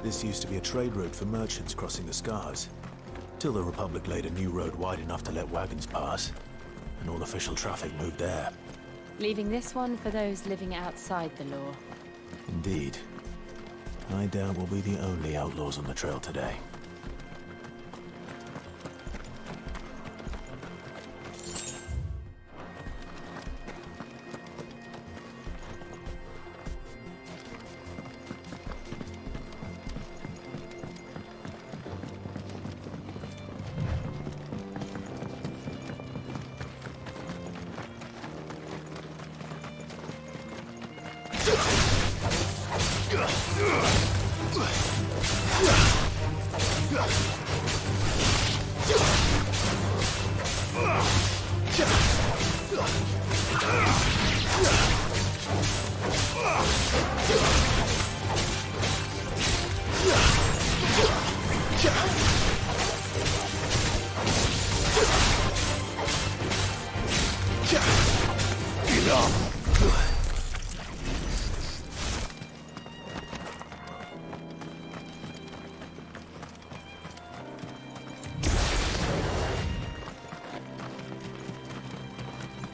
This used to be a trade route for merchants crossing the Scars, till the Republic laid a new road wide enough to let wagons pass, and all official traffic moved there. Leaving this one for those living outside the law. Indeed. I doubt we'll be the only outlaws on the trail today.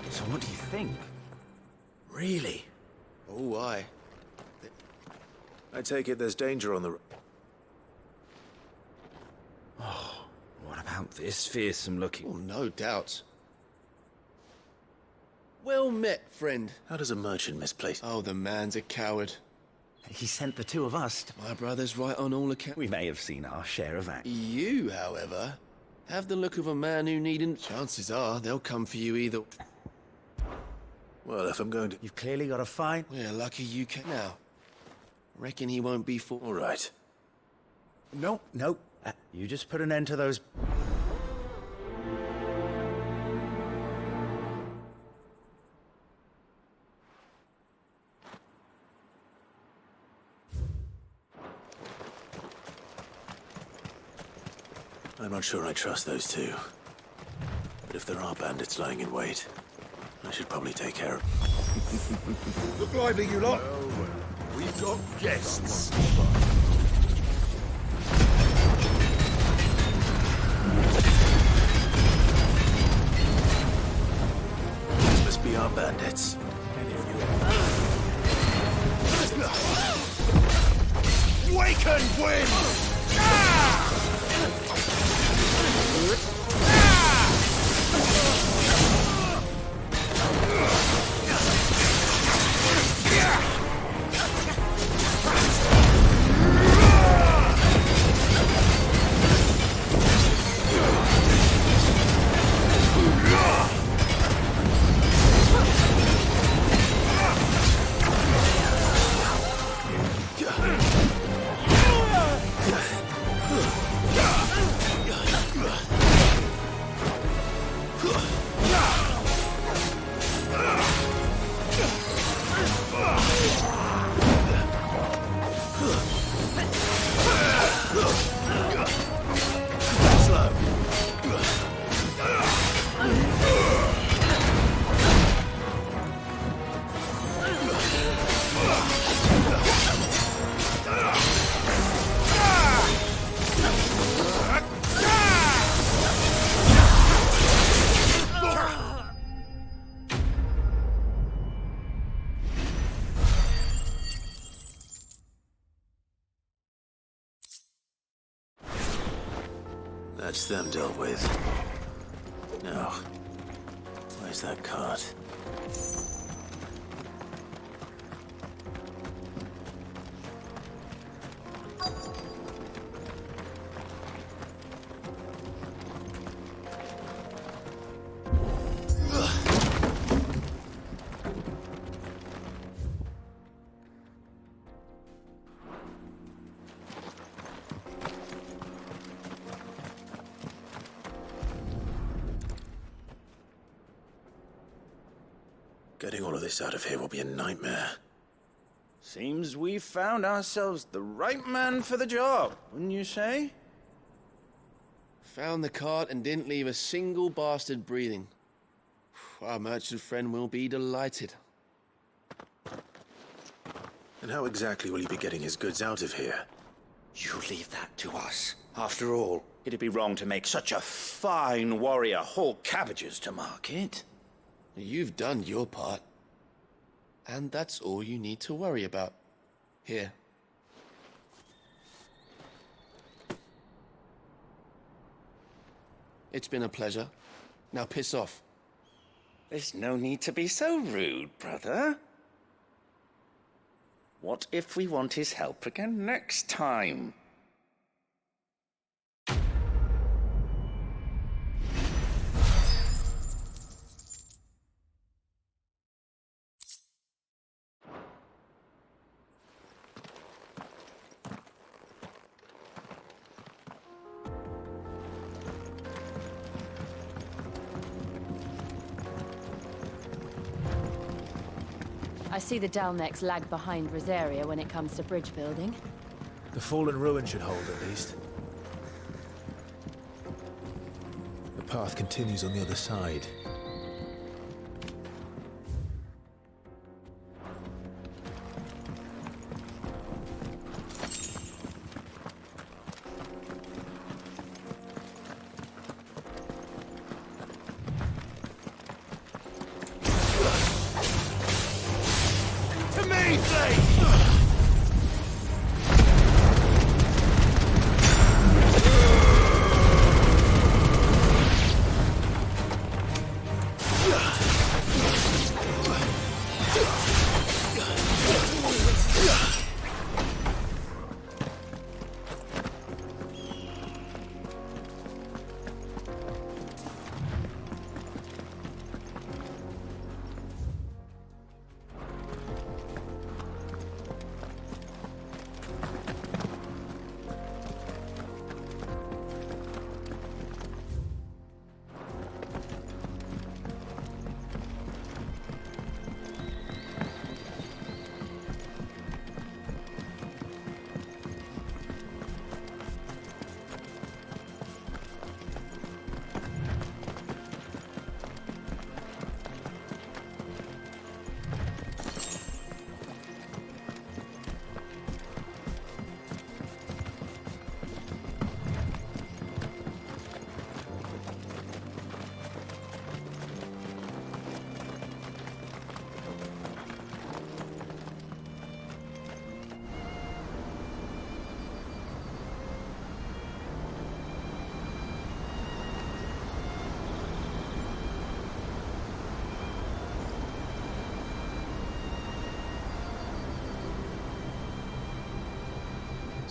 So what do you think? Really? Oh, why? I take it there's danger on the... Oh, what about this fearsome looking? Oh, no doubt. Well met, friend. How does a merchant misplace... Oh, the man's a coward. He sent the two of us. My brother's right on all accounts. We may have seen our share of act. You, however, have the look of a man who needn't... Chances are they'll come for you either... Well, if I'm going to... You've clearly got a fight. We're lucky you came now. Reckon he won't be for... All right. No. You just put an end to those... I'm not sure I trust those two. But if there are bandits lying in wait, I should probably take care of... Look lively, you lot! Well, we've got guests. These must be our bandits. Wake and win! That's them dealt with. Now, where's that cart? Getting all of this out of here will be a nightmare. Seems we've found ourselves the right man for the job, wouldn't you say? Found the cart and didn't leave a single bastard breathing. Our merchant friend will be delighted. And how exactly will he be getting his goods out of here? You leave that to us. After all, it'd be wrong to make such a fine warrior haul cabbages to market. You've done your part. And that's all you need to worry about. Here. It's been a pleasure. Now piss off. There's no need to be so rude, brother. What if we want his help again next time? I see the Dalnecs lag behind Rosaria when it comes to bridge building. The fallen ruin should hold, at least. The path continues on the other side.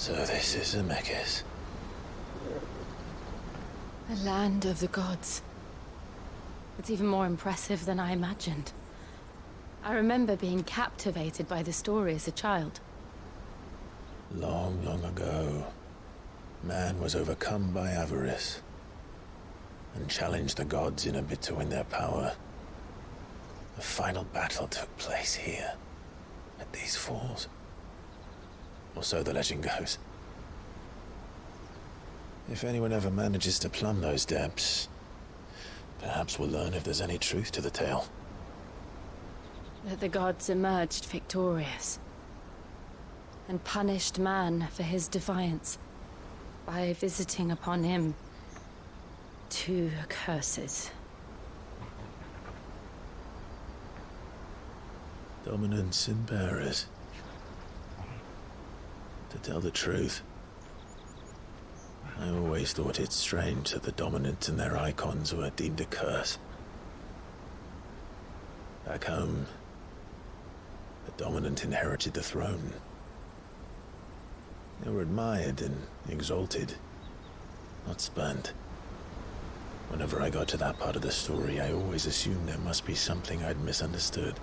So this is Zemeckis. The land of the gods. It's even more impressive than I imagined. I remember being captivated by the story as a child. Long, long ago, man was overcome by avarice and challenged the gods in a bid to win their power. The final battle took place here, at these falls. Or so the legend goes. If anyone ever manages to plumb those depths, perhaps we'll learn if there's any truth to the tale. That the gods emerged victorious and punished man for his defiance by visiting upon him 2 curses. Dominance and bearers. To tell the truth, I always thought it strange that the dominant and their icons were deemed a curse. Back home, the dominant inherited the throne. They were admired and exalted, not spurned. Whenever I got to that part of the story, I always assumed there must be something I'd misunderstood.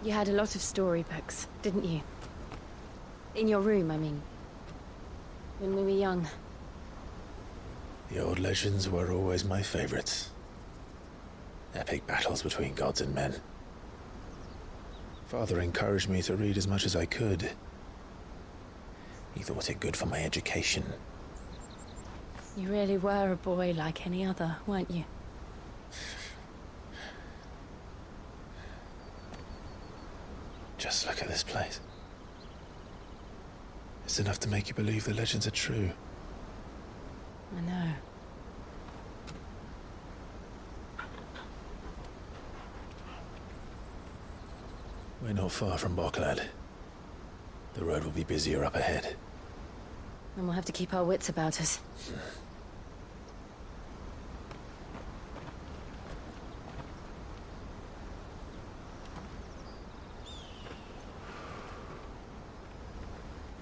You had a lot of storybooks, didn't you? In your room, I mean. When we were young. The old legends were always my favorites. Epic battles between gods and men. Father encouraged me to read as much as I could. He thought it good for my education. You really were a boy like any other, weren't you? Just look at this place. It's enough to make you believe the legends are true. I know. We're not far from Boklad. The road will be busier up ahead. And we'll have to keep our wits about us.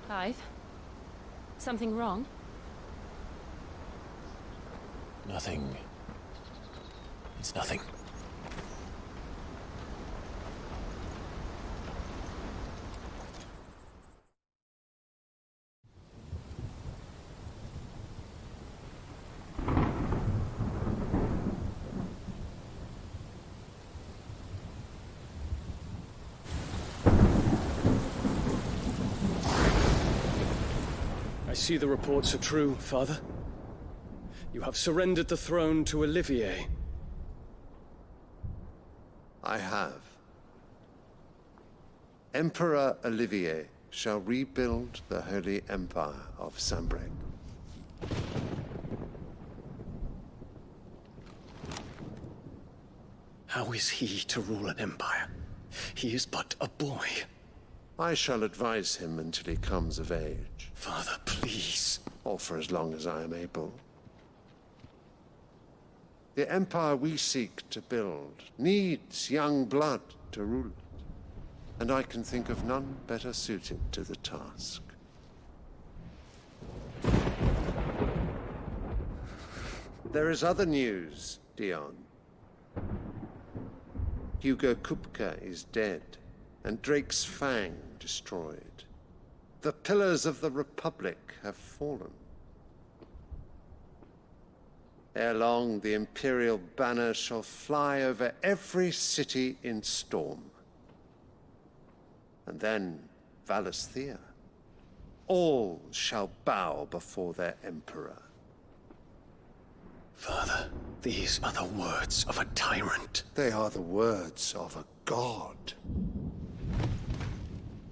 Clive? Something wrong? Nothing. It's nothing. I see the reports are true, Father. You have surrendered the throne to Olivier. I have. Emperor Olivier shall rebuild the Holy Empire of Sanbreque. How is he to rule an empire? He is but a boy. I shall advise him until he comes of age, Father, please. or for as long as I am able. The empire we seek to build needs young blood to rule it, and I can think of none better suited to the task. There is other news, Dion. Hugo Kupka is dead, and Drake's Fang destroyed. The pillars of the Republic have fallen. Ere long, the Imperial banner shall fly over every city in Storm. And then, Valisthea. All shall bow before their Emperor. Father, these are the words of a tyrant. They are the words of a god.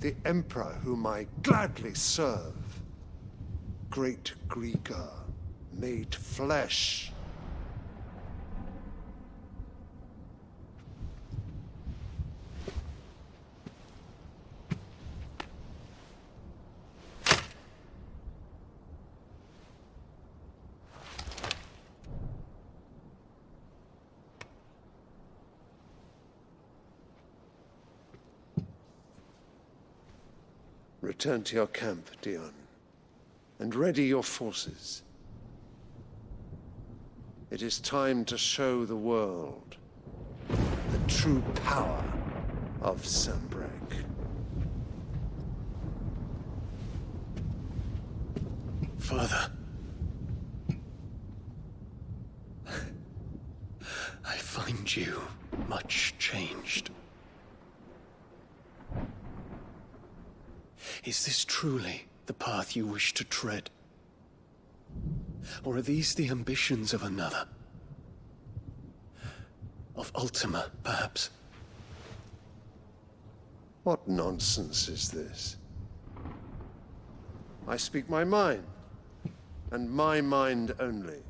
The Emperor whom I gladly serve. Great Grieger, made flesh. Return to your camp, Dion, and ready your forces. It is time to show the world the true power of Sanbreque. Father. I find you much changed. Is this truly the path you wish to tread? Or are these the ambitions of another? Of Ultima, perhaps? What nonsense is this? I speak my mind, and my mind only.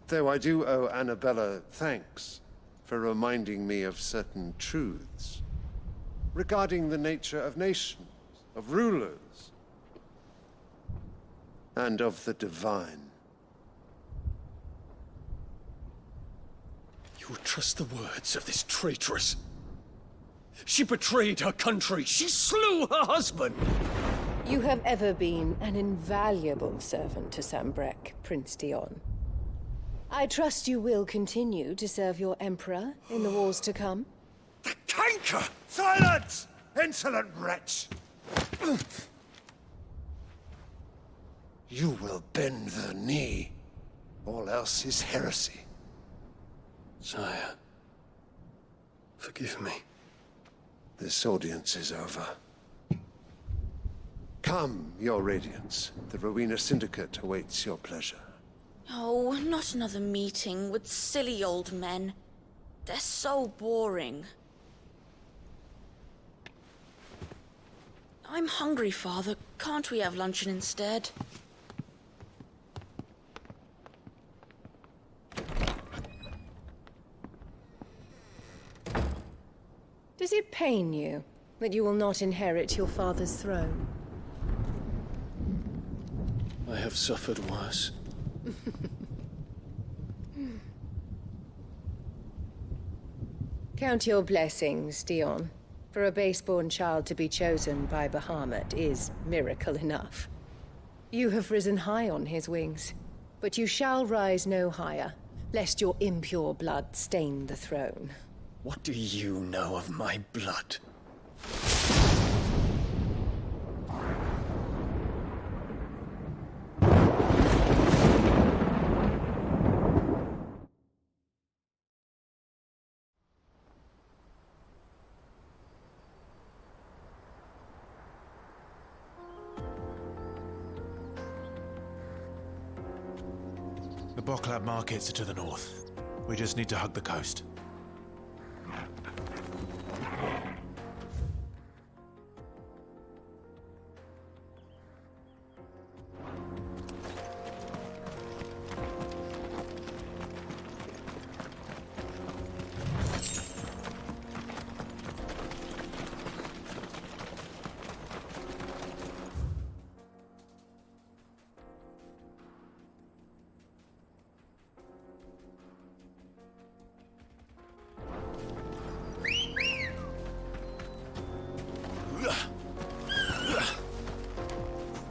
Though I do owe Annabella thanks for reminding me of certain truths regarding the nature of nations, of rulers, and of the divine. You would trust the words of this traitress? She betrayed her country. She slew her husband. You have ever been an invaluable servant to Sanbreque, Prince Dion. I trust you will continue to serve your Emperor in the wars to come. The canker! Silence! Insolent wretch! You will bend the knee. All else is heresy. Sire, forgive me. This audience is over. Come, your Radiance. The Rowena Syndicate awaits your pleasure. Oh, not another meeting with silly old men. They're so boring. I'm hungry, Father. Can't we have luncheon instead? Does it pain you that you will not inherit your father's throne? I have suffered worse. Count your blessings, Dion. For a base-born child to be chosen by Bahamut is miracle enough. You have risen high on his wings, but you shall rise no higher, lest your impure blood stain the throne. What do you know of my blood? The Boklab markets are to the north. We just need to hug the coast.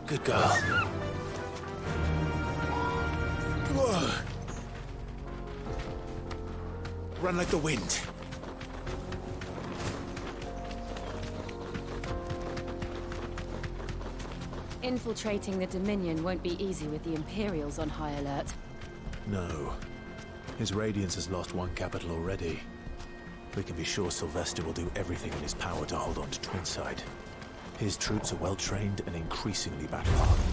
Good girl. Whoa. Run like the wind. Infiltrating the Dominion won't be easy with the Imperials on high alert. No. His Radiance has lost one capital already. We can be sure Sylvester will do everything in his power to hold on to Twinside. His troops are well-trained and increasingly battle-hardened.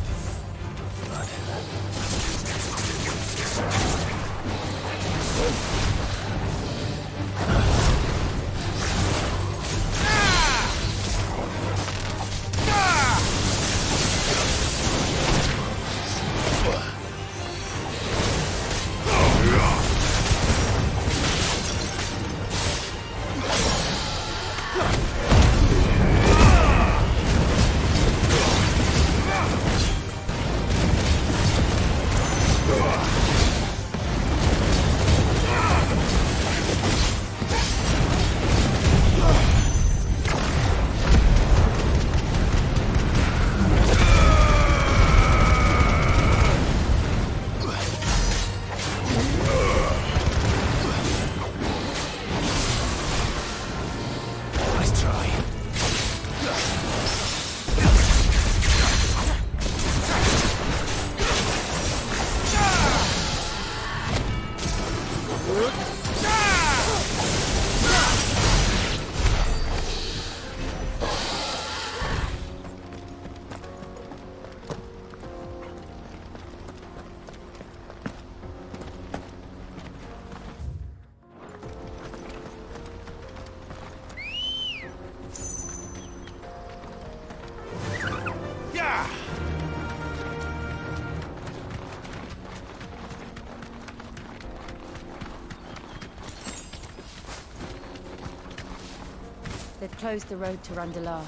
They've closed the road to Randalar.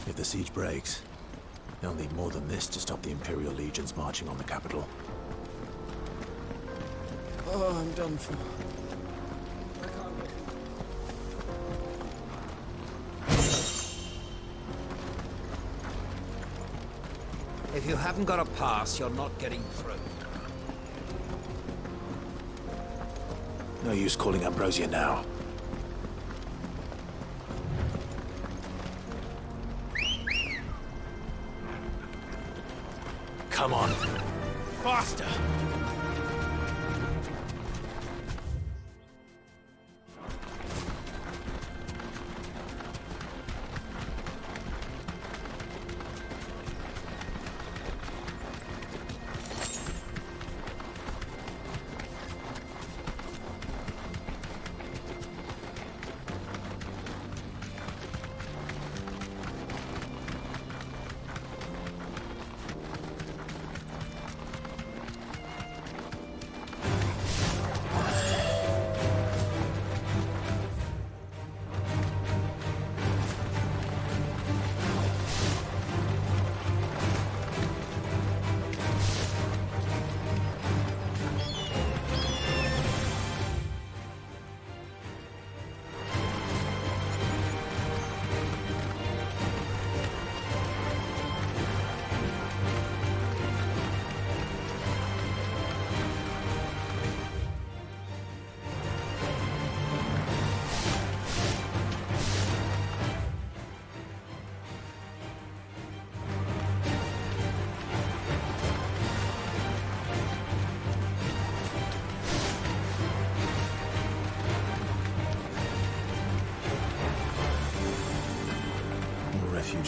If the siege breaks, they'll need more than this to stop the Imperial legions marching on the capital. Oh, I'm done for. If you haven't got a pass, you're not getting through. No use calling Ambrosia now. Come on. Faster!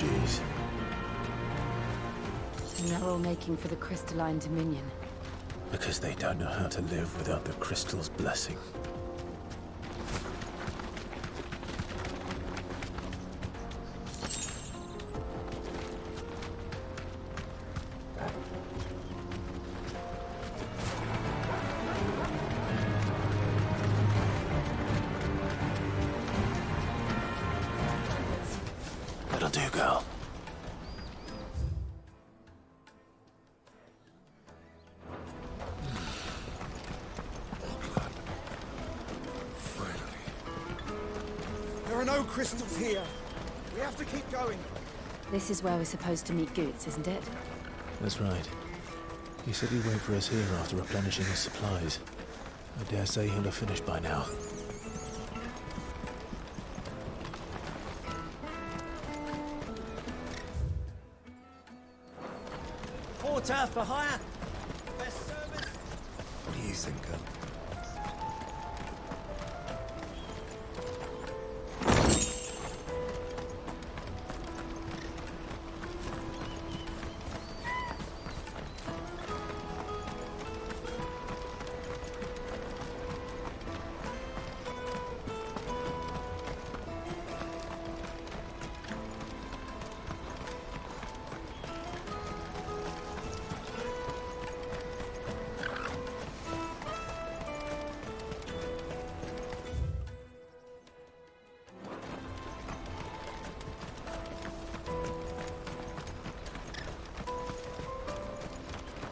refugees. And they're all making for the crystalline dominion. Because they don't know how to live without the crystal's blessing. That'll do, girl. There are no crystals here. We have to keep going. This is where we're supposed to meet Goots, isn't it? That's right. He said he'd wait for us here after replenishing his supplies. I dare say he'll have finished by now. Porter for hire. Best service. What do you think, girl?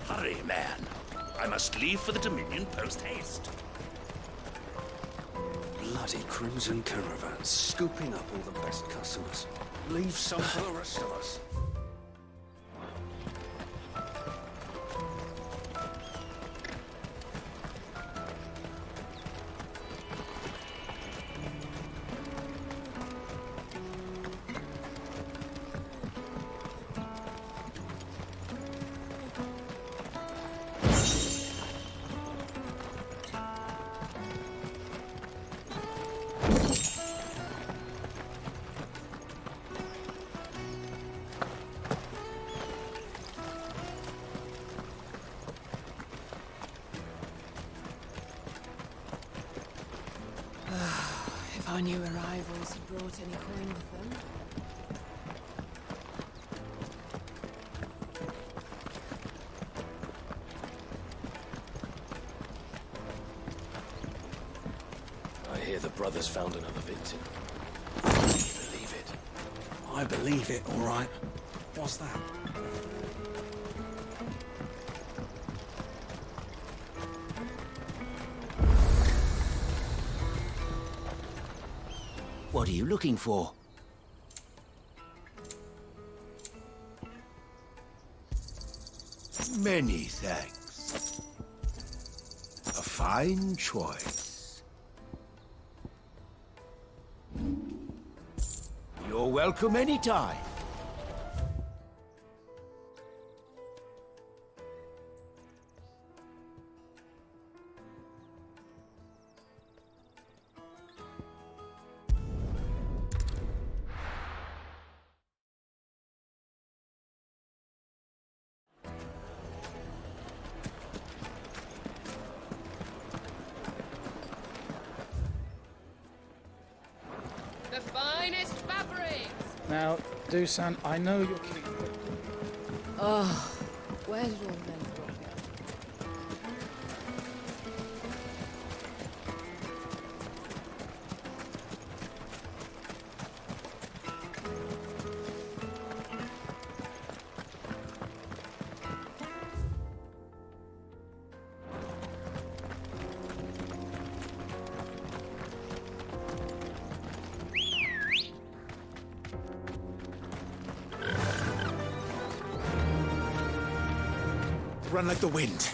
Hurry, man. I must leave for the Dominion post-haste. Bloody Crimson Caravan, scooping up all the best customers. Leave some for the rest of us. If our new arrivals had brought any coin with them. I hear the brothers found another victim. Believe it. I believe it, all right. What's that? What are you looking for? Many thanks. A fine choice. You're welcome anytime. The finest fabrics! Now, Dusan, I know you're kidding. Oh, where did all the men go? Run like the wind.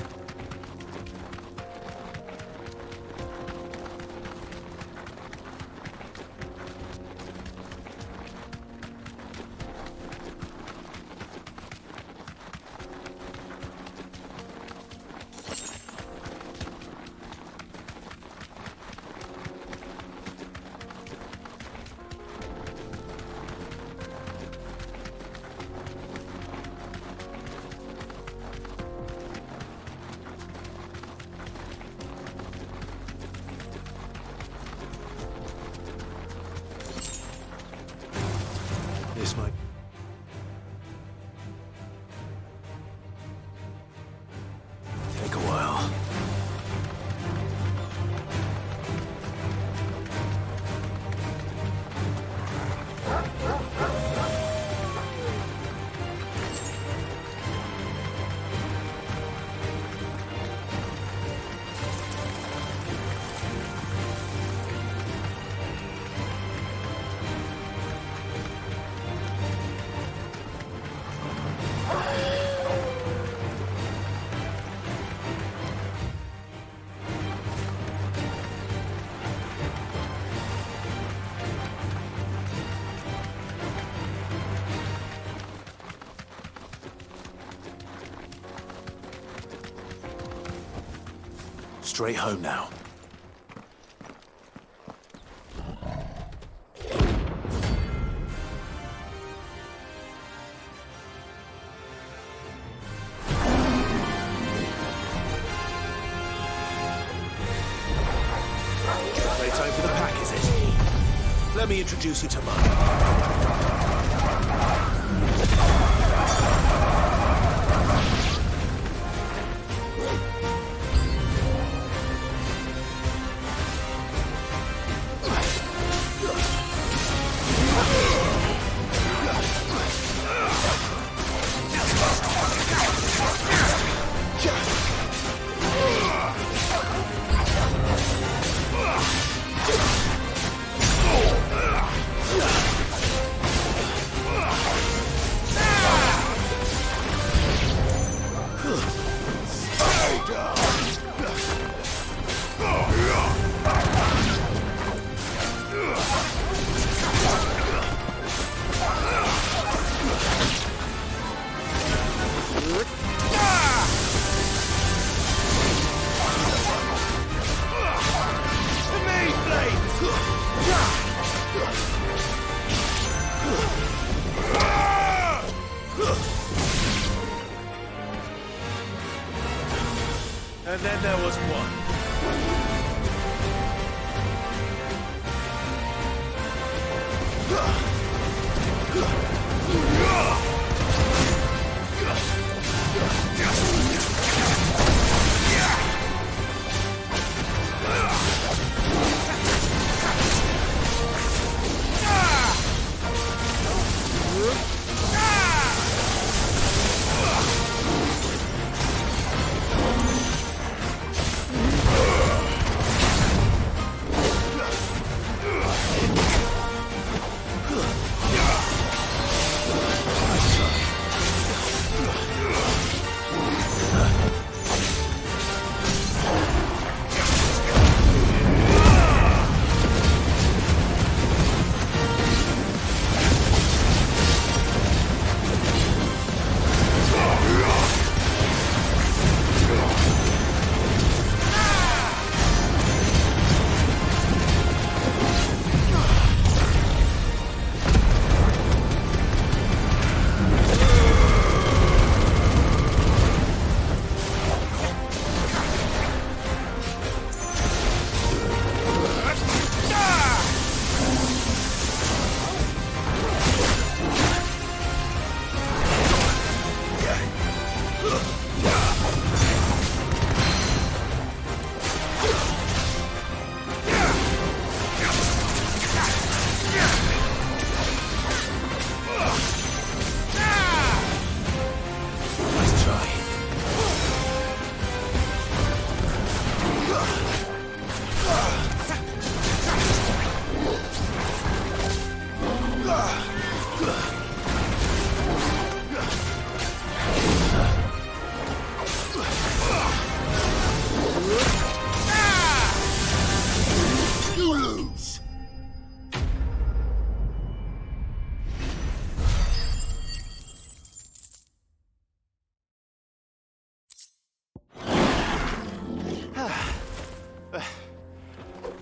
Straight home now. Playtime for the pack, is it? Let me introduce you to mine. And then there was one.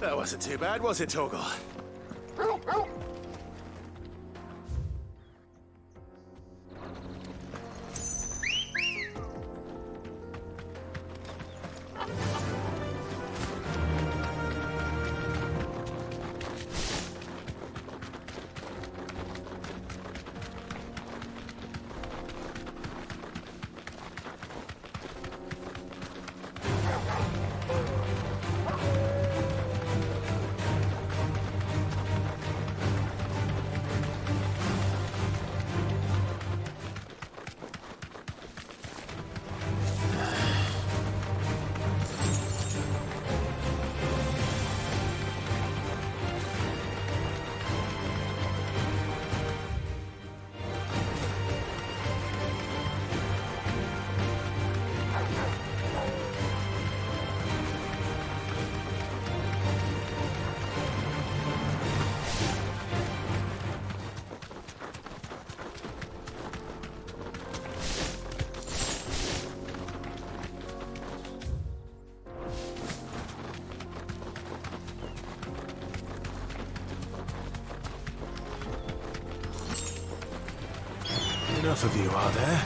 That wasn't too bad, was it, Torgal? enough of you, are there?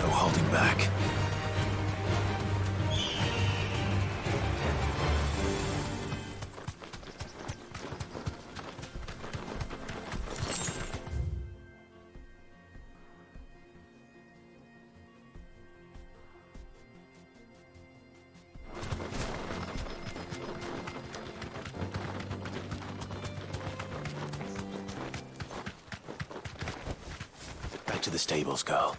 No holding back. Back to the stables, girl.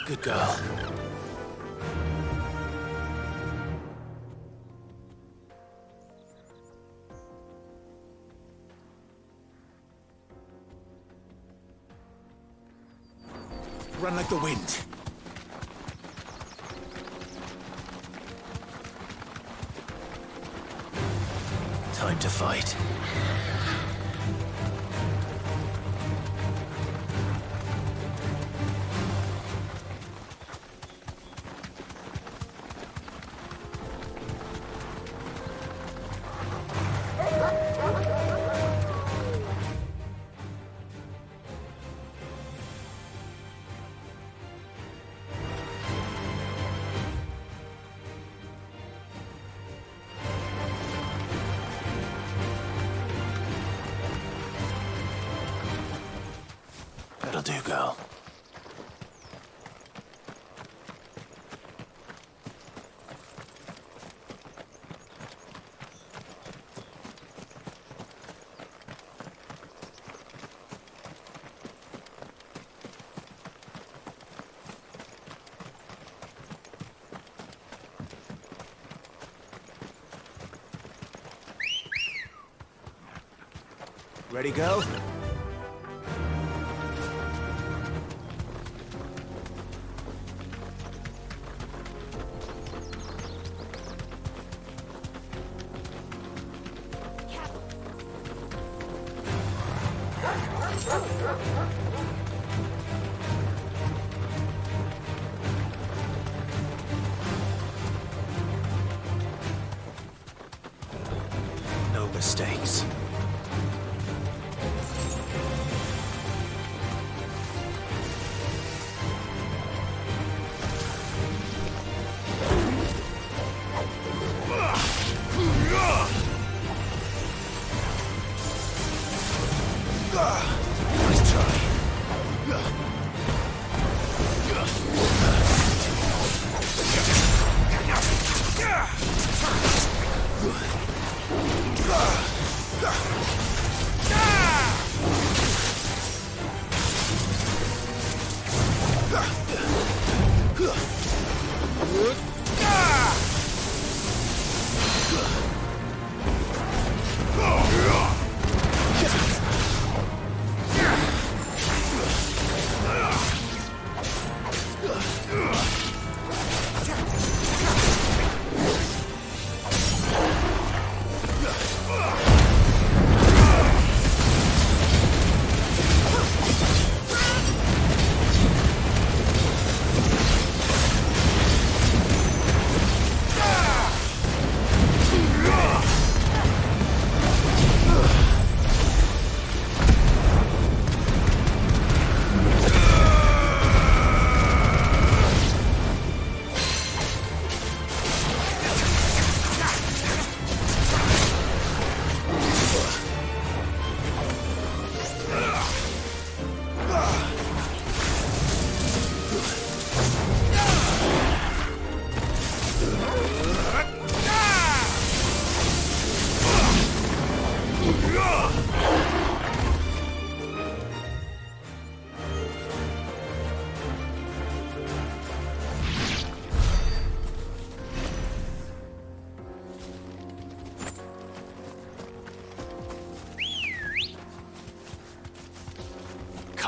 Good girl. Run like the wind. Time to fight. That'll do, girl. Ready, go? No mistakes. Nice try.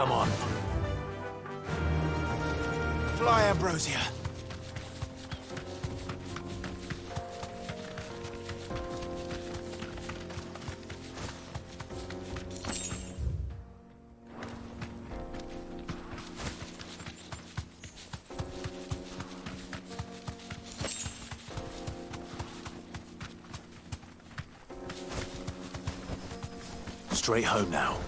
Come on. Fly, Ambrosia. Straight home now.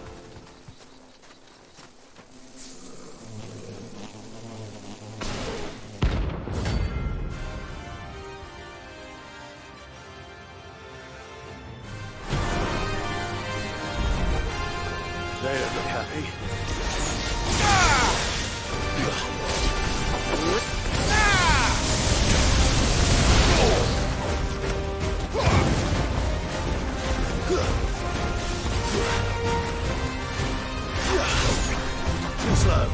They don't look happy. Too slow.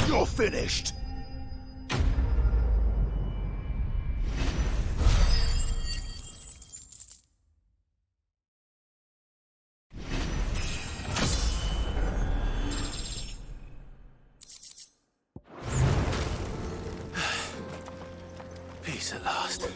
You're finished. Peace at last.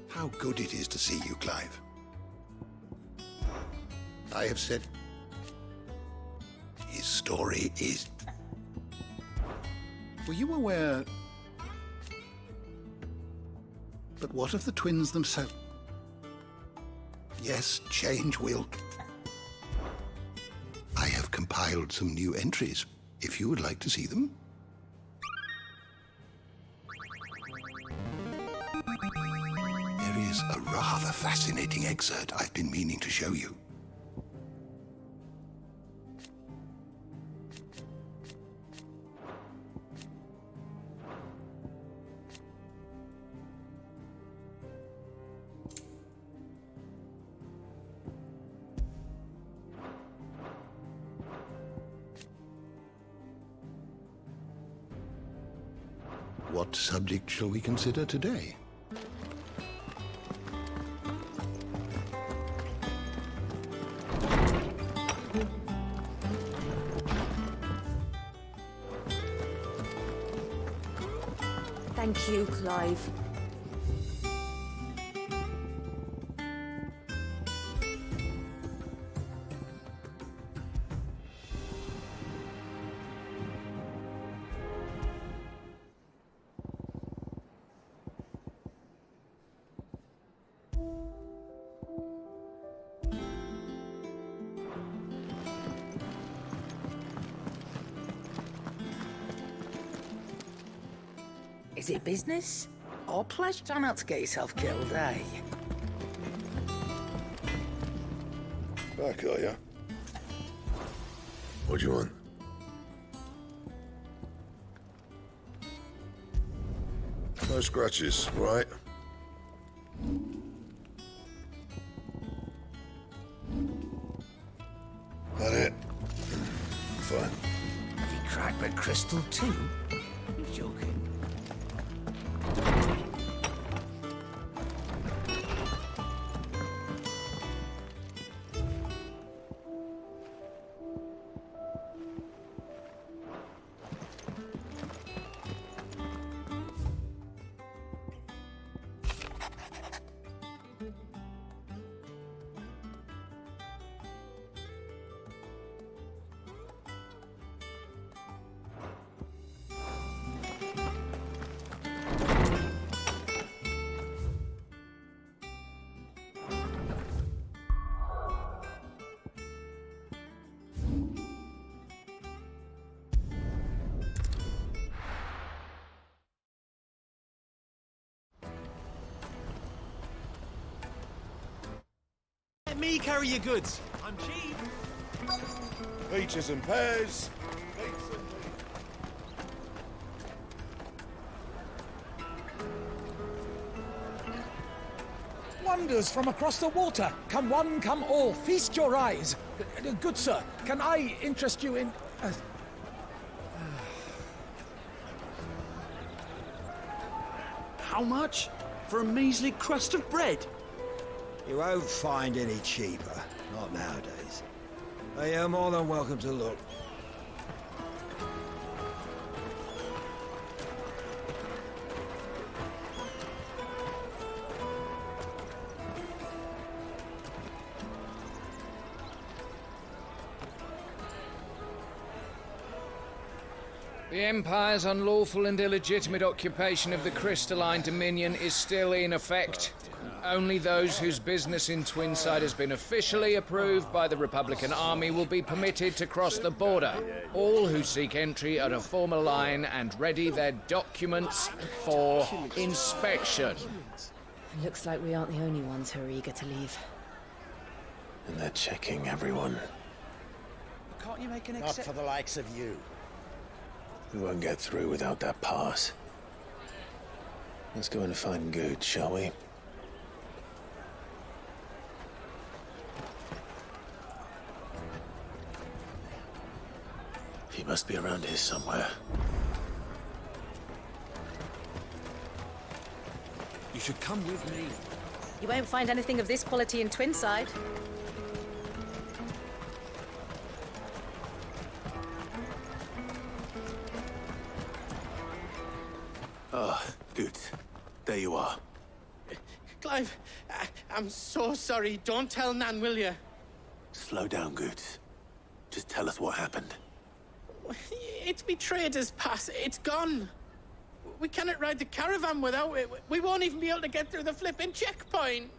How good it is to see you, Clive. I have said his story is... Were you aware... But what of the twins themselves? Yes, change will... I have compiled some new entries, if you would like to see them. There is a rather fascinating excerpt I've been meaning to show you. What subject shall we consider today? Thank you, Clive. Is it business? Or pleasure? Try not to get yourself killed, eh? Back, are you? What do you want? No scratches, right? That it? Fine. He cracked the crystal too? You're joking. Let me carry your goods. I'm cheap. Peaches and pears. Wonders from across the water. Come one, come all. Feast your eyes. Good sir, can I interest you in... How much? For a measly crust of bread? You won't find any cheaper. Not nowadays. But you're more than welcome to look. The Empire's unlawful and illegitimate occupation of the crystalline dominion is still in effect. Only those whose business in Twinside has been officially approved by the Republican Army will be permitted to cross the border. All who seek entry are to form a line and ready their documents for inspection. It looks like we aren't the only ones who are eager to leave. And they're checking everyone. Can't you make an Not for the likes of you. We won't get through without that pass. Let's go and find Good, shall we? He must be around here somewhere. You should come with me. You won't find anything of this quality in Twinside. Oh, Good. There you are. Clive, I'm so sorry. Don't tell Nan, will you? Slow down, Good. Just tell us what happened. It's betrayed us, Pass. It's gone. We cannot ride the caravan without it. We won't even be able to get through the flipping checkpoint.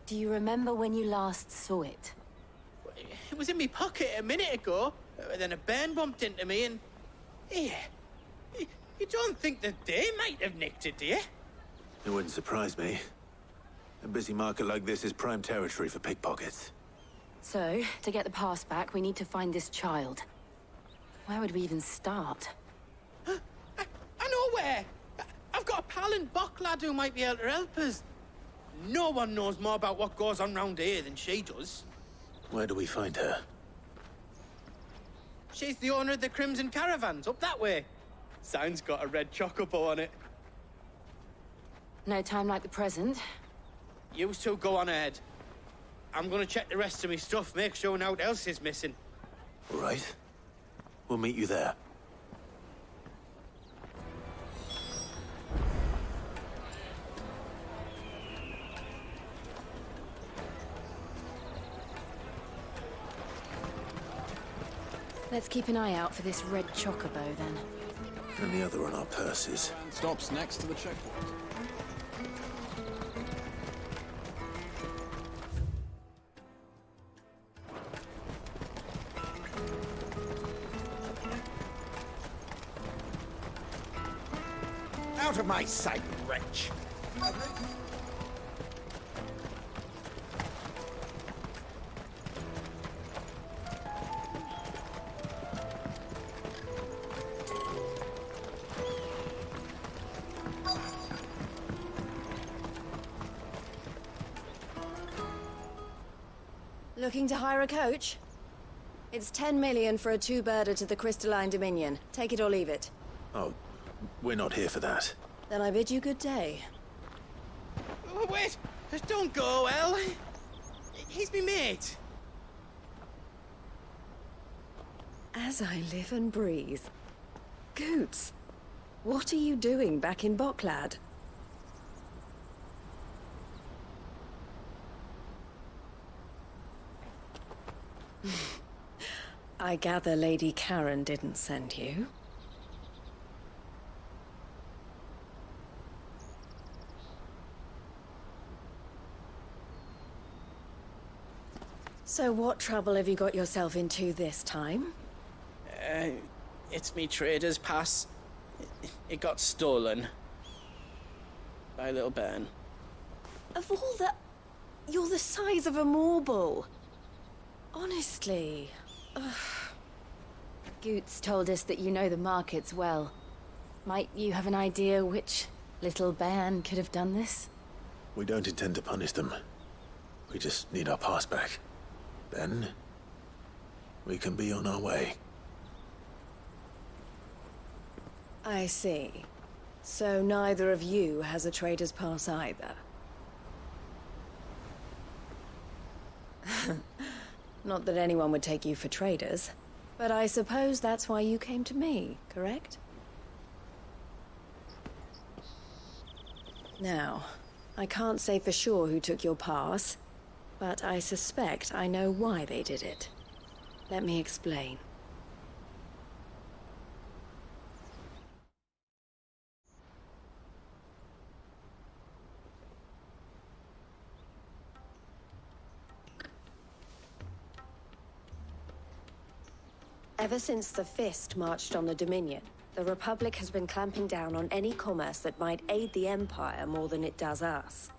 Do you remember when you last saw it? It was in my pocket a minute ago. Then a bairn bumped into me and... Here. You don't think that they might have nicked it, do you? It wouldn't surprise me. A busy market like this is prime territory for pickpockets. So, to get the pass back, we need to find this child. Where would we even start? I know where! I've got a pal in Bock lad who might be able to help us. No one knows more about what goes on round here than she does. Where do we find her? She's the owner of the Crimson Caravans, up that way. Sign's got a red chocobo on it. No time like the present. You two go on ahead. I'm gonna check the rest of my stuff, make sure no one else is missing. All right. We'll meet you there. Let's keep an eye out for this red chocobo, then. And the other on our purses. Stops next to the checkpoint. Out of my sight, wretch! Looking to hire a coach? It's 10 million for a two-birder to the Crystalline Dominion. Take it or leave it. Oh, we're not here for that. Then I bid you good day. Oh, wait! Don't go, El. He's me mate. As I live and breathe. Goots, what are you doing back in Boklad? I gather Lady Karen didn't send you. So what trouble have you got yourself into this time? It's me trader's pass. It got stolen. By little Ben. Of all the... You're the size of a marble. Honestly. Ugh. Goots told us that you know the markets well. Might you have an idea which little bairn could have done this? We don't intend to punish them. We just need our pass back. Then, we can be on our way. I see. So neither of you has a trader's pass either. Not that anyone would take you for traders, but I suppose that's why you came to me, correct? Now, I can't say for sure who took your pass, but I suspect I know why they did it. Let me explain. Ever since the Fist marched on the Dominion, the Republic has been clamping down on any commerce that might aid the Empire more than it does us.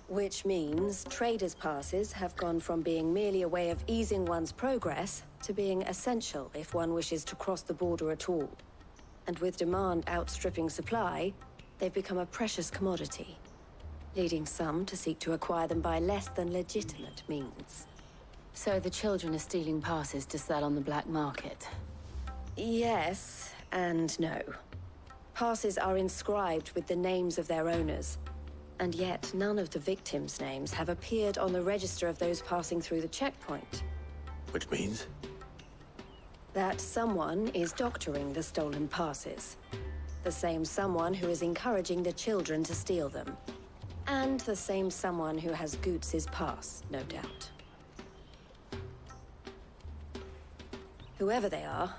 Which means traders' passes have gone from being merely a way of easing one's progress to being essential if one wishes to cross the border at all. And with demand outstripping supply, they've become a precious commodity, leading some to seek to acquire them by less than legitimate means. So the children are stealing passes to sell on the black market? Yes, and no. Passes are inscribed with the names of their owners, and yet none of the victims' names have appeared on the register of those passing through the checkpoint. Which means? That someone is doctoring the stolen passes. The same someone who is encouraging the children to steal them. And the same someone who has Goots' pass, no doubt. Whoever they are,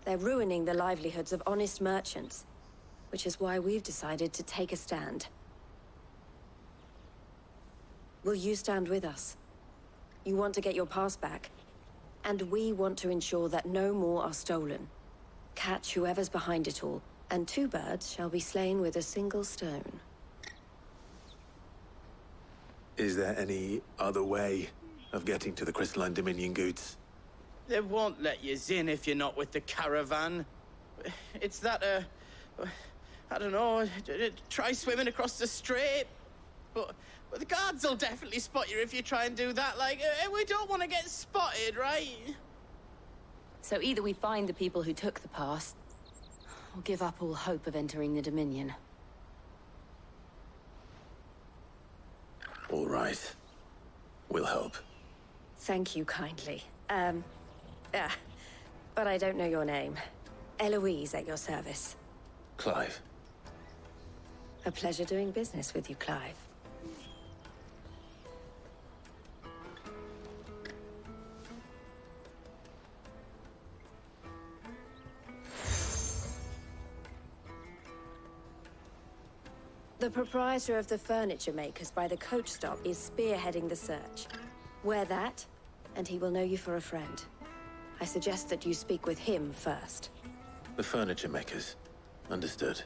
they're ruining the livelihoods of honest merchants, which is why we've decided to take a stand. Will you stand with us? You want to get your pass back, and we want to ensure that no more are stolen. Catch whoever's behind it all, and two birds shall be slain with a single stone. Is there any other way of getting to the Crystalline Dominion, Goots? They won't let you in if you're not with the caravan. It's that, I don't know, try swimming across the strait. But the guards will definitely spot you if you try and do that. Like, we don't want to get spotted, right? So either we find the people who took the pass, or give up all hope of entering the Dominion. All right. We'll help. Thank you kindly. But I don't know your name. Eloise at your service. Clive. A pleasure doing business with you, Clive. The proprietor of the furniture makers by the coach stop is spearheading the search. Wear that, and he will know you for a friend. I suggest that you speak with him first. The furniture makers. Understood.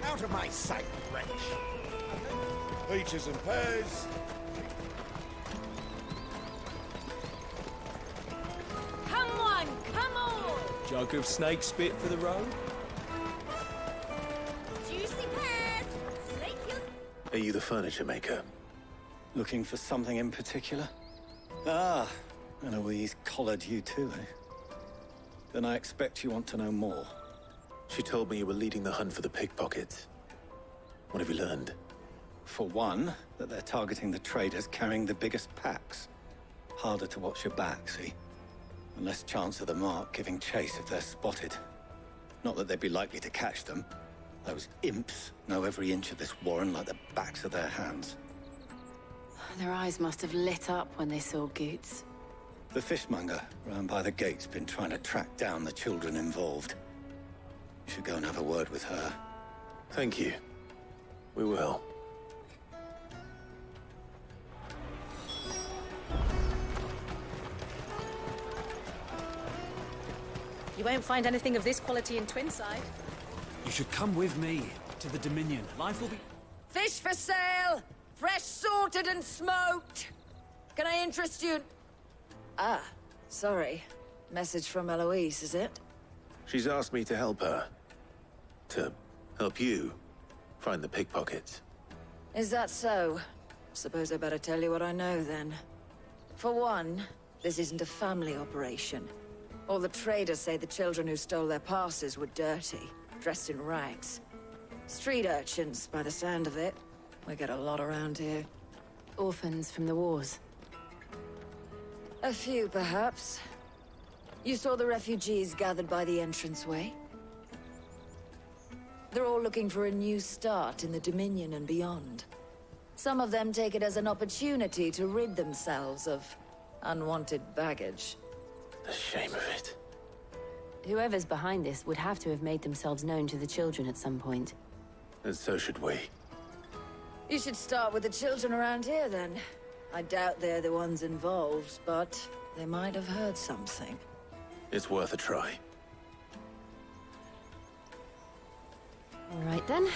Out of my sight, wretch! Peaches and pears. Come on, come on! Jug of snake spit for the road? Juicy pears! Slake your... Are you the furniture maker? Looking for something in particular? Ah, Eloise collared you too, eh? Then I expect you want to know more. She told me you were leading the hunt for the pickpockets. What have you learned? For one, that they're targeting the traders carrying the biggest packs. Harder to watch your back, see? And less chance of the mark giving chase if they're spotted. Not that they'd be likely to catch them. Those imps know every inch of this warren like the backs of their hands. Their eyes must have lit up when they saw Goots. The fishmonger round by the gate's been trying to track down the children involved. You should go and have a word with her. Thank you. We will. You won't find anything of this quality in Twinside. You should come with me to the Dominion. Life will be... Fish for sale! Fresh sorted and smoked! Can I interest you? Ah, sorry. Message from Eloise, is it? She's asked me to help her. To help you find the pickpockets. Is that so? Suppose I better tell you what I know, then. For one, this isn't a family operation. All the traders say the children who stole their passes were dirty, dressed in rags. Street urchins, by the sound of it. We get a lot around here. Orphans from the wars. A few, perhaps. You saw the refugees gathered by the entranceway? They're all looking for a new start in the Dominion and beyond. Some of them take it as an opportunity to rid themselves of unwanted baggage. The shame of it. Whoever's behind this would have to have made themselves known to the children at some point. And so should we. You should start with the children around here, then. I doubt they're the ones involved, but they might have heard something. It's worth a try. All right, then.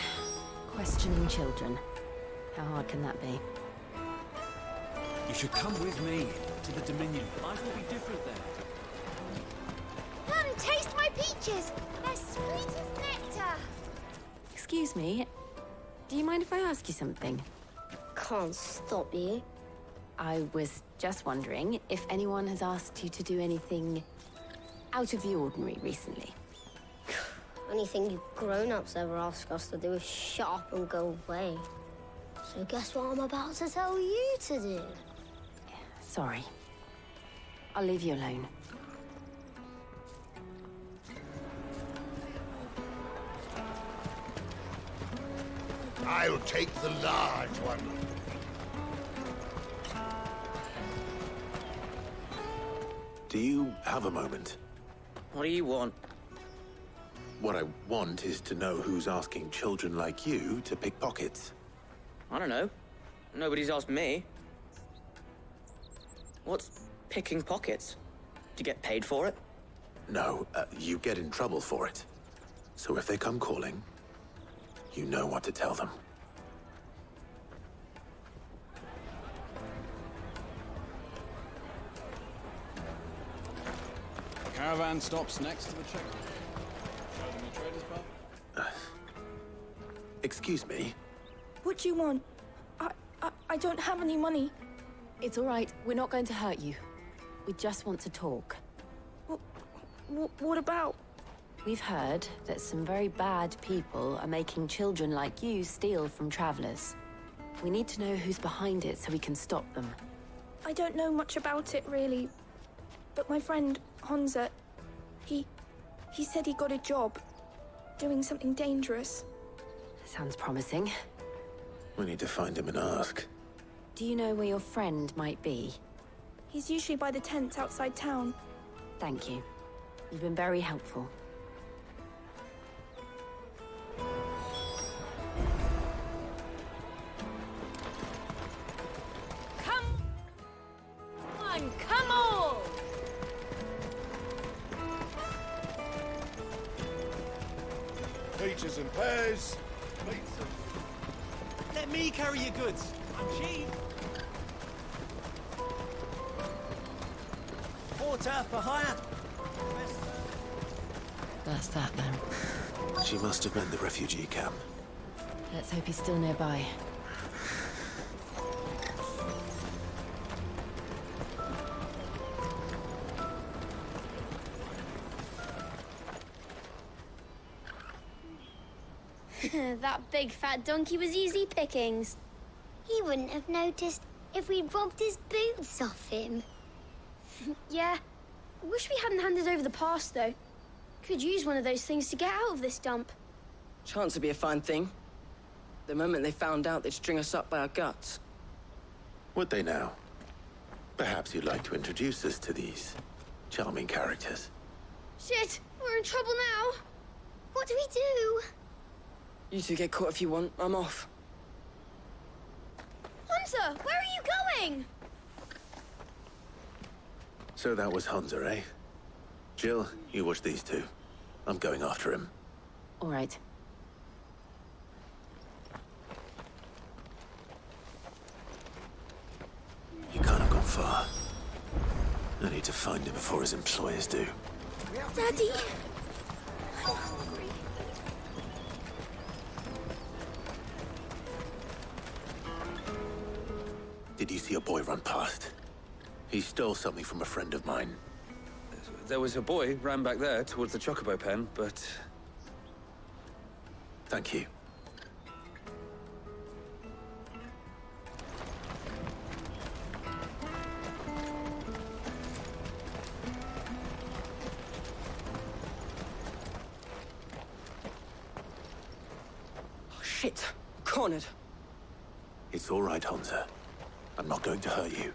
Questioning children. How hard can that be? You should come with me to the Dominion. Life will be different there. Come, taste my peaches! They're sweet as nectar! Excuse me. Do you mind if I ask you something? Can't stop you. I was just wondering if anyone has asked you to do anything out of the ordinary recently. Anything you grown-ups ever ask us to do is shut up and go away. So guess what I'm about to tell you to do? Sorry. I'll leave you alone. I'll take the large one. Do you have a moment? What do you want? What I want is to know who's asking children like you to pick pockets. I don't know. Nobody's asked me. What's picking pockets? Do you get paid for it? No, you get in trouble for it. So if they come calling, you know what to tell them. The caravan stops next to the checkpoint. Show them the trader's path. Excuse me? What do you want? I don't have any money. It's all right. We're not going to hurt you. We just want to talk. What about? We've heard that some very bad people are making children like you steal from travelers. We need to know who's behind it so we can stop them. I don't know much about it, really. But my friend, Honza, he said he got a job doing something dangerous. Sounds promising. We need to find him and ask. Do you know where your friend might be? He's usually by the tents outside town. Thank you. You've been very helpful. Come on, come on! Peaches and pears. Let Let me carry your goods. I'm cheap. Porter for hire. That's that then. She must have been the refugee camp. Let's hope he's still nearby. That big fat donkey was easy pickings. He wouldn't have noticed if we'd robbed his boots off him. Yeah. Wish we hadn't handed over the pass, though. Could use one of those things to get out of this dump. Chance would be a fine thing. The moment they found out, they'd string us up by our guts. Would they now? Perhaps you'd like to introduce us to these charming characters. Shit, we're in trouble now. What do we do? You two get caught if you want. I'm off. Hunter, where are you going? So that was Hunter, eh? Jill, you watch these two. I'm going after him. All right. He can't have gone far. I need to find him before his employers do. Daddy. I'm hungry. Did you see a boy run past? He stole something from a friend of mine. There was a boy ran back there towards the chocobo pen, but... Thank you. Oh, shit. Cornered. It's all right, Hunter. I'm not going to hurt you.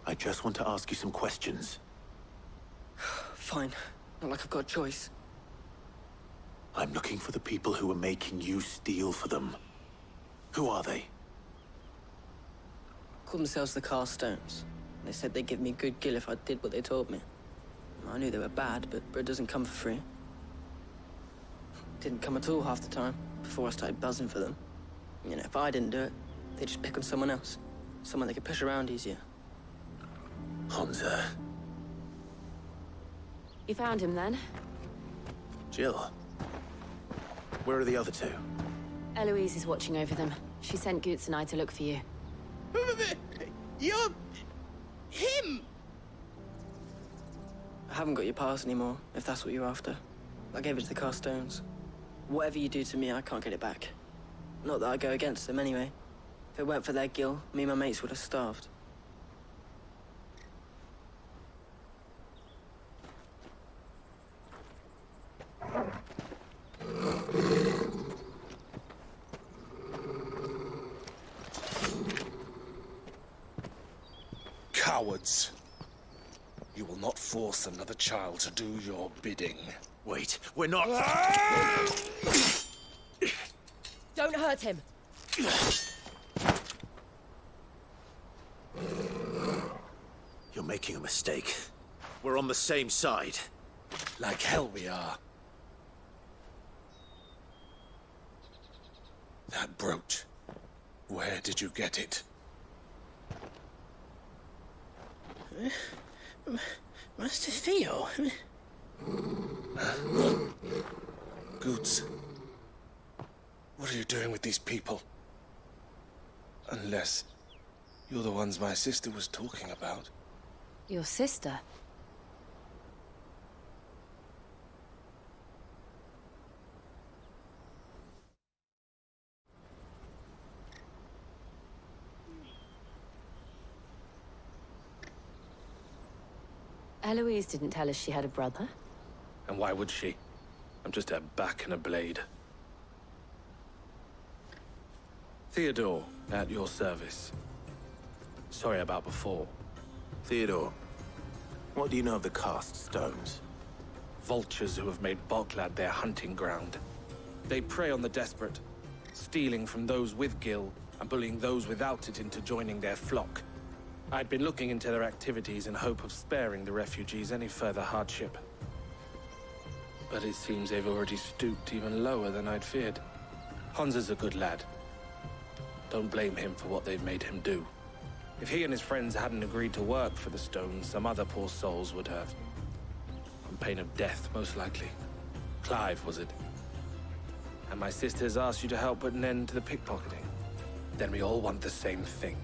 I just want to ask you some questions. Fine. Not like I've got a choice. I'm looking for the people who are making you steal for them. Who are they? Called themselves the Carstones. They said they'd give me good gill if I did what they told me. I knew they were bad, but bread doesn't come for free. Didn't come at all half the time, before I started buzzing for them. You know, if I didn't do it, they'd just pick on someone else. Someone they could push around easier. Hunter. You found him then? Jill. Where are the other two? Eloise is watching over them. She sent Goots and I to look for you. You're... him! I haven't got your pass anymore, if that's what you're after. I gave it to the Carstones. Whatever you do to me, I can't get it back. Not that I go against them anyway. If it weren't for their gill, me and my mates would have starved. Cowards. You will not force another child to do your bidding. Wait, we're not... Don't hurt him. You're making a mistake. We're on the same side. Like hell we are. That brooch. Where did you get it? Master Theo? Goots. What are you doing with these people? Unless you're the ones my sister was talking about. Your sister? Eloise didn't tell us she had a brother. And why would she? I'm just her back and a blade. Theodore, at your service. Sorry about before. Theodore, what do you know of the Cast Stones? Vultures who have made Balklad their hunting ground. They prey on the desperate, stealing from those with gil and bullying those without it into joining their flock. I'd been looking into their activities in hope of sparing the refugees any further hardship. But it seems they've already stooped even lower than I'd feared. Hansa's a good lad. Don't blame him for what they've made him do. If he and his friends hadn't agreed to work for the stones, some other poor souls would have. On pain of death, most likely. Clive, was it? And my sisters asked you to help put an end to the pickpocketing. Then we all want the same thing.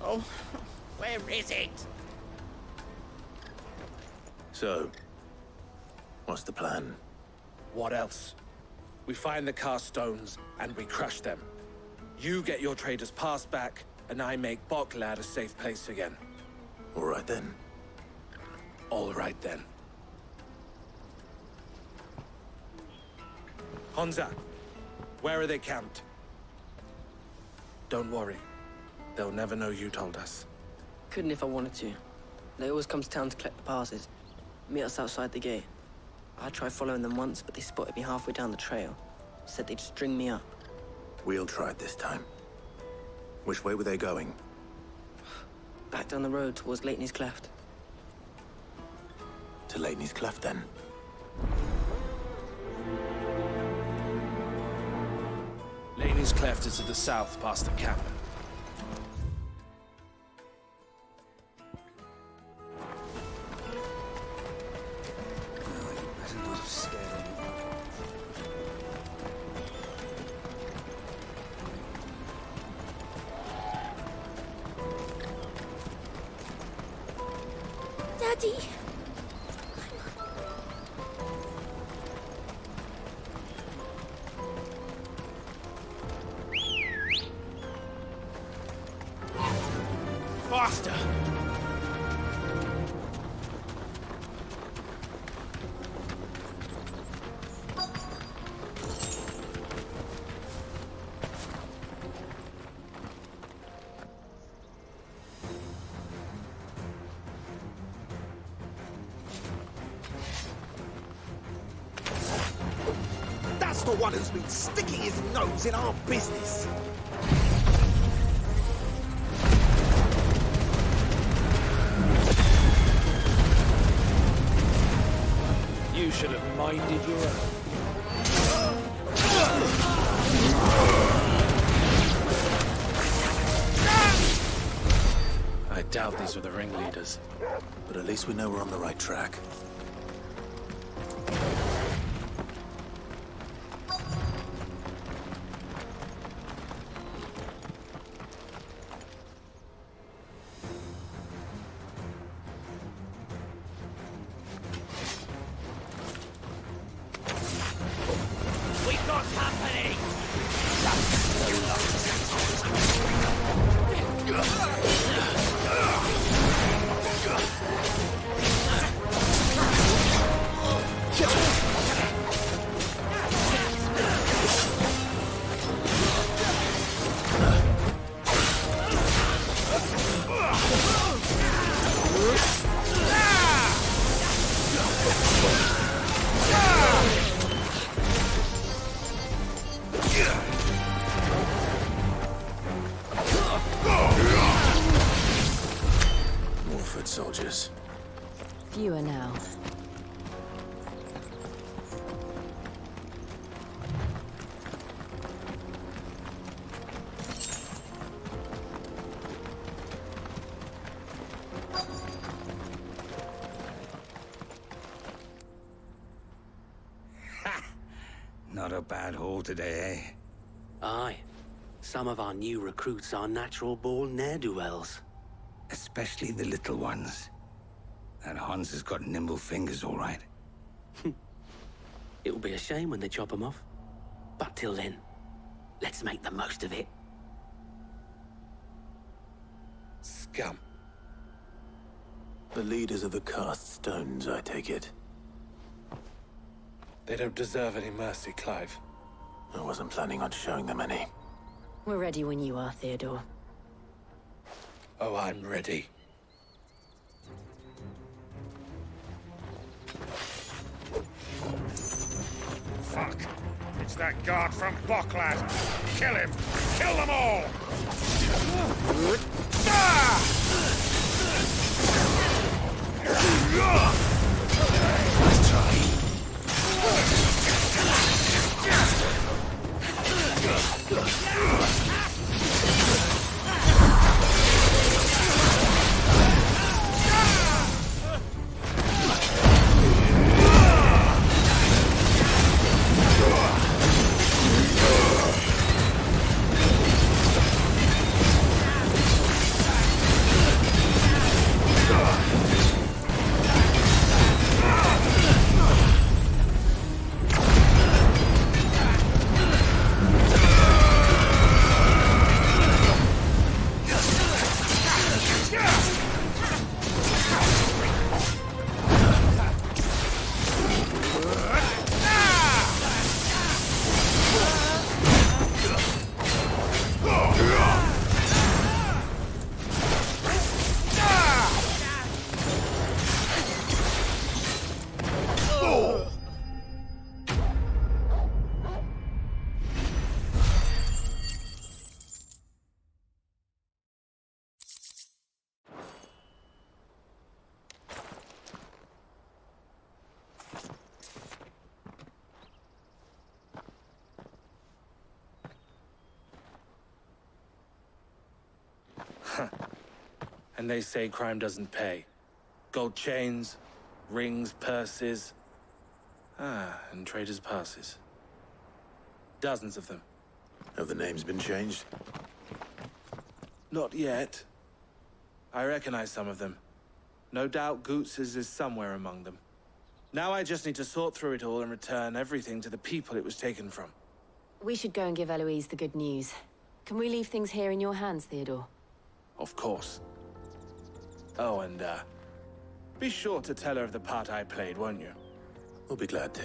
Oh, where is it? So, what's the plan? What else? We find the cast stones, and we crush them. You get your trader's pass back, and I make Boklad a safe place again. All right then. All right then. Hansa, where are they camped? Don't worry. They'll never know you told us. Couldn't if I wanted to. They always come to town to collect the passes. Meet us outside the gate. I tried following them once, but they spotted me halfway down the trail. Said they'd string me up. We'll try it this time. Which way were they going? Back down the road towards Leighton's Cleft. To Leighton's Cleft, then? Leighton's Cleft is to the south, past the camp. Daddy! Faster! That's the one who's been sticking his nose in our business. You should have minded your own. I doubt these were the ringleaders. But at least we know we're on the right track. We've got company! Soldiers. Fewer now. Not a bad haul today, eh? Aye. Some of our new recruits are natural-born ne'er-do-wells. Especially the little ones. That Hans has got nimble fingers, all right. It will be a shame when they chop them off. But till then, let's make the most of it. Scum. The leaders of the cast stones, I take it. They don't deserve any mercy, Clive. I wasn't planning on showing them any. We're ready when you are, Theodore. Oh, I'm ready. Fuck! It's that guard from Bocklad! Kill him! Kill them all! Nice try. And they say crime doesn't pay. Gold chains, rings, purses. And traders' passes. Dozens of them. Have the names been changed? Not yet. I recognize some of them. No doubt Goots's is somewhere among them. Now I just need to sort through it all and return everything to the people it was taken from. We should go and give Eloise the good news. Can we leave things here in your hands, Theodore? Of course. Oh, and, be sure to tell her of the part I played, won't you? We'll be glad to.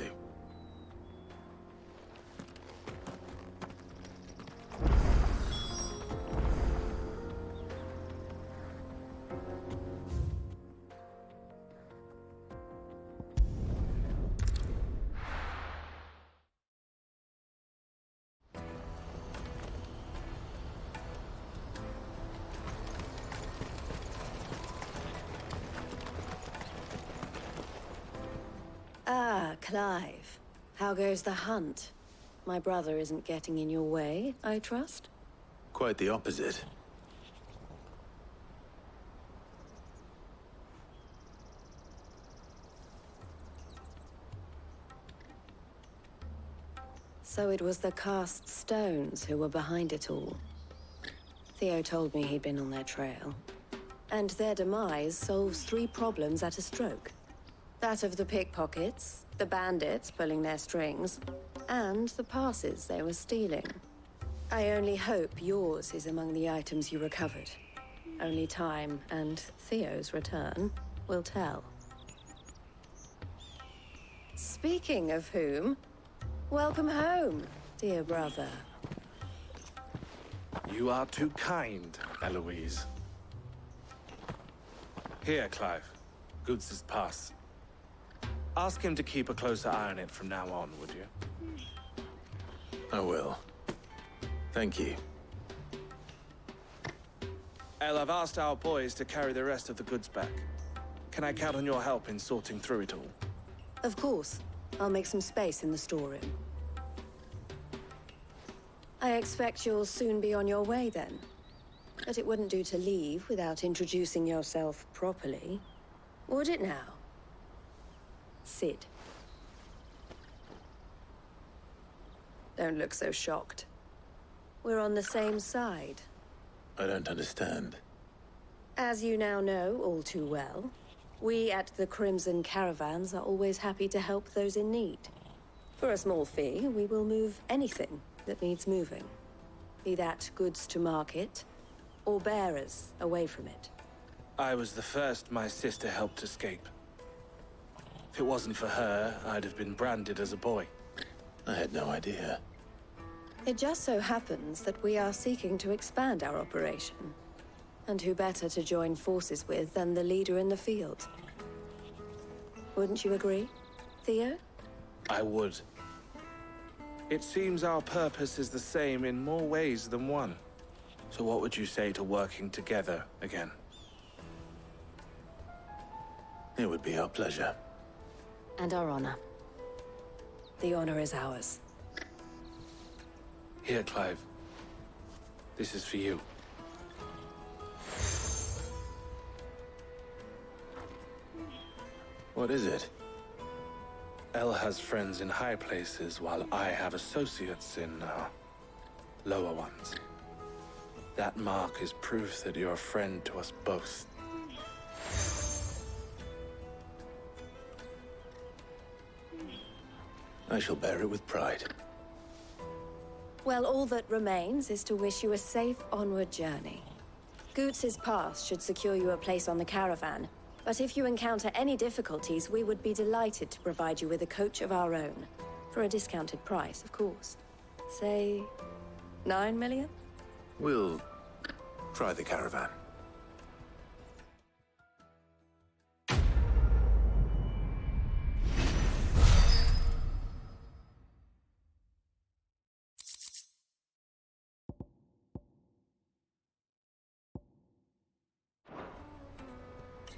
Clive. How goes the hunt? My brother isn't getting in your way, I trust? Quite the opposite. So it was the cast stones who were behind it all. Theo told me he'd been on their trail. And their demise solves 3 problems at a stroke. That of the pickpockets, the bandits pulling their strings, and the passes they were stealing. I only hope yours is among the items you recovered. Only time and Theo's return will tell. Speaking of whom, welcome home, dear brother. You are too kind, Eloise. Here, Clive. Goods's pass. Ask him to keep a closer eye on it from now on, would you? I will. Thank you. El, I've asked our boys to carry the rest of the goods back. Can I count on your help in sorting through it all? Of course. I'll make some space in the storeroom. I expect you'll soon be on your way then. But it wouldn't do to leave without introducing yourself properly. Would it now? Sid. Don't look so shocked. We're on the same side. I don't understand. As you now know all too well, we at the Crimson Caravans are always happy to help those in need. For a small fee, we will move anything that needs moving. Be that goods to market, or bearers away from it. I was the first my sister helped escape. If it wasn't for her, I'd have been branded as a boy. I had no idea. It just so happens that we are seeking to expand our operation. And who better to join forces with than the leader in the field? Wouldn't you agree, Theo? I would. It seems our purpose is the same in more ways than one. So what would you say to working together again? It would be our pleasure. And our honor. The honor is ours. Here, Clive. This is for you. What is it? Elle has friends in high places, while I have associates in, lower ones. That mark is proof that you're a friend to us both. I shall bear it with pride. Well, all that remains is to wish you a safe onward journey. Goots's pass should secure you a place on the caravan, but if you encounter any difficulties, we would be delighted to provide you with a coach of our own. For a discounted price, of course. Say, 9 million? We'll try the caravan.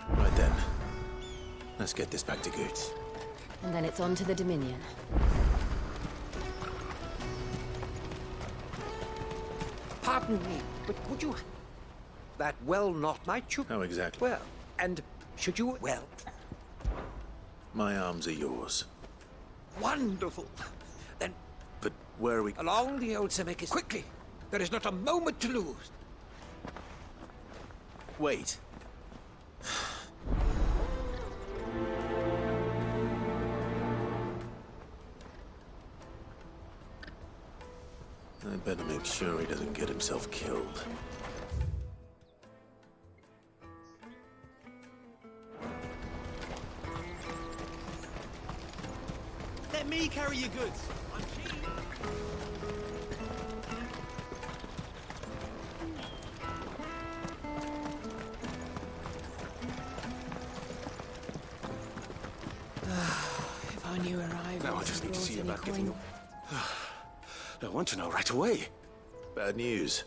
Right then. Let's get this back to Goots. And then it's on to the Dominion. Pardon me, but would you... That well not might you... How exactly? Well, and should you... Well... My arms are yours. Wonderful. Then... But where are we... Along the old Zemeckis. Quickly! There is not a moment to lose. Wait. I better make sure he doesn't get himself killed. Let me carry your goods. I'm cheap. If I knew where I was... Now I just need to see about coin. getting... I want to know right away. Bad news.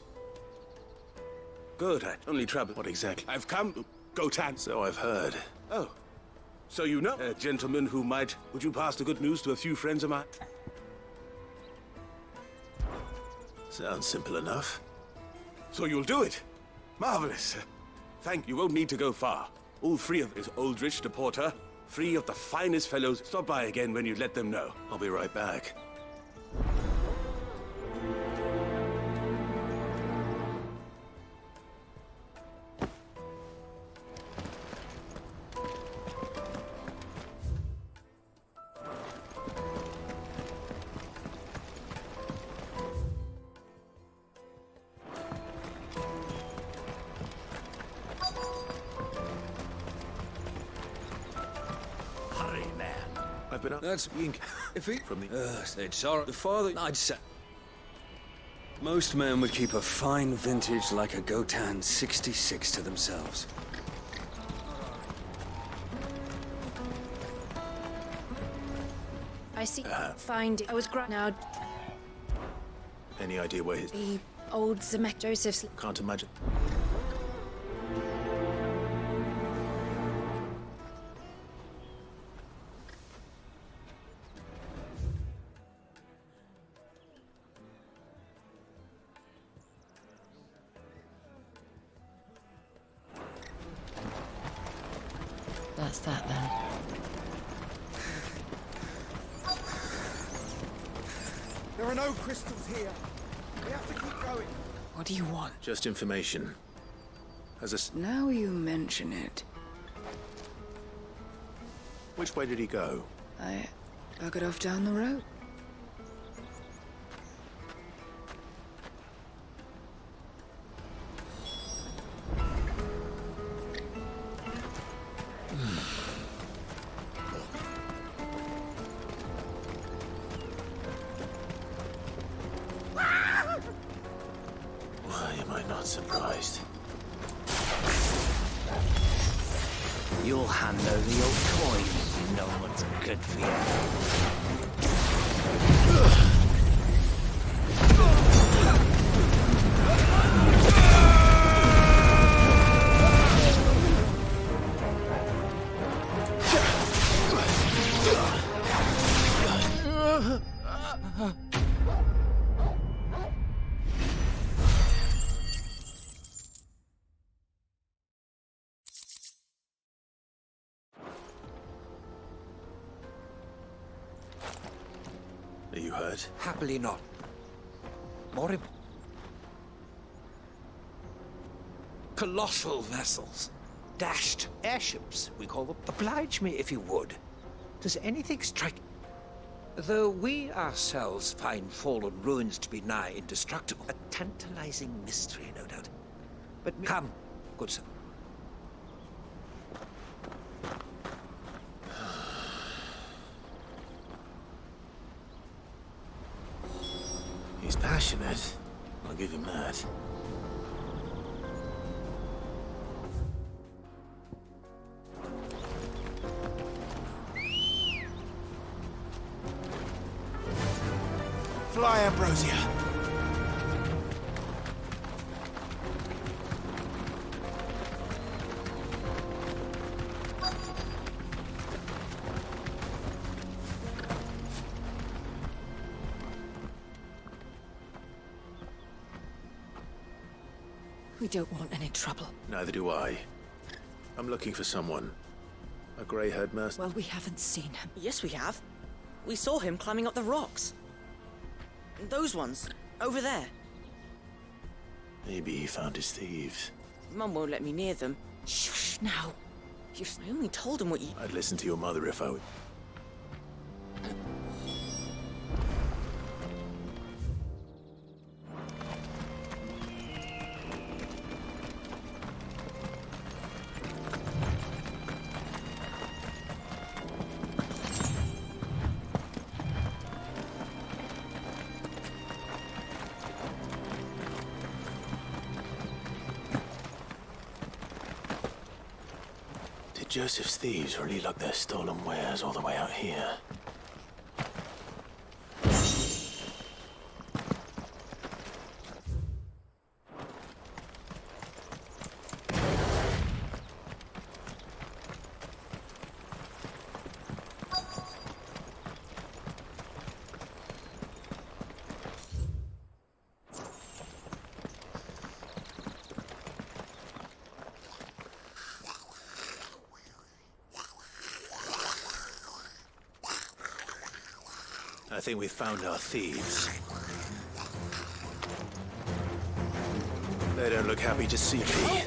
Good, I only trouble. What exactly? I've come, Gotan. So I've heard. Oh, so you know a gentleman who might... Would you pass the good news to a few friends of mine? Sounds simple enough. So you'll do it? Marvelous. Thank you. Won't need to go far. All three of us, Aldrich to Porter, three of the finest fellows. Stop by again when you let them know. I'll be right back. I've been up. That's Ifrit from the... said sorry. The father... I'd say... Most men would keep a fine vintage like a Gotan 66 to themselves. I see. Find it. I was now. Any idea where his... The old Zemeck Joseph's... Can't imagine. That's that then. There are no crystals here. We have to keep going. What do you want? Just information. As a... Now you mention it. Which way did he go? I buggered off down the road. You'll hand over your coins, you know what's good for you. Are you hurt? Happily not. More colossal vessels. Dashed airships, we call them. Oblige me if you would. Does anything strike... Though we ourselves find fallen ruins to be nigh indestructible. A tantalizing mystery, no doubt. But come, good sir. He's passionate. I'll give him that. Fly, Ambrosia. We don't want any trouble. Neither do I. I'm looking for someone. A grey-haired mercenary. Well, we haven't seen him. Yes, we have. We saw him climbing up the rocks. Those ones, over there. Maybe he found his thieves. Mum won't let me near them. Shush, now. I only told him what you... I'd listen to your mother if I would. Joseph's thieves really lug their stolen wares all the way out here. I think we've found our thieves. They don't look happy to see me.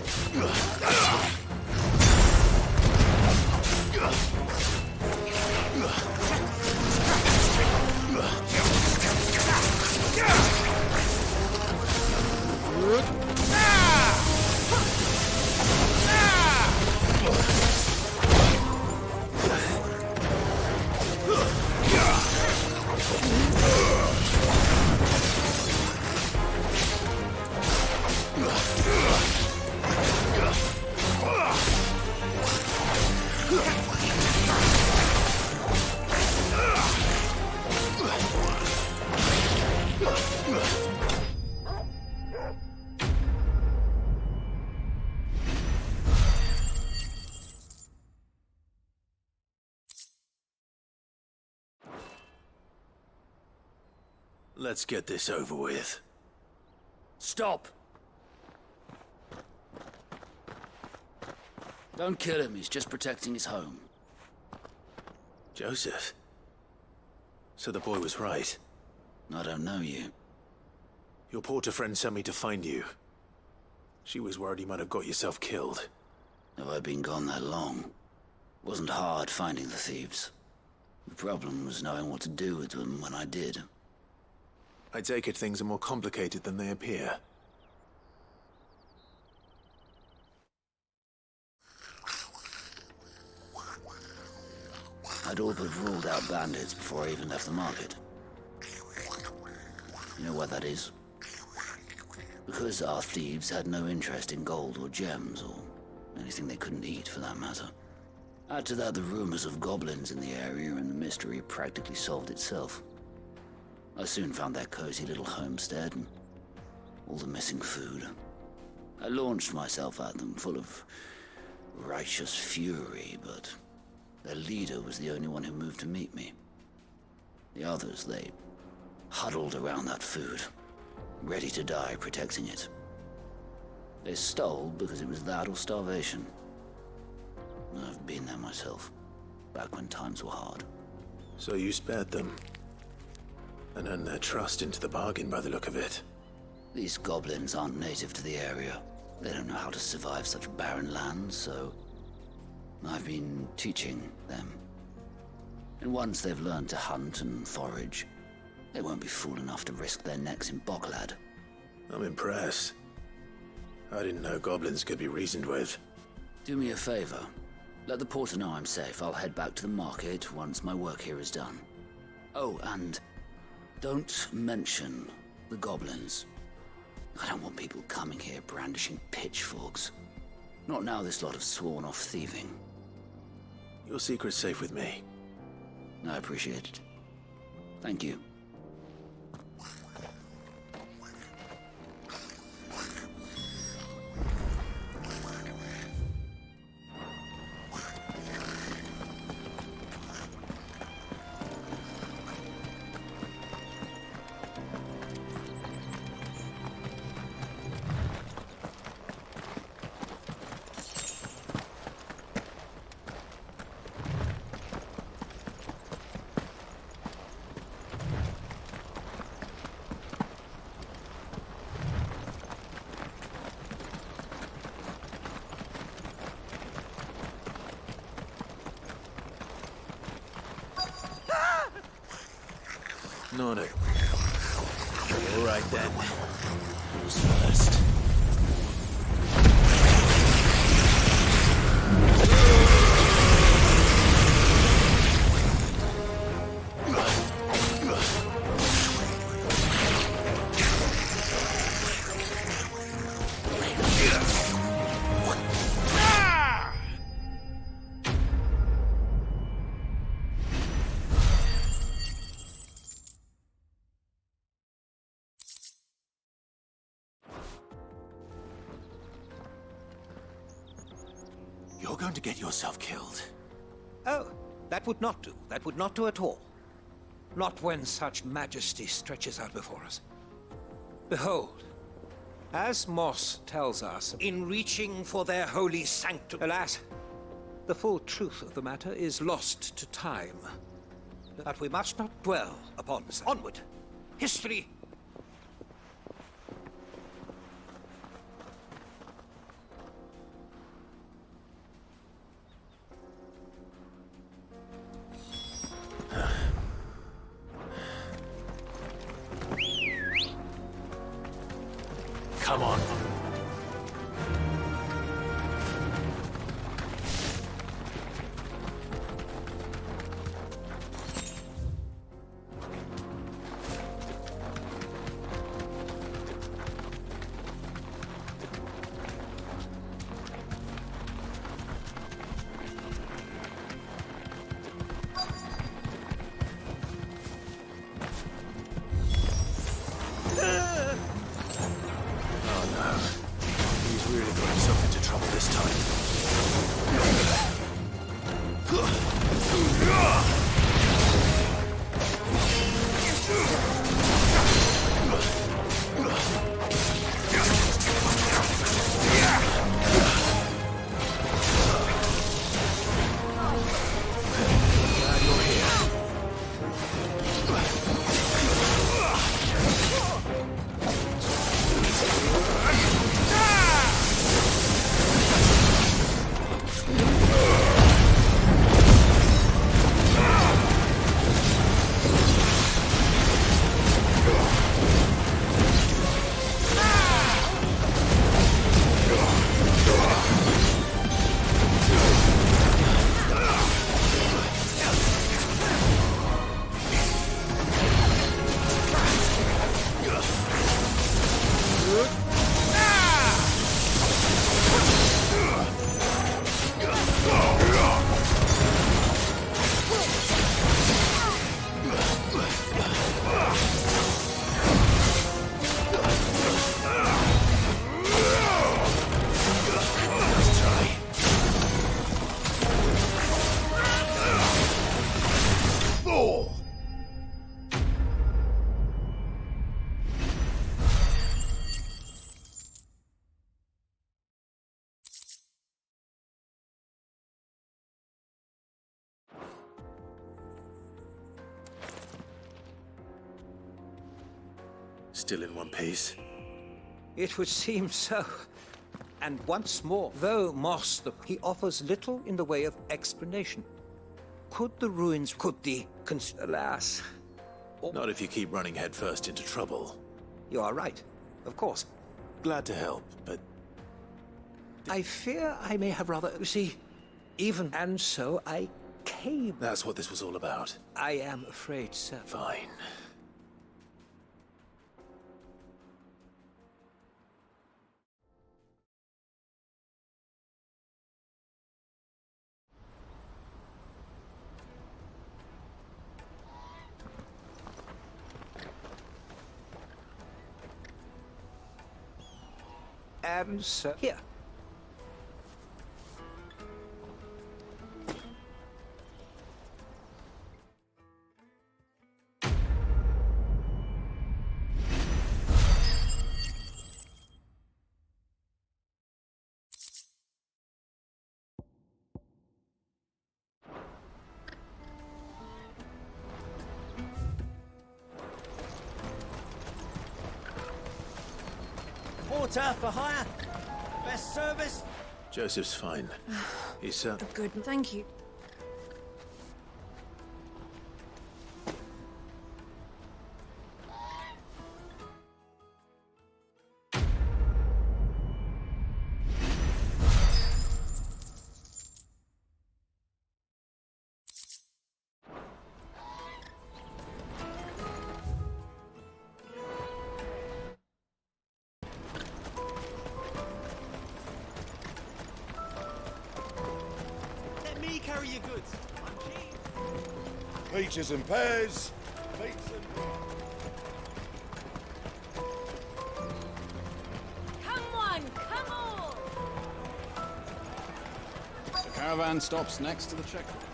Let's get this over with. Stop! Don't kill him, he's just protecting his home. Joseph? So the boy was right. I don't know you. Your porter friend sent me to find you. She was worried you might have got yourself killed. Have I been gone that long? It wasn't hard finding the thieves. The problem was knowing what to do with them when I did. I take it things are more complicated than they appear. I'd all but ruled out bandits before I even left the market. You know why that is? Because our thieves had no interest in gold or gems, or anything they couldn't eat for that matter. Add to that the rumors of goblins in the area, and the mystery practically solved itself. I soon found their cozy little homestead and all the missing food. I launched myself at them, full of righteous fury, but their leader was the only one who moved to meet me. The others, they huddled around that food, ready to die protecting it. They stole because it was that or starvation. I've been there myself, back when times were hard. So you spared them, and earned their trust into the bargain by the look of it. These goblins aren't native to the area. They don't know how to survive such barren lands, so I've been teaching them. And once they've learned to hunt and forage, they won't be fool enough to risk their necks in Boklad. I'm impressed. I didn't know goblins could be reasoned with. Do me a favor. Let the porter know I'm safe. I'll head back to the market once my work here is done. Oh, and don't mention the goblins. I don't want people coming here brandishing pitchforks. Not now this lot have sworn off thieving. Your secret's safe with me. I appreciate it. Thank you. No. All right then. Who's first? You're going to get yourself killed. Oh, that would not do. That would not do at all. Not when such majesty stretches out before us. Behold, as Moss tells us, in reaching for their holy sanctum. Alas, the full truth of the matter is lost to time. But we must not dwell upon this. Onward. History. Come on. Oh no. Still in one piece. It would seem so. And once more, though Moss, he offers little in the way of explanation. Could the ruins, alas... Not if you keep running headfirst into trouble. You are right, of course. Glad to help, but... I fear I may have rather... See, even and so I came. That's what this was all about. I am afraid so. Fine. And so... Here. Porter for hire. Best service. Joseph's fine. He's, Good, thank you. Carry your goods. I'm cheap. Peaches and pears. Meats and... Come on, come on! The caravan stops next to the checkpoint.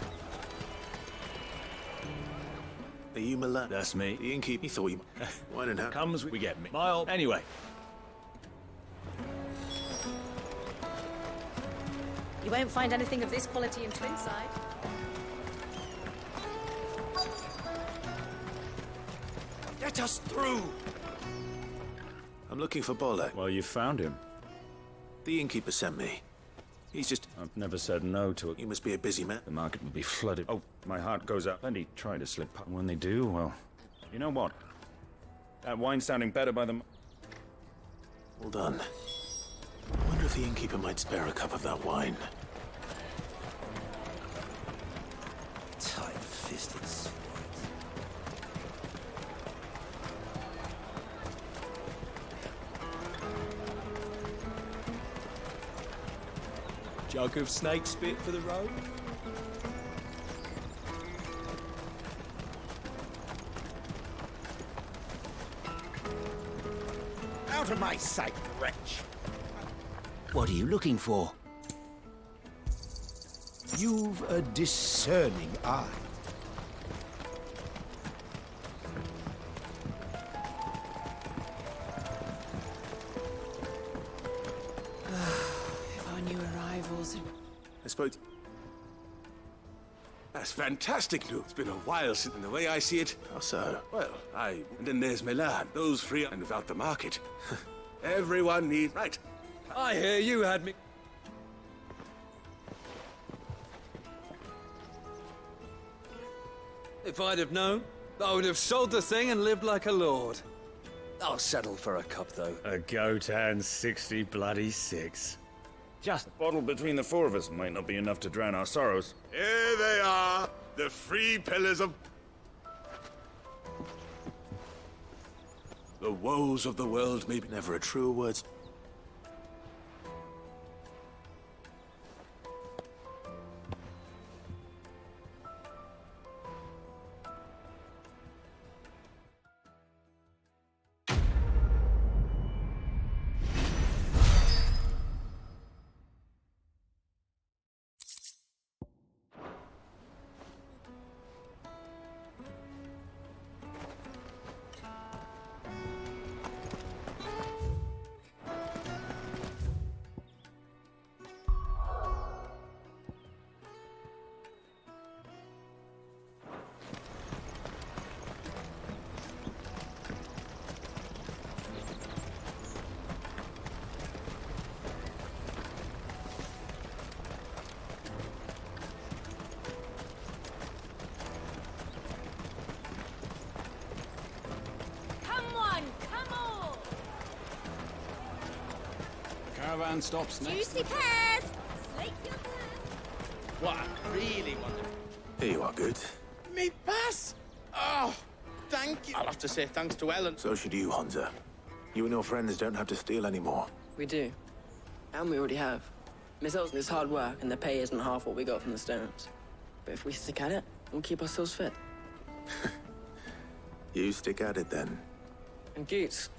Are you Milan? That's me. The innkeeper. He thought you... Why didn't have... Comes, we get me. Mile. Anyway. You won't find anything of this quality in Twinside. Get us through! I'm looking for Bolek. Well, you found him. The innkeeper sent me. He's just... I've never said no to it. You must be a busy man. The market will be flooded. Oh, my heart goes up. Plenty try to slip up. When they do, well... You know what? That wine's sounding better by the... Well done. I wonder if the innkeeper might spare a cup of that wine. Tight-fisted swine. Jug of snake spit for the road. Out of my sight, wretch! What are you looking for? You've a discerning eye. If our new arrivals... I spoke... That's fantastic news. It's been a while since, and the way I see it... How so? Well, and then there's Milan. Those three, and without the market. Everyone needs... Right. I hear you had me... If I'd have known, I would have sold the thing and lived like a lord. I'll settle for a cup, though. A Gotan 60 bloody 6. Just a bottle between the four of us might not be enough to drown our sorrows. Here they are, the three pillars of... The woes of the world may be... Never a truer words. caravan stops next. Juicy pears! Slake your What I really want. Here you are, good. Me pass! Oh, thank you. I'll have to say thanks to Ellen. So should you, Hunter. You and your friends don't have to steal anymore. We do. And we already have. Miss Elton is hard work, and the pay isn't half what we got from the stones. But if we stick at it, we'll keep ourselves fit. You stick at it, then. And Goots,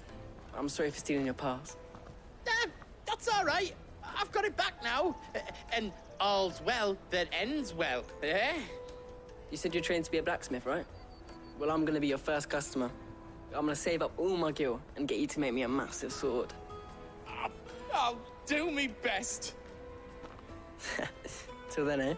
I'm sorry for stealing your pass. That's all right. I've got it back now. And all's well that ends well, eh? You said you're trained to be a blacksmith, right? Well, I'm gonna be your first customer. I'm gonna save up all my gil and get you to make me a massive sword. I'll do me best. Till then, eh?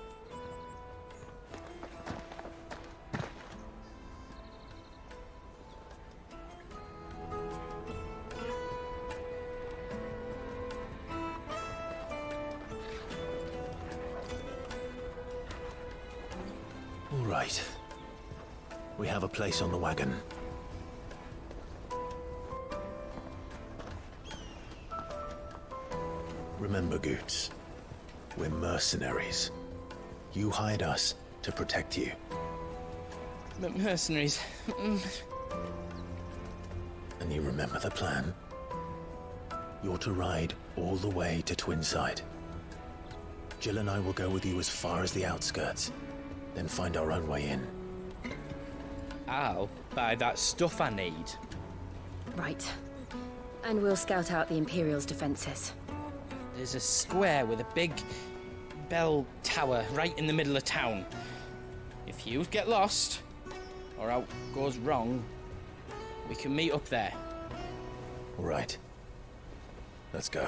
All right. We have a place on the wagon. Remember, Goots, we're mercenaries. You hired us to protect you. But mercenaries. And you remember the plan? You're to ride all the way to Twinside. Jill and I will go with you as far as the outskirts, then find our own way in. I'll buy that stuff I need. Right. And we'll scout out the Imperial's defenses. There's a square with a big bell tower right in the middle of town. If you get lost, or out goes wrong, we can meet up there. All right. Let's go.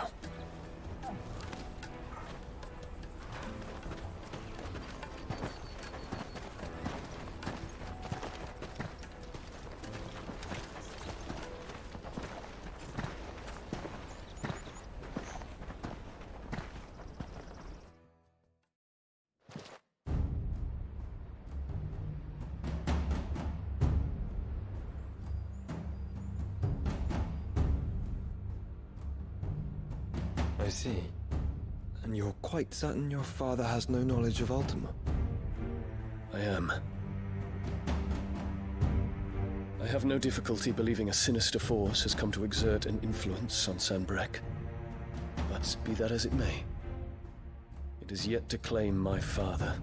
I see. And you're quite certain your father has no knowledge of Ultima? I am. I have no difficulty believing a sinister force has come to exert an influence on Sanbreque. But be that as it may, it is yet to claim my father.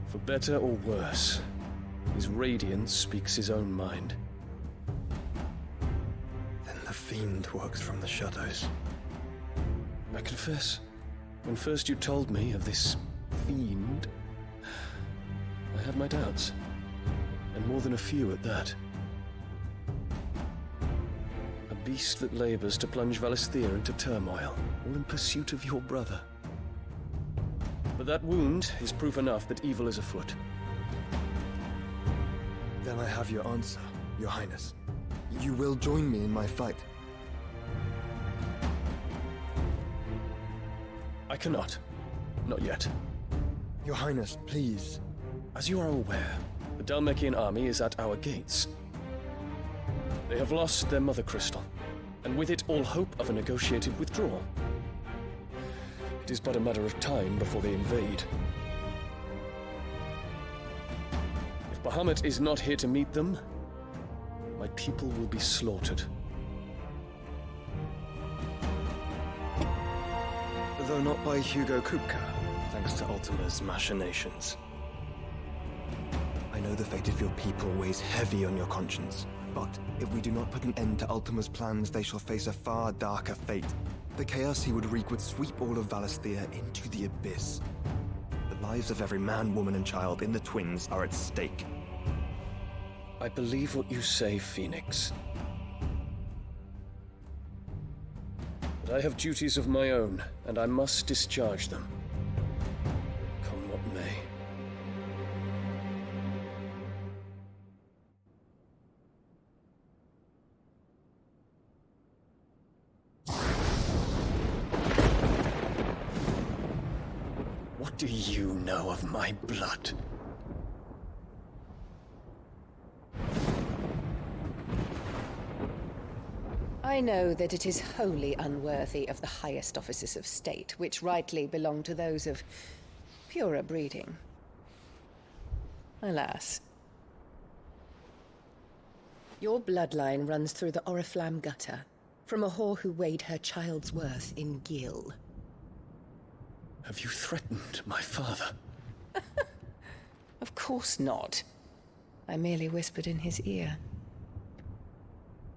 For better or worse, his radiance speaks his own mind. Then the fiend works from the shadows. I confess, when first you told me of this fiend, I had my doubts, and more than a few at that. A beast that labors to plunge Valisthea into turmoil, all in pursuit of your brother. But that wound is proof enough that evil is afoot. Then I have your answer, Your Highness. You will join me in my fight. I cannot. Not yet. Your Highness, please. As you are aware, the Dhalmekian army is at our gates. They have lost their mother crystal, and with it all hope of a negotiated withdrawal. It is but a matter of time before they invade. If Bahamut is not here to meet them, my people will be slaughtered. Though not by Hugo Kupka, thanks to Ultima's machinations. I know the fate of your people weighs heavy on your conscience, but if we do not put an end to Ultima's plans, they shall face a far darker fate. The chaos he would wreak would sweep all of Valisthea into the abyss. The lives of every man, woman, and child in the Twins are at stake. I believe what you say, Phoenix. But I have duties of my own, and I must discharge them. Come what may. What do you know of my blood? I know that it is wholly unworthy of the highest offices of state, which rightly belong to those of purer breeding. Alas. Your bloodline runs through the Oriflamme gutter, from a whore who weighed her child's worth in gil. Have you threatened my father? Of course not. I merely whispered in his ear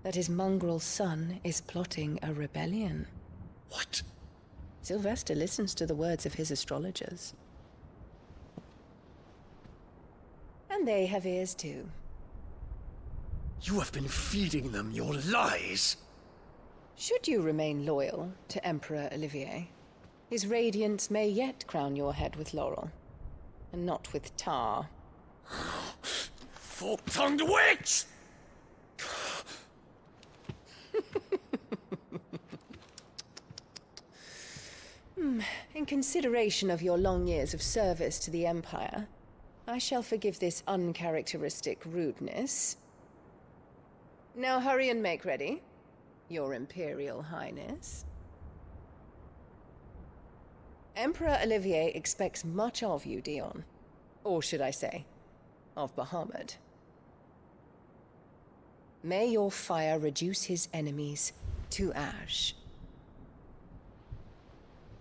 that his mongrel son is plotting a rebellion. What? Sylvester listens to the words of his astrologers. And they have ears too. You have been feeding them your lies! Should you remain loyal to Emperor Olivier, his radiance may yet crown your head with laurel, and not with tar. Fork-tongued witch! In consideration of your long years of service to the Empire, I shall forgive this uncharacteristic rudeness. Now hurry and make ready, Your Imperial Highness. Emperor Olivier expects much of you, Dion. Or should I say, of Bahamut. May your fire reduce his enemies to ash,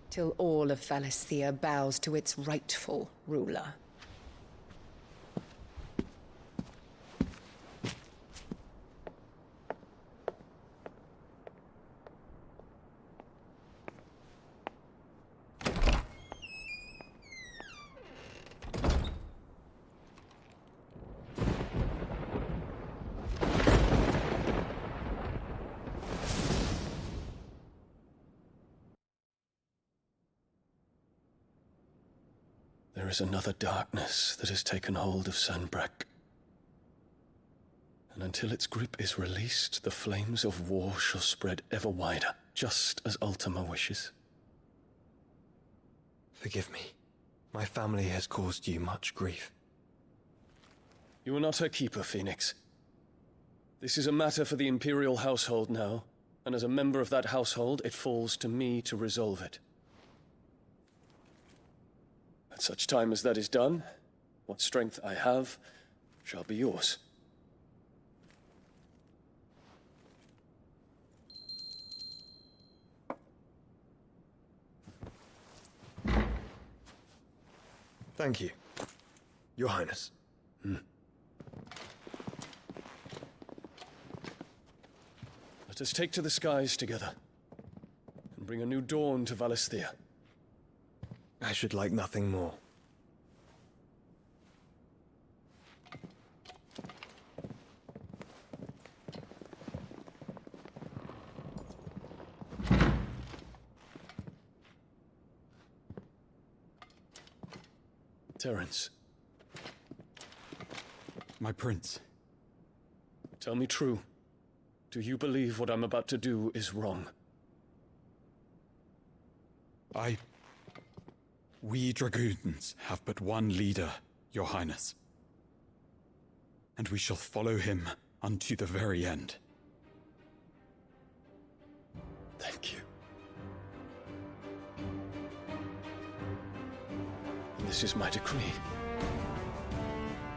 till all of Valisthea bows to its rightful ruler. There is another darkness that has taken hold of Sanbreque. And until its grip is released, the flames of war shall spread ever wider, just as Ultima wishes. Forgive me. My family has caused you much grief. You are not her keeper, Phoenix. This is a matter for the Imperial household now, and as a member of that household, it falls to me to resolve it. At such time as that is done, what strength I have shall be yours. Thank you, Your Highness. Let us take to the skies together, and bring a new dawn to Valisthea. I should like nothing more. Terence. My prince. Tell me true. Do you believe what I'm about to do is wrong? We dragoons have but one leader, Your Highness. And we shall follow him unto the very end. Thank you. And this is my decree.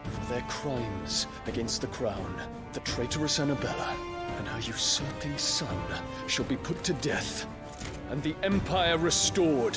For their crimes against the crown, the traitorous Annabella and her usurping son shall be put to death, and the Empire restored.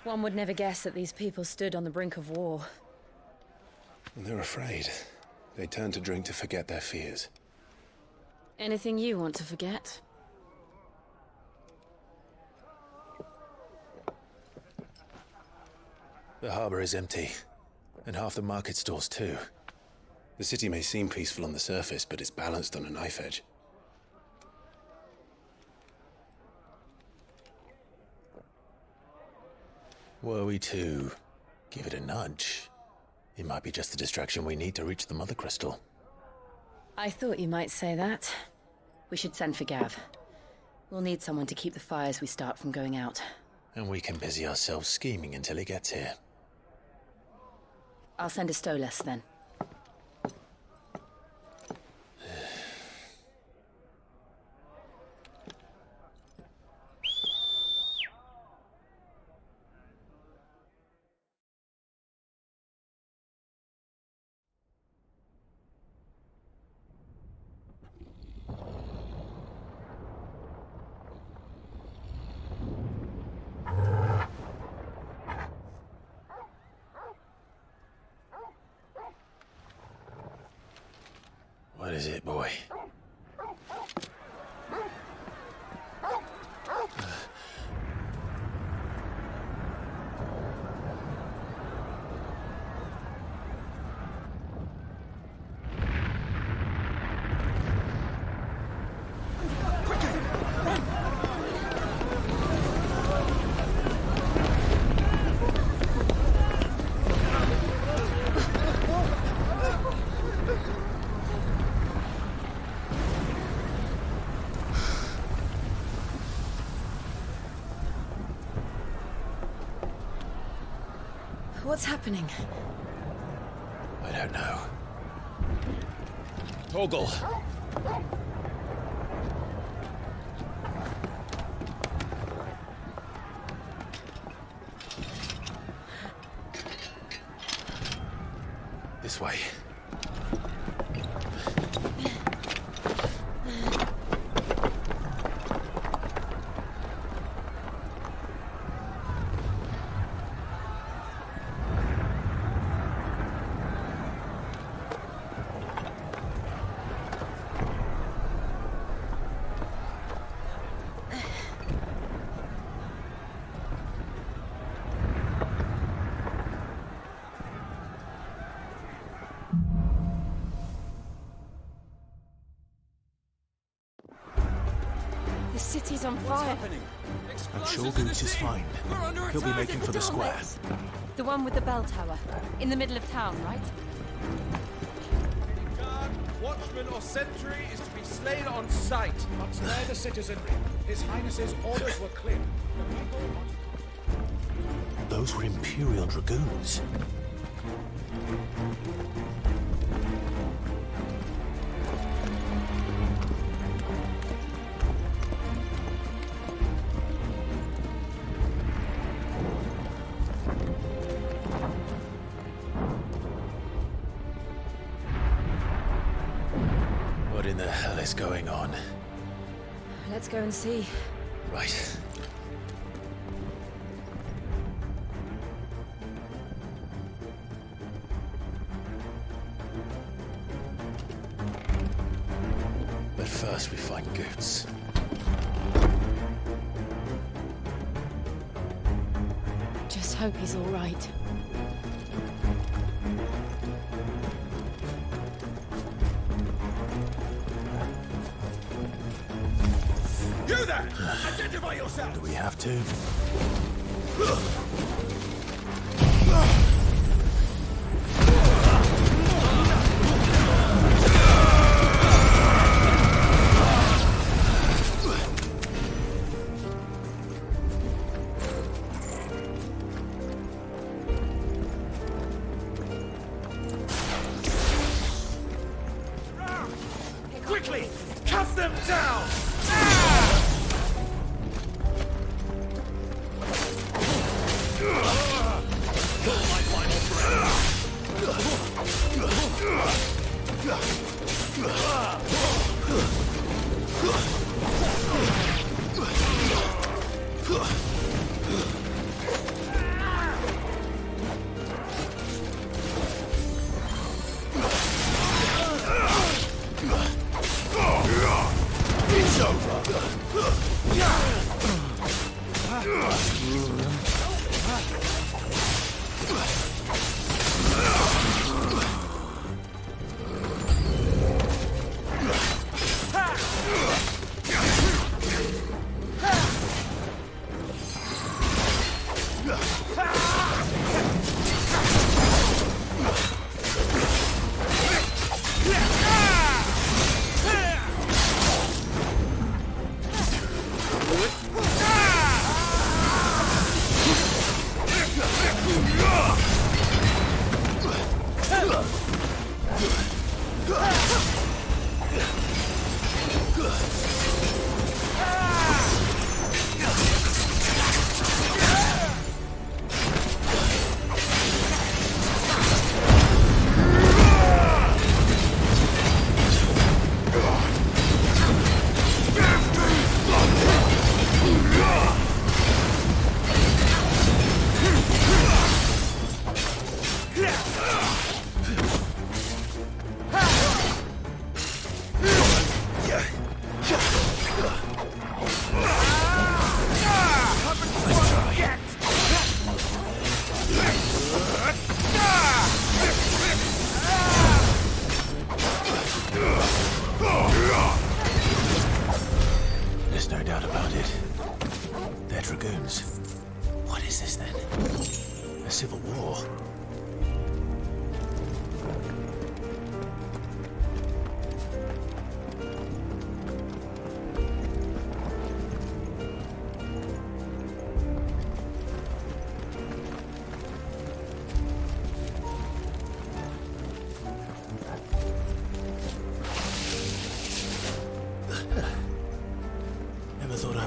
One would never guess that these people stood on the brink of war. They're afraid. They turn to drink to forget their fears. Anything you want to forget? The harbor is empty, and half the market stalls too. The city may seem peaceful on the surface, but it's balanced on a knife edge. Were we to give it a nudge, it might be just the distraction we need to reach the Mother Crystal. I thought you might say that. We should send for Gav. We'll need someone to keep the fires we start from going out. And we can busy ourselves scheming until he gets here. I'll send a Stolas then. What is it, boy? What's happening? I don't know. Torgal! This way. The city's on fire. I'm sure Goots is fine. He'll be making for the square. The one with the bell tower. In the middle of town, right? Guard, watchman or sentry is to be slain on sight. But spare the citizenry. His Highness's orders were clear. The people are... Those were Imperial Dragoons. What in the hell is going on? Let's go and see. Right. But first we find Goots. Just hope he's all right. You there! Identify yourself! Do we have to? Quickly! Cut them down! It's over.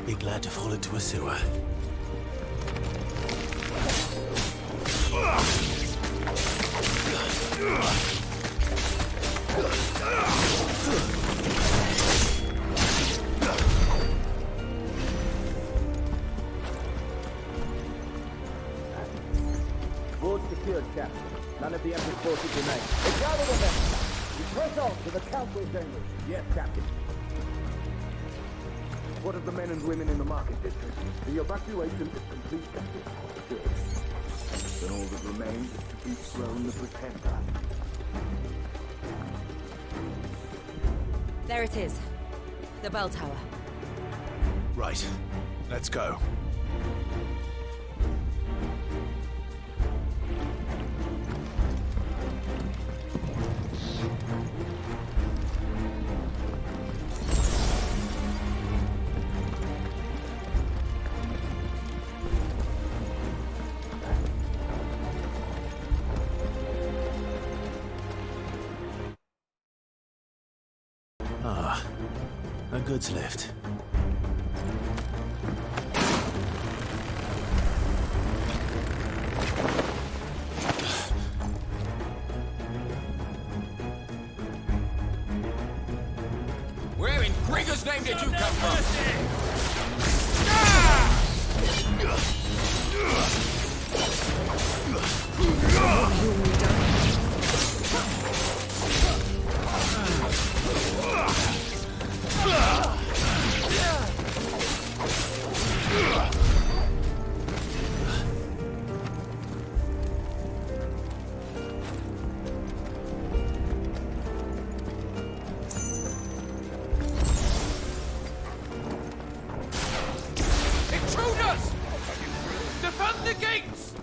I'd be glad to fall into a sewer. Board secured, Captain. None of the Emperor's forces remain. Gather the men! We press on to the council chambers. Yes, Captain. What of the men and women in the market district? The evacuation is complete, Captain. Good. Then all that remains is to dethrone the Pretender. There it is. The bell tower. Right. Let's go. Ah, a goods lift. Where in Gregor's name did you come from? Intruders! Defend the gates!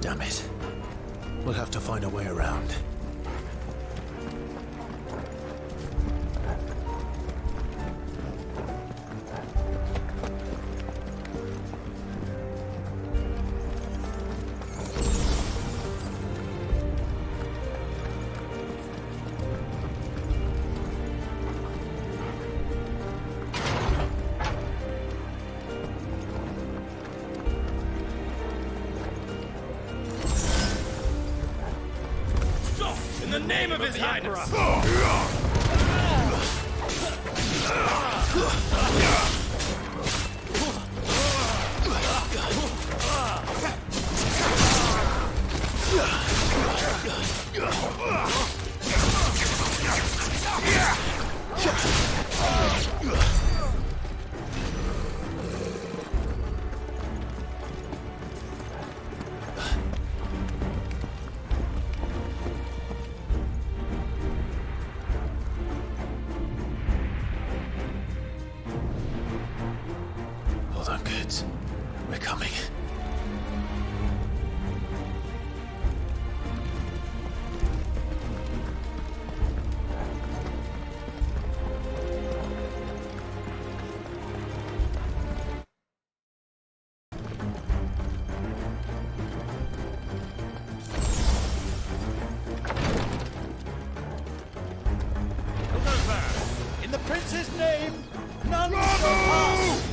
Damn it. We'll have to find a way around. In the name of His Highness! Hold on, kids. We're coming. In the prince's name, none shall pass!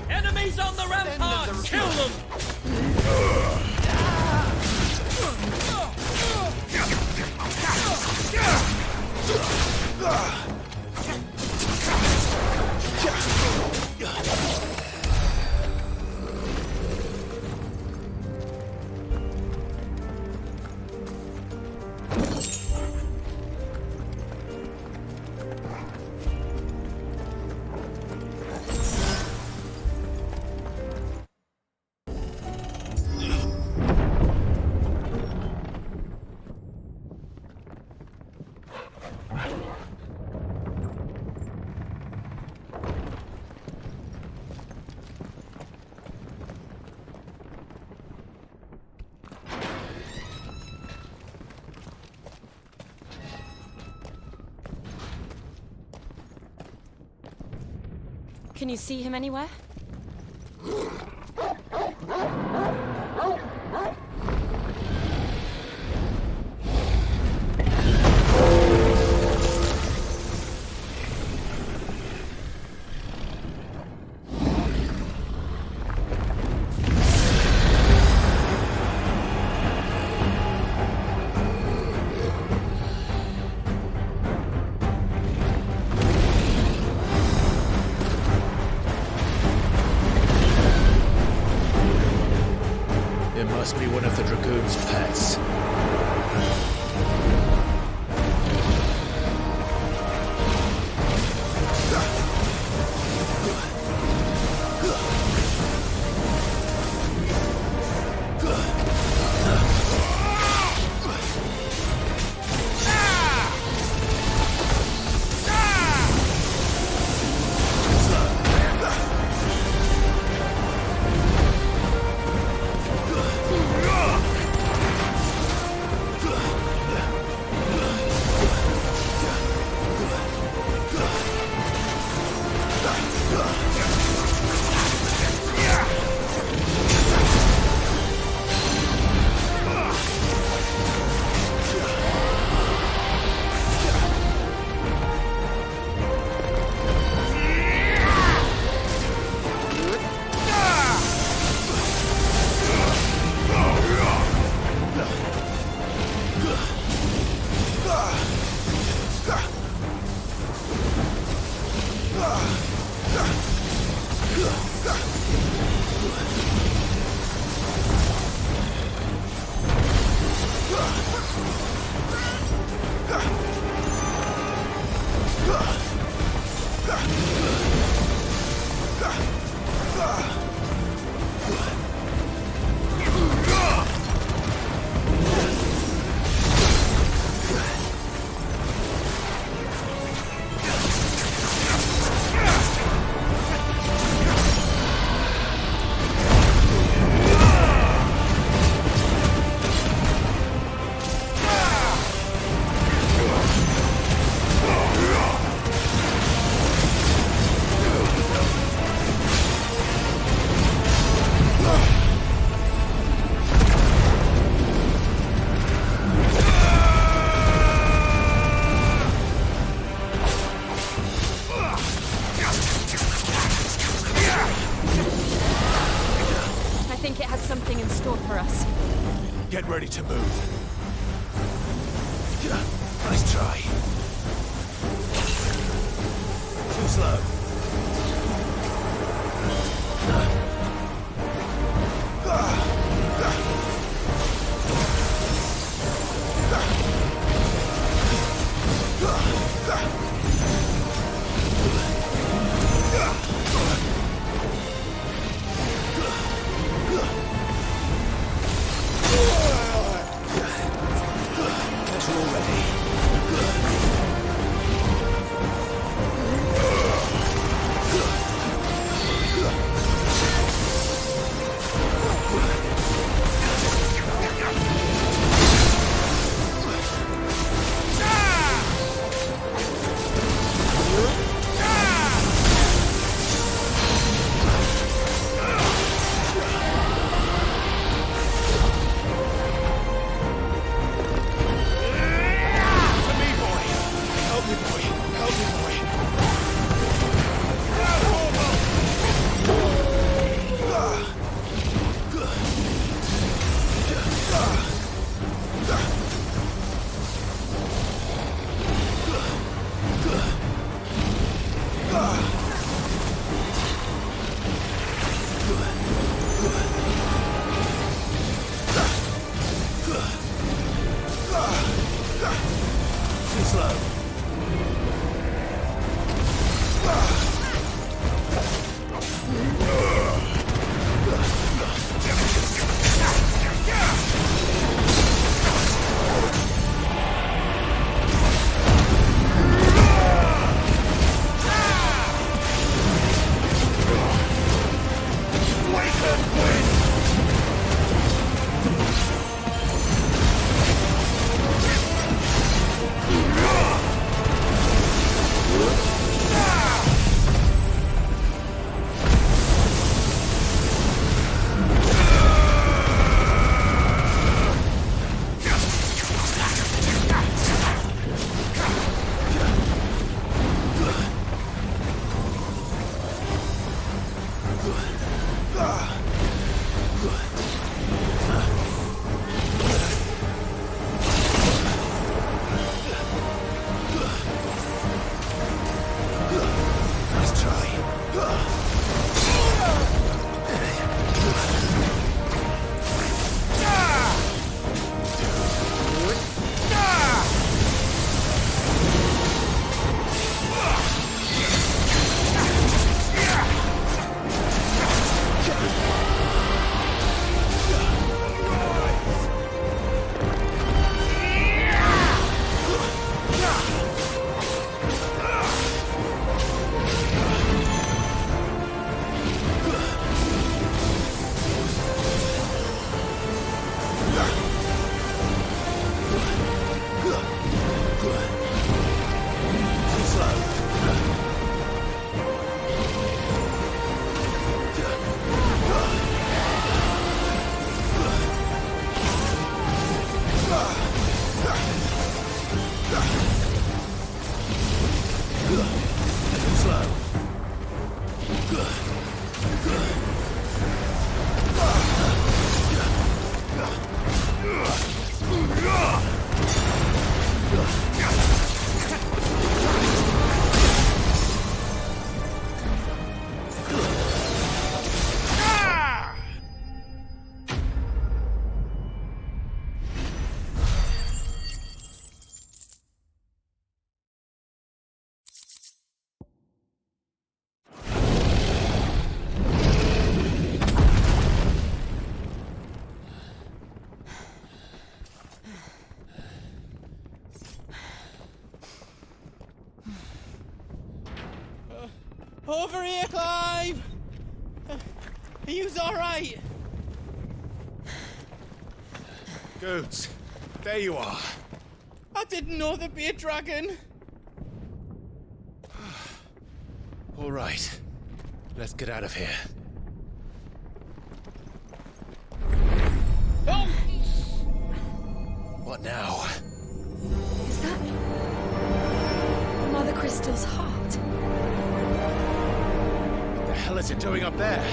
Enemies on the rampart! Kill them! Can you see him anywhere? It must be one of the Dragoon's pets. Get ready to move. Nice try. Too slow. Over here, Clive! Are you alright? Goats, there you are. I didn't know there'd be a dragon. All right, let's get out of here. Oh! What now? Is that Mother Crystal's heart? What the hell is it doing up there?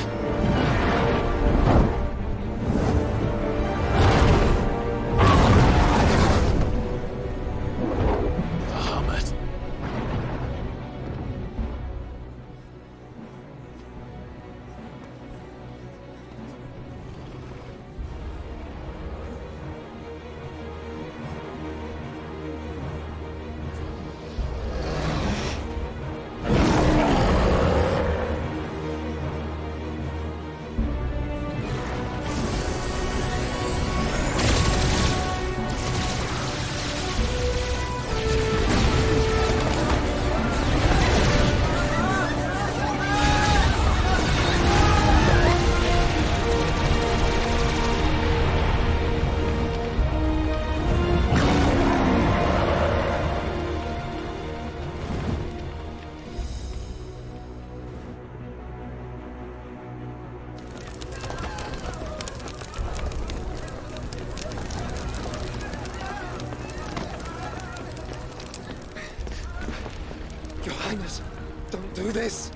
do this!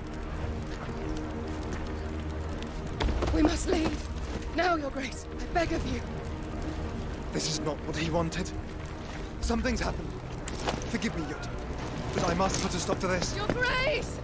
We must leave. Now, Your Grace. I beg of you. This is not what he wanted. Something's happened. Forgive me, Yod, but I must put a stop to this. Your Grace!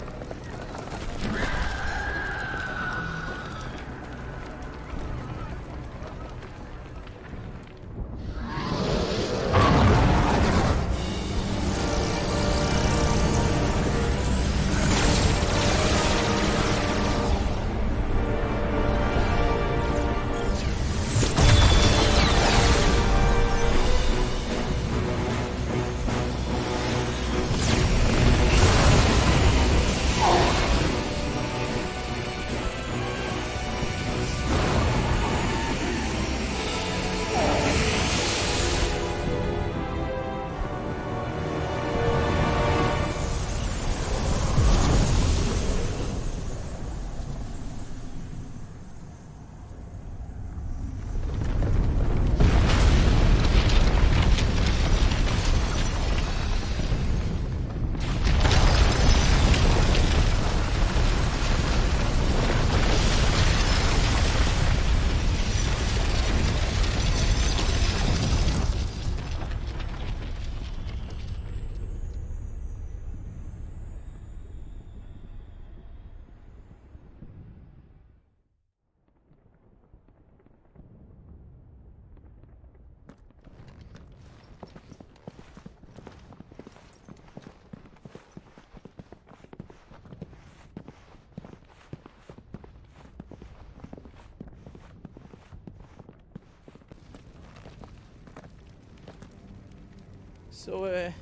So,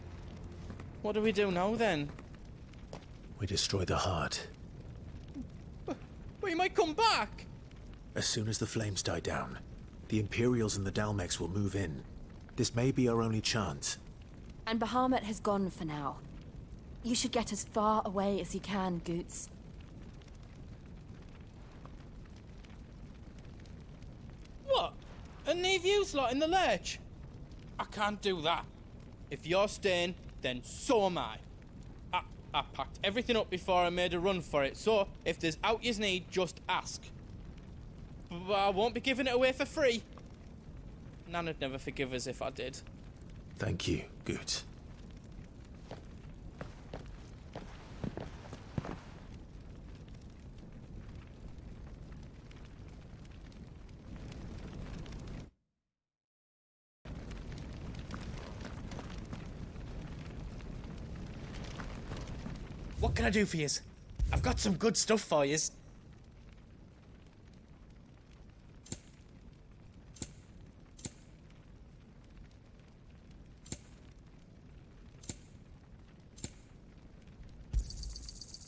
what do we do now then? We destroy the heart. But he might come back! As soon as the flames die down, the Imperials and the Dalmex will move in. This may be our only chance. And Bahamut has gone for now. You should get as far away as you can, Goots. What? And leave you lot in the lurch? I can't do that. If you're staying, then so am I. I packed everything up before I made a run for it, so if there's out yous need, just ask. But I won't be giving it away for free. Nana'd never forgive us if I did. Thank you, Goots. What can I do for yous? I've got some good stuff for yous.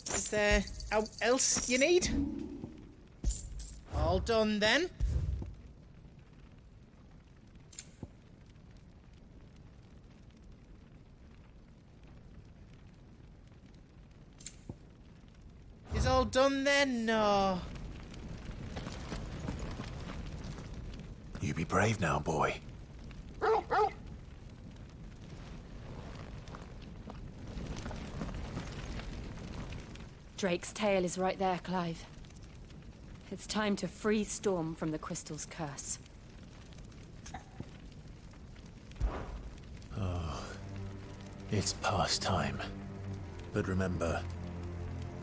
Is there out else you need? All done then? Is all done then? No. You be brave now, boy. Drake's tail is right there, Clive. It's time to free Storm from the Crystal's curse. Oh, it's past time. But remember,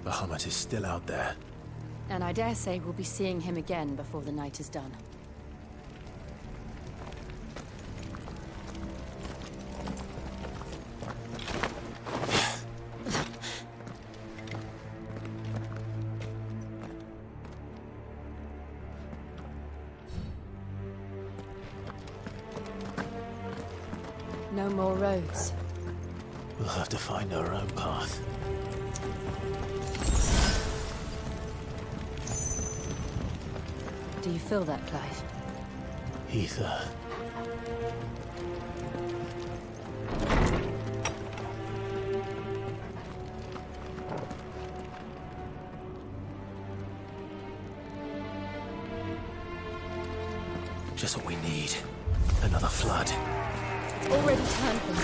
Bahamut is still out there. And I dare say we'll be seeing him again before the night is done. No more roads. We'll have to find our own path. Do you feel that, Clive? Ether. Just what we need. Another flood. It's already turned them.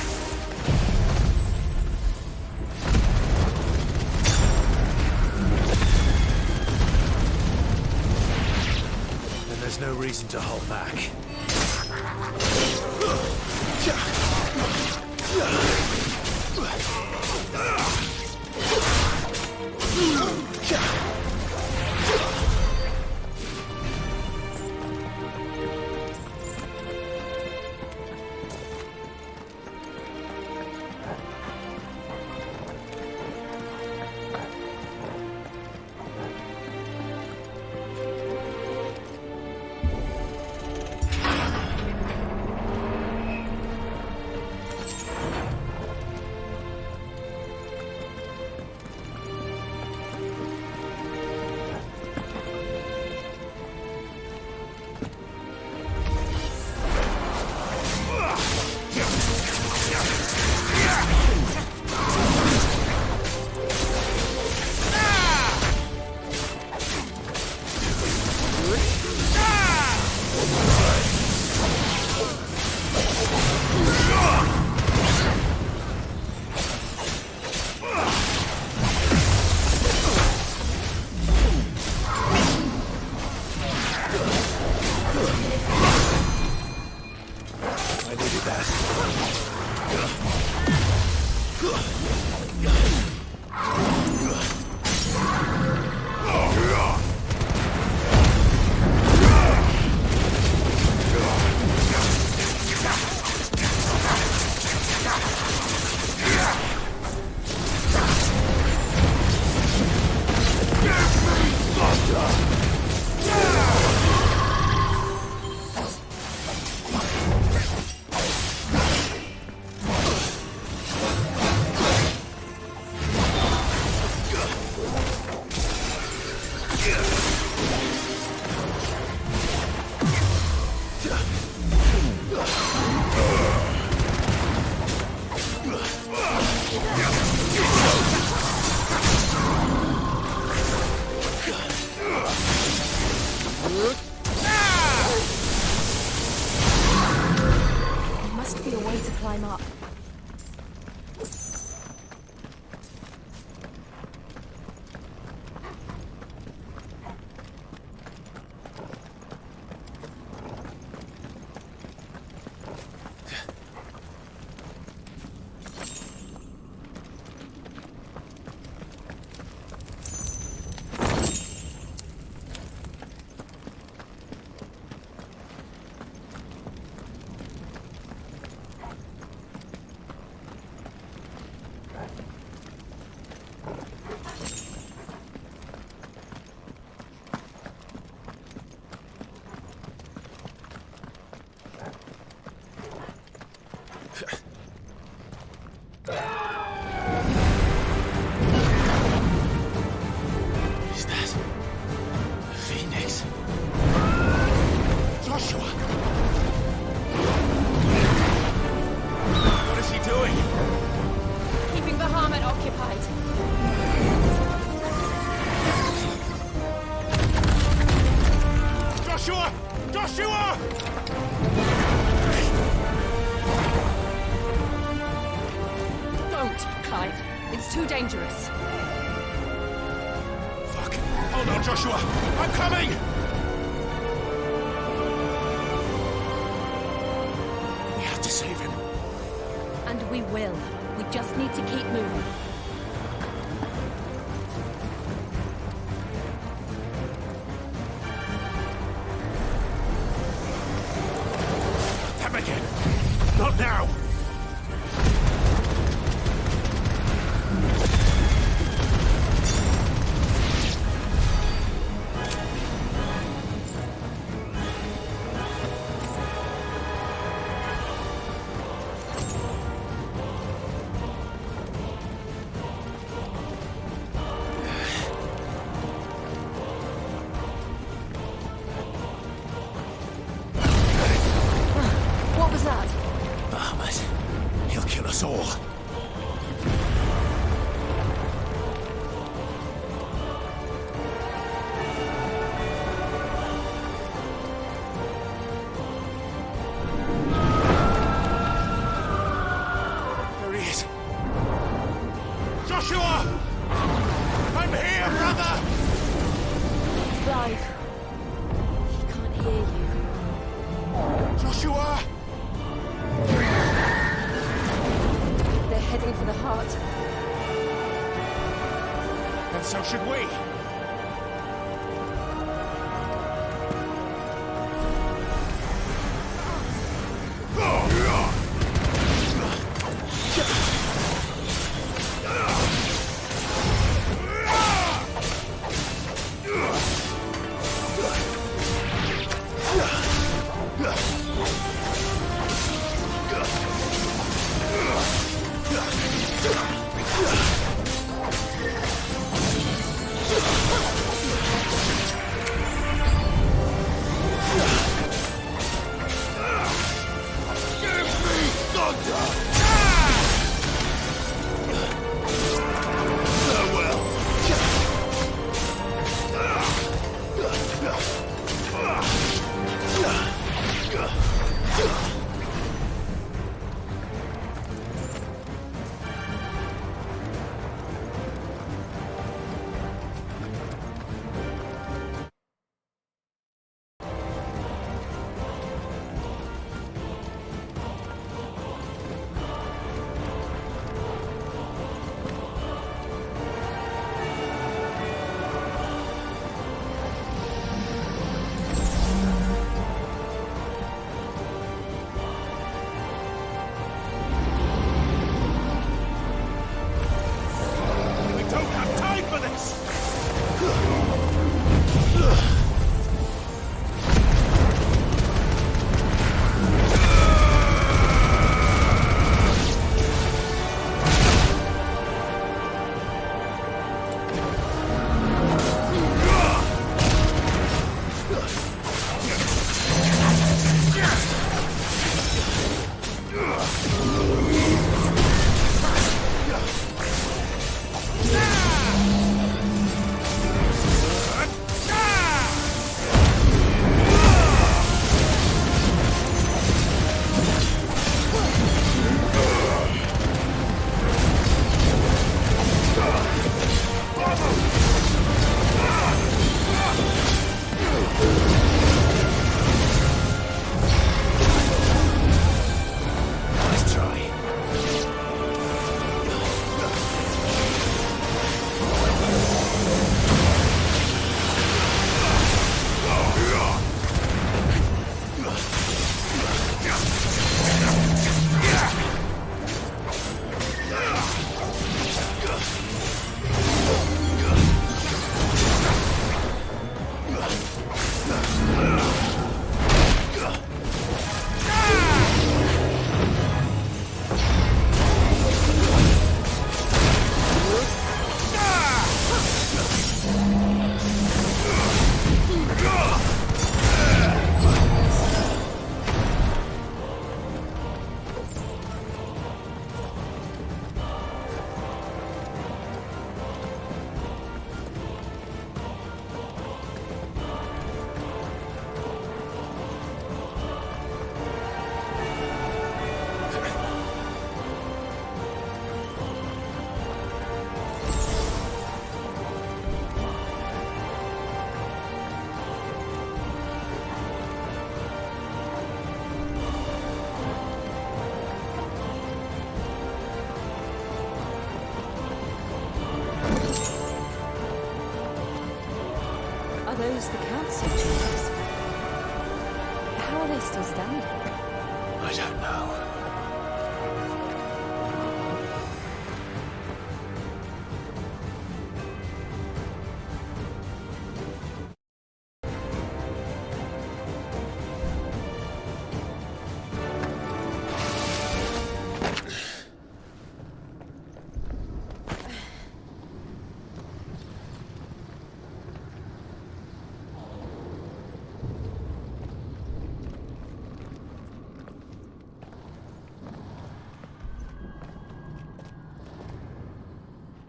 There's no reason to hold back. Dangerous. Fuck. Hold on, Joshua. I'm coming! We have to save him. And we will. We just need to keep moving. Them again. Not now. Bahamut. He'll kill us all. There he is. Joshua! I'm here, brother! Clive. He can't hear you. And so should we. Those the council chambers. How are they still standing? I don't know.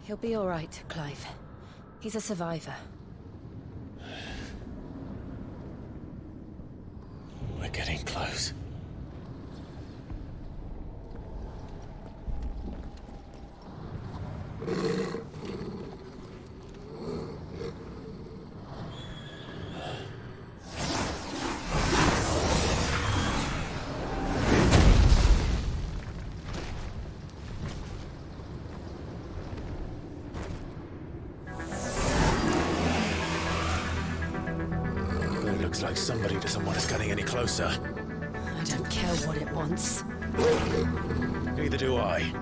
He'll be all right, Clive. He's a survivor. We're getting close. Looks like somebody doesn't want us getting any closer. I don't care what it wants. Neither do I.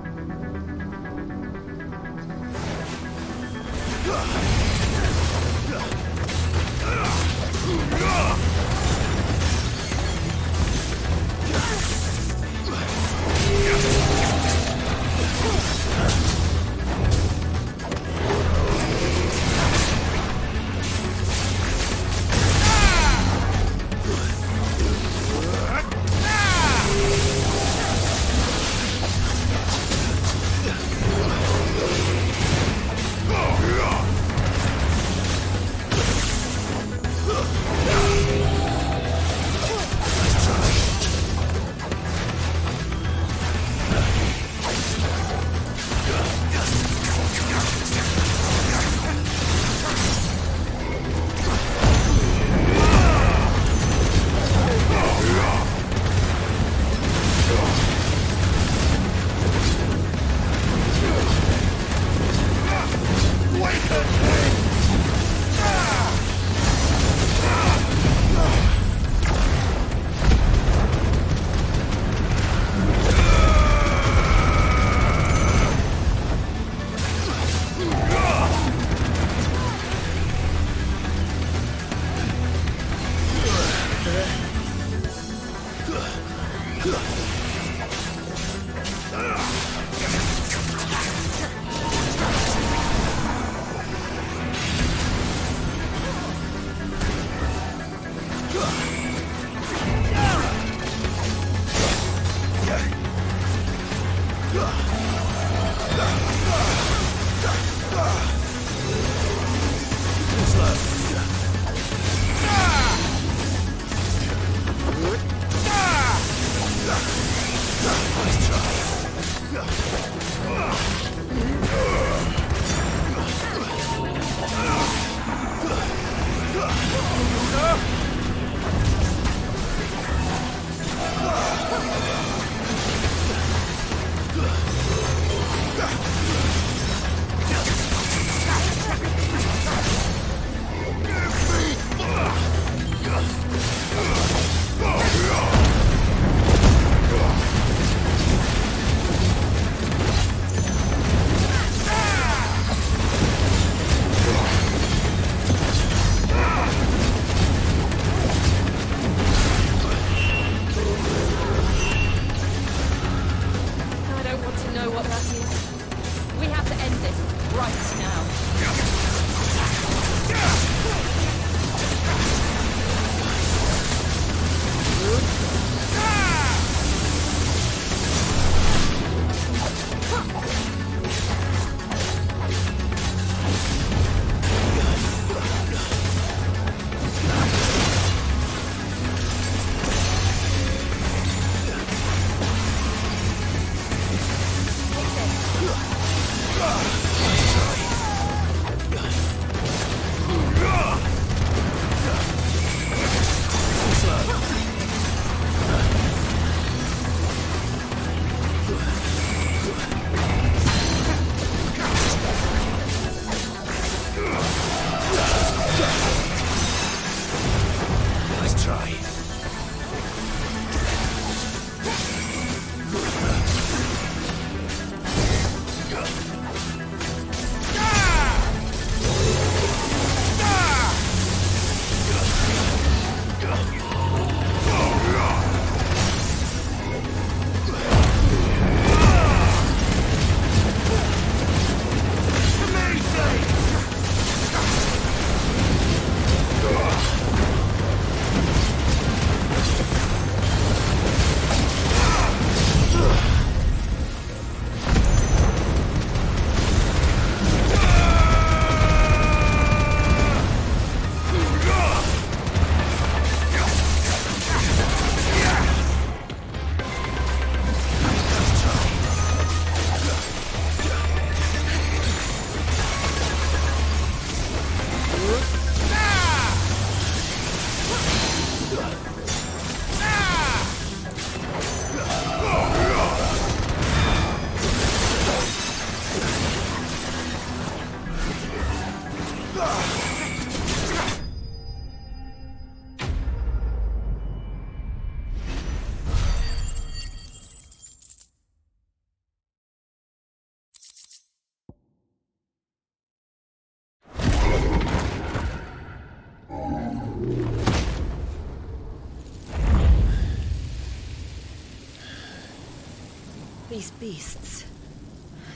These beasts...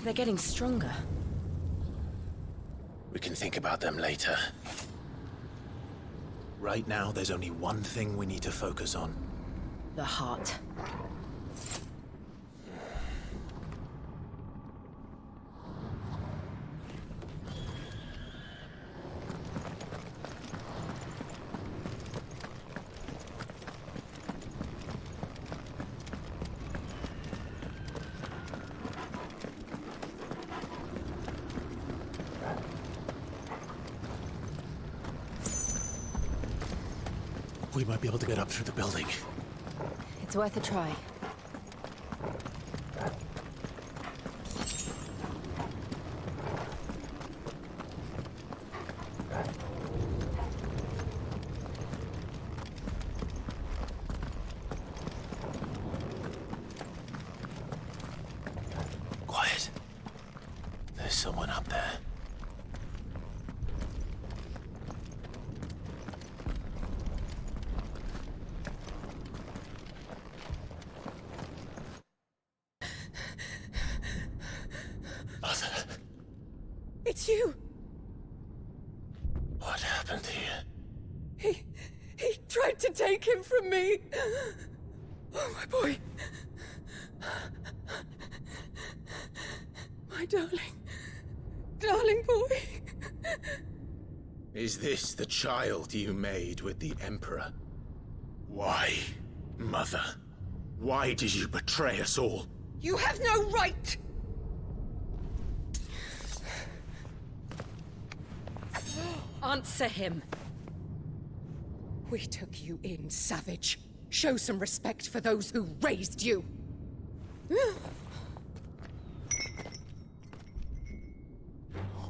they're getting stronger. We can think about them later. Right now, there's only one thing we need to focus on. The heart. We might be able to get up through the building. It's worth a try. Quiet. There's someone up there. It's you! What happened here? He tried to take him from me! Oh, my boy. My darling boy. Is this the child you made with the Emperor? Why, Mother? Why did you betray us all? You have no right! Answer him. We took you in, savage. Show some respect for those who raised you.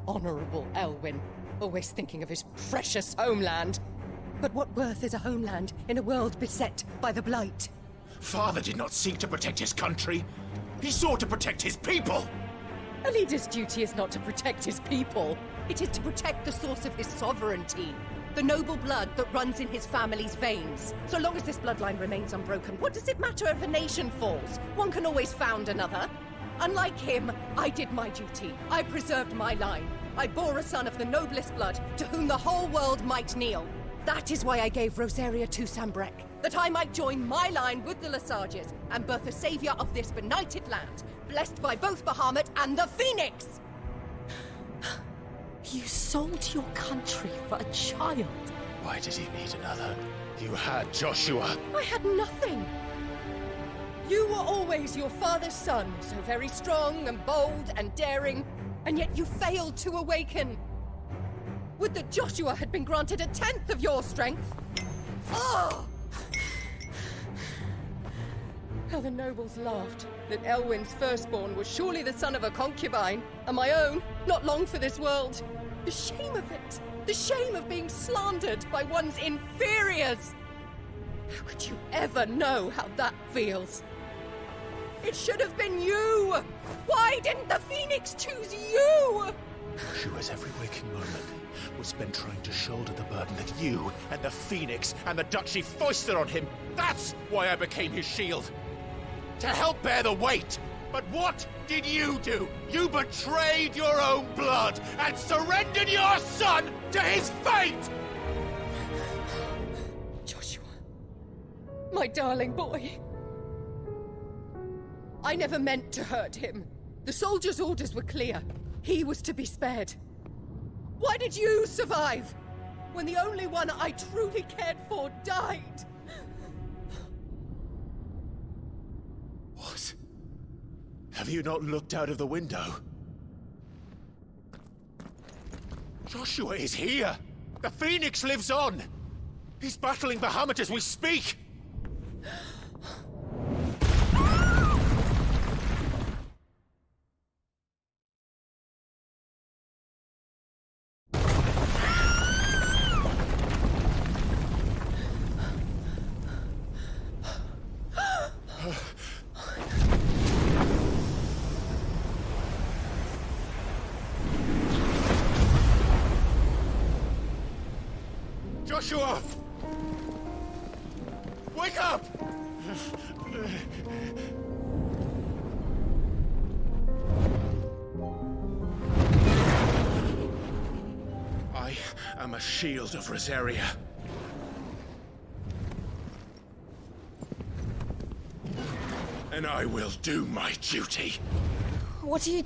Honorable Elwyn, always thinking of his precious homeland. But what worth is a homeland in a world beset by the Blight? Father did not seek to protect his country. He sought to protect his people. A leader's duty is not to protect his people. It is to protect the source of his sovereignty. The noble blood that runs in his family's veins. So long as this bloodline remains unbroken, what does it matter if a nation falls? One can always found another. Unlike him, I did my duty. I preserved my line. I bore a son of the noblest blood, to whom the whole world might kneel. That is why I gave Rosaria to Sambrek, that I might join my line with the Lesages and birth a savior of this benighted land, blessed by both Bahamut and the Phoenix! You sold your country for a child. Why did he need another? You had Joshua. I had nothing. You were always your father's son, so very strong and bold and daring, and yet you failed to awaken. Would that Joshua had been granted 1/10 of your strength? Oh! How the nobles laughed that Elwyn's firstborn was surely the son of a concubine, and my own, not long for this world. The shame of it! The shame of being slandered by one's inferiors! How could you ever know how that feels? It should have been you! Why didn't the Phoenix choose you? Joshua's every waking moment was spent trying to shoulder the burden that you and the Phoenix and the Duchy foisted on him. That's why I became his shield. To help bear the weight. But what did you do? You betrayed your own blood and surrendered your son to his fate! Joshua, my darling boy. I never meant to hurt him. The soldiers' orders were clear. He was to be spared. Why did you survive when the only one I truly cared for died? What? Have you not looked out of the window? Joshua is here! The Phoenix lives on! He's battling Bahamut as we speak! Joshua! Wake up! am a shield of Rosaria. And I will do my duty. What are you...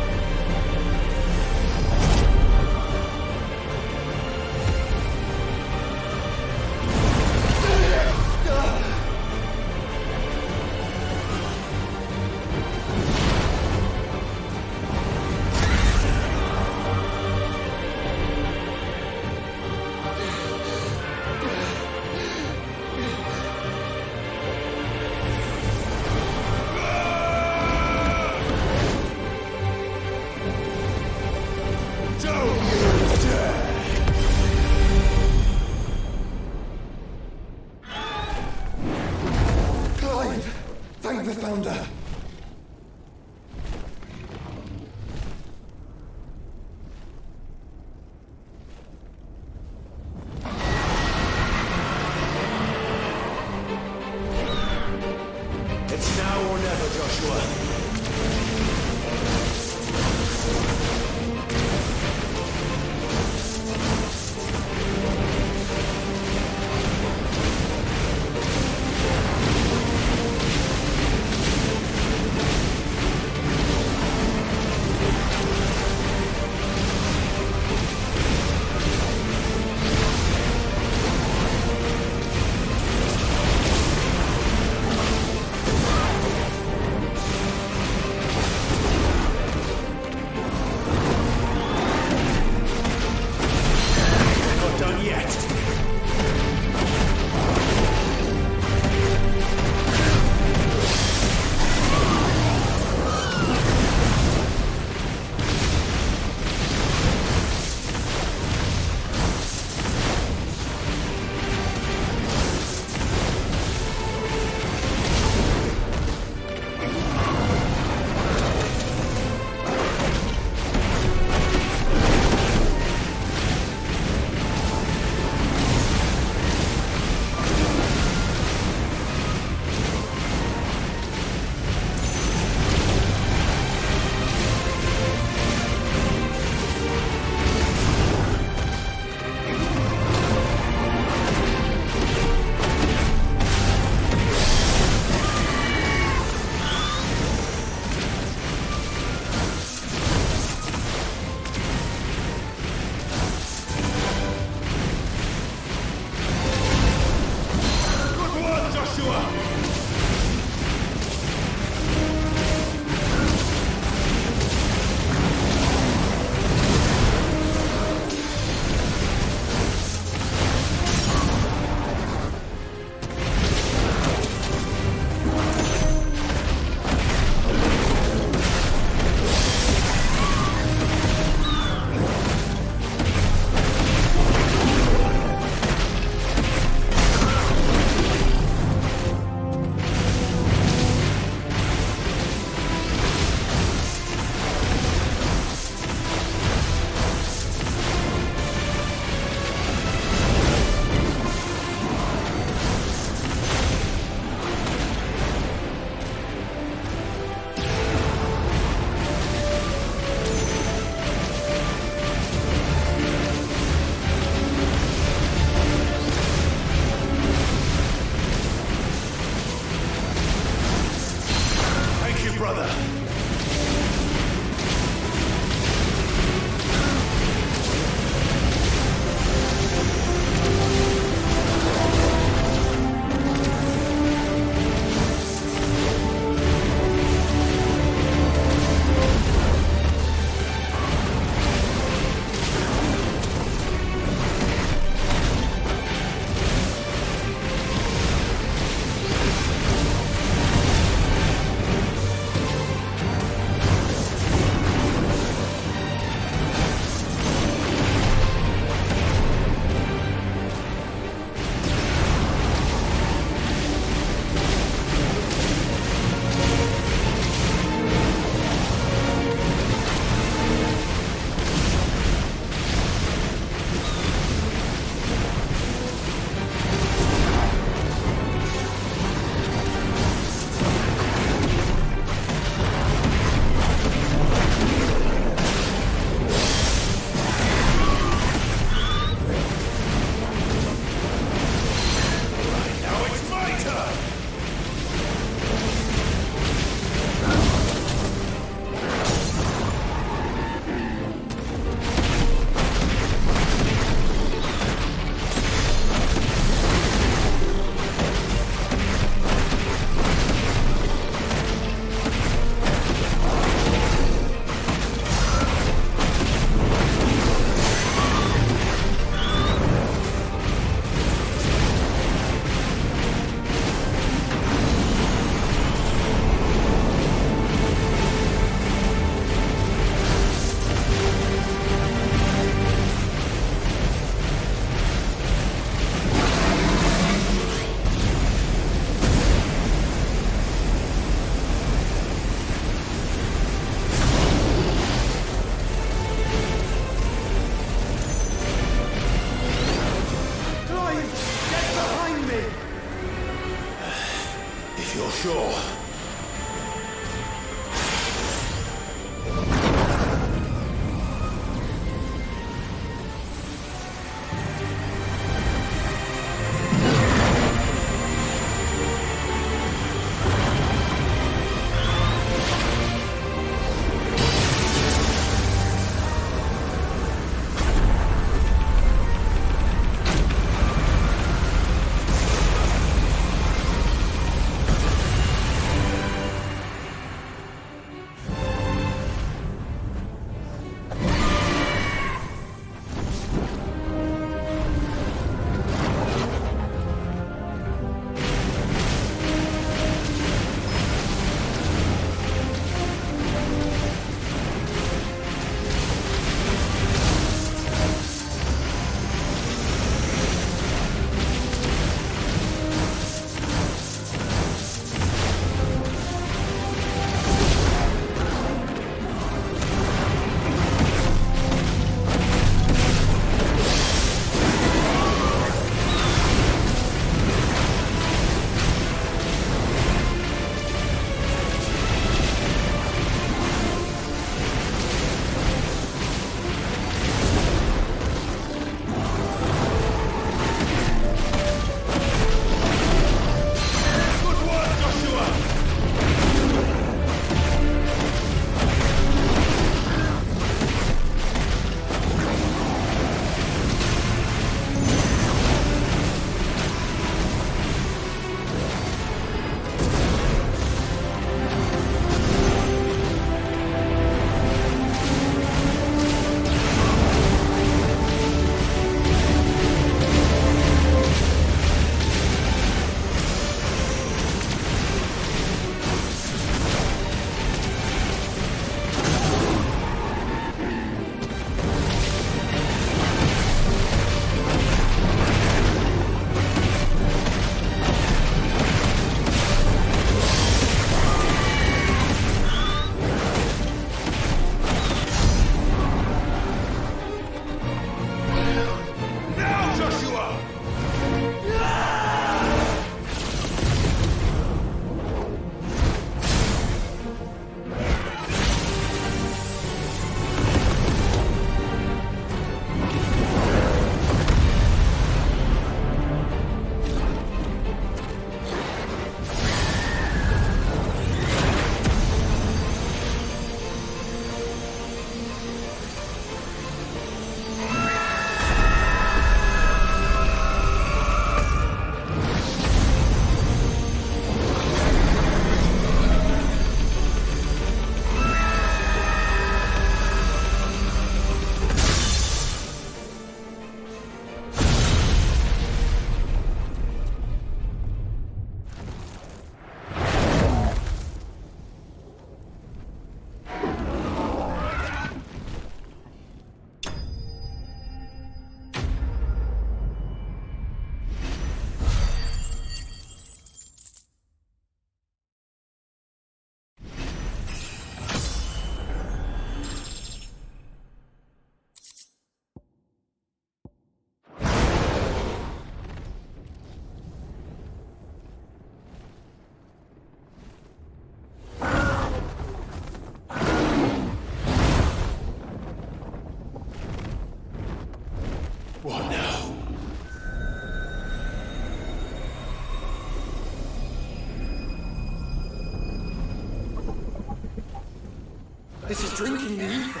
drinking the ether.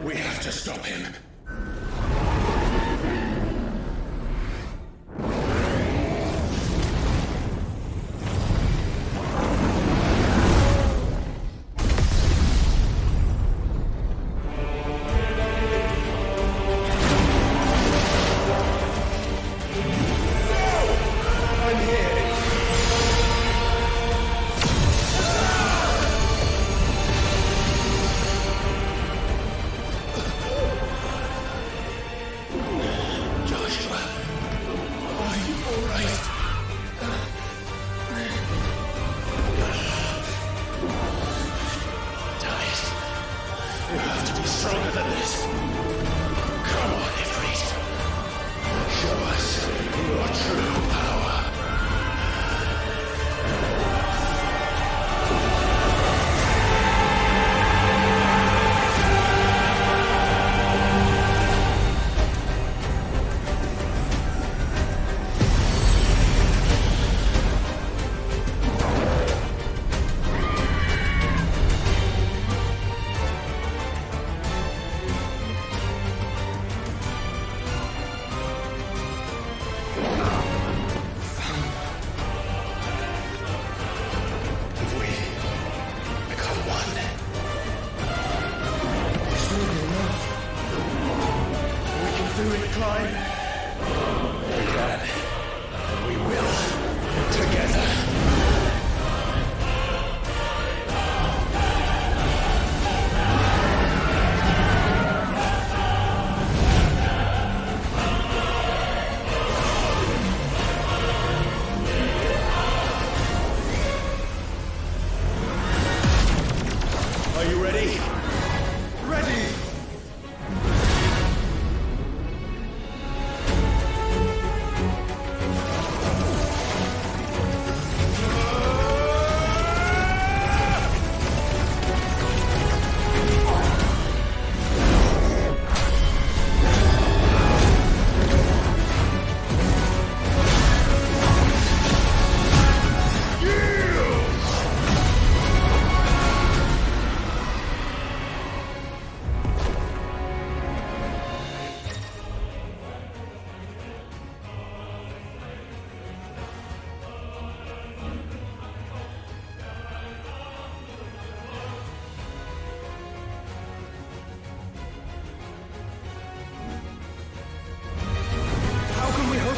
We have to stop him. Stronger than this. Come on, Ifrit. Show us your true power.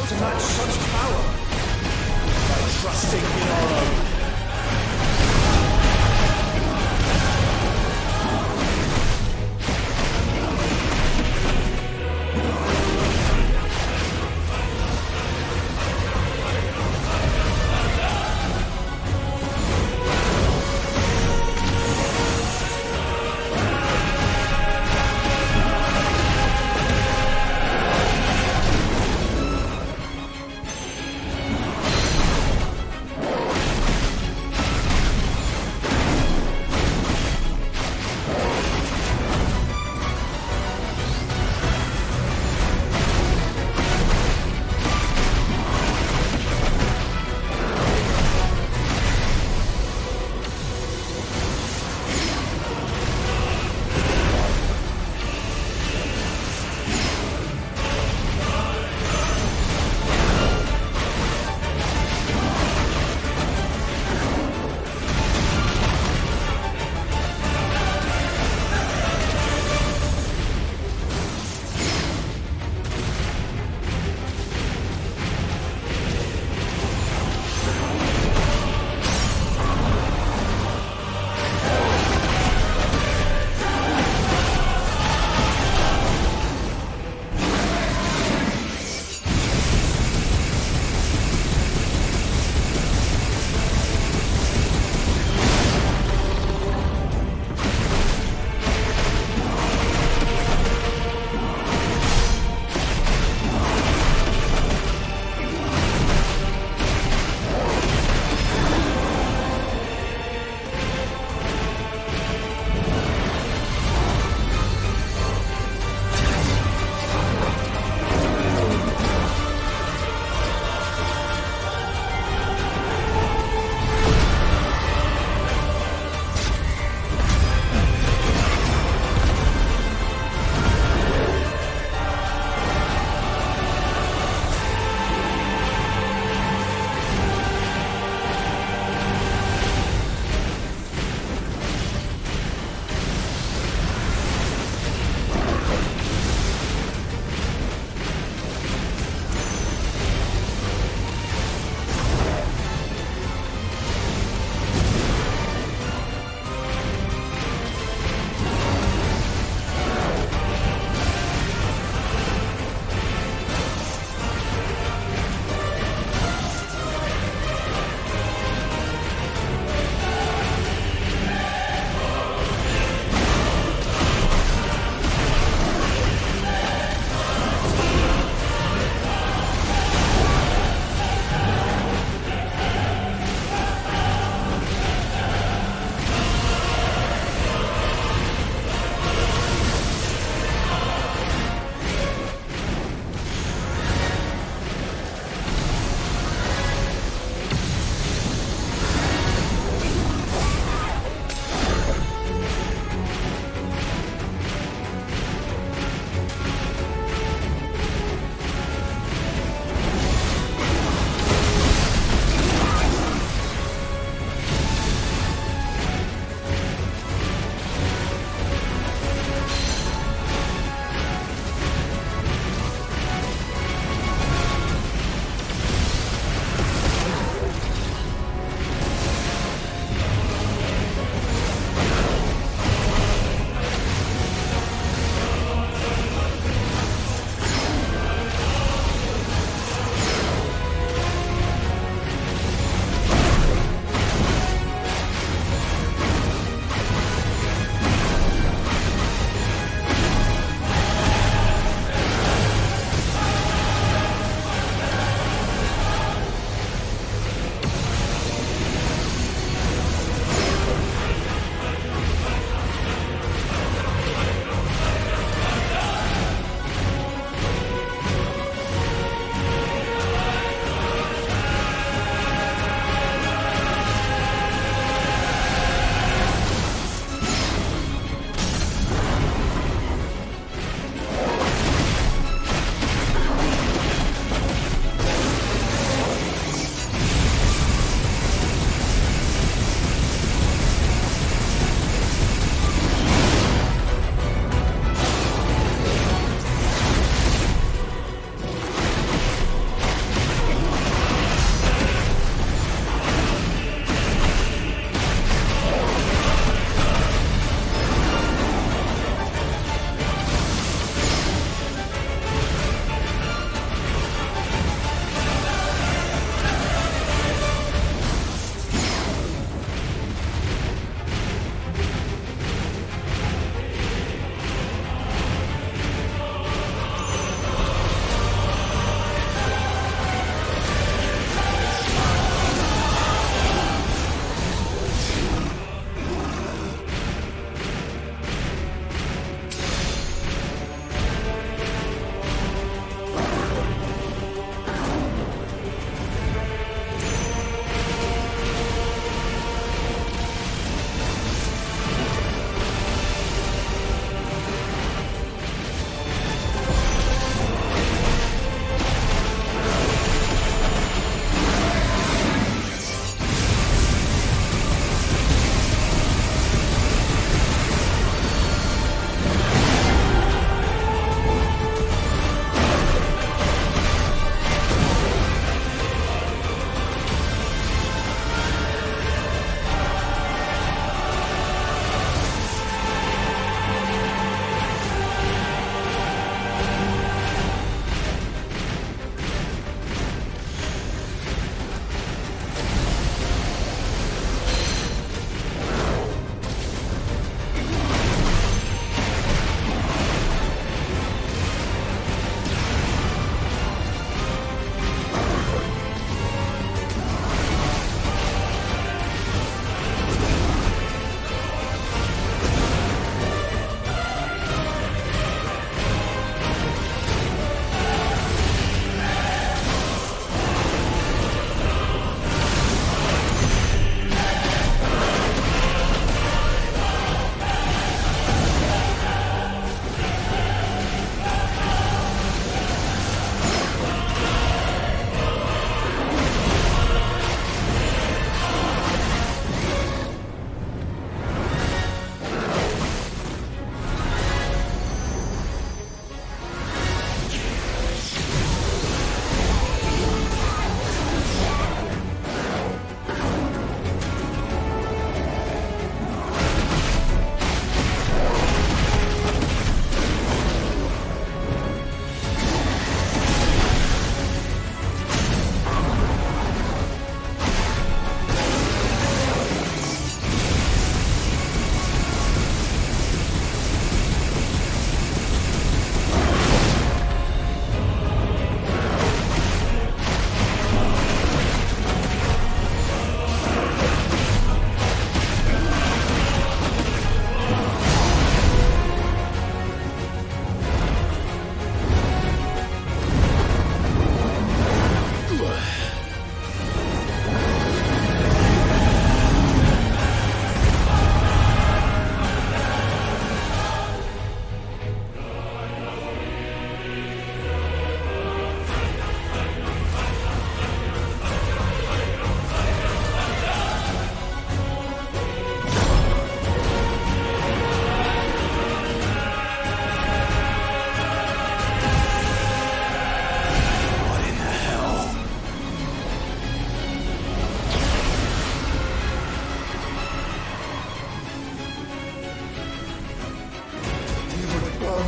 To match such power by trusting in our own.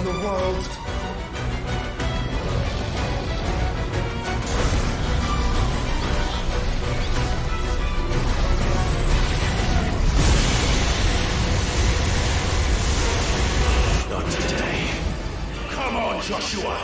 on the world. Not today. Come on, Joshua!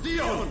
Leon!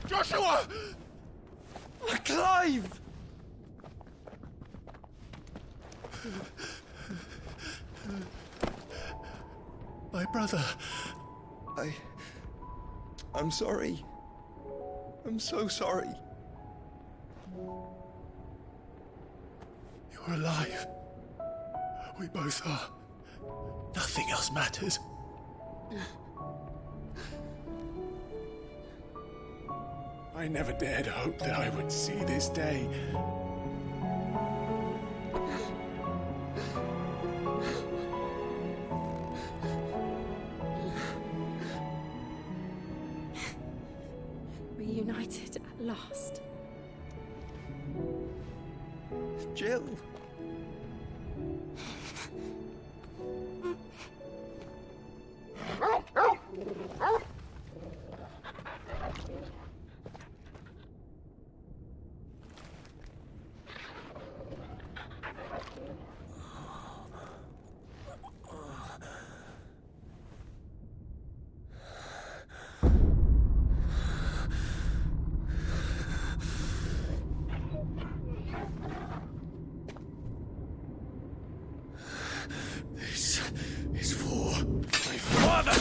Joshua! Clive! My brother. I'm sorry. I'm so sorry. You're alive. We both are. Nothing else matters. I never dared hope that I would see this day. Reunited at last. Jill. This is for my father!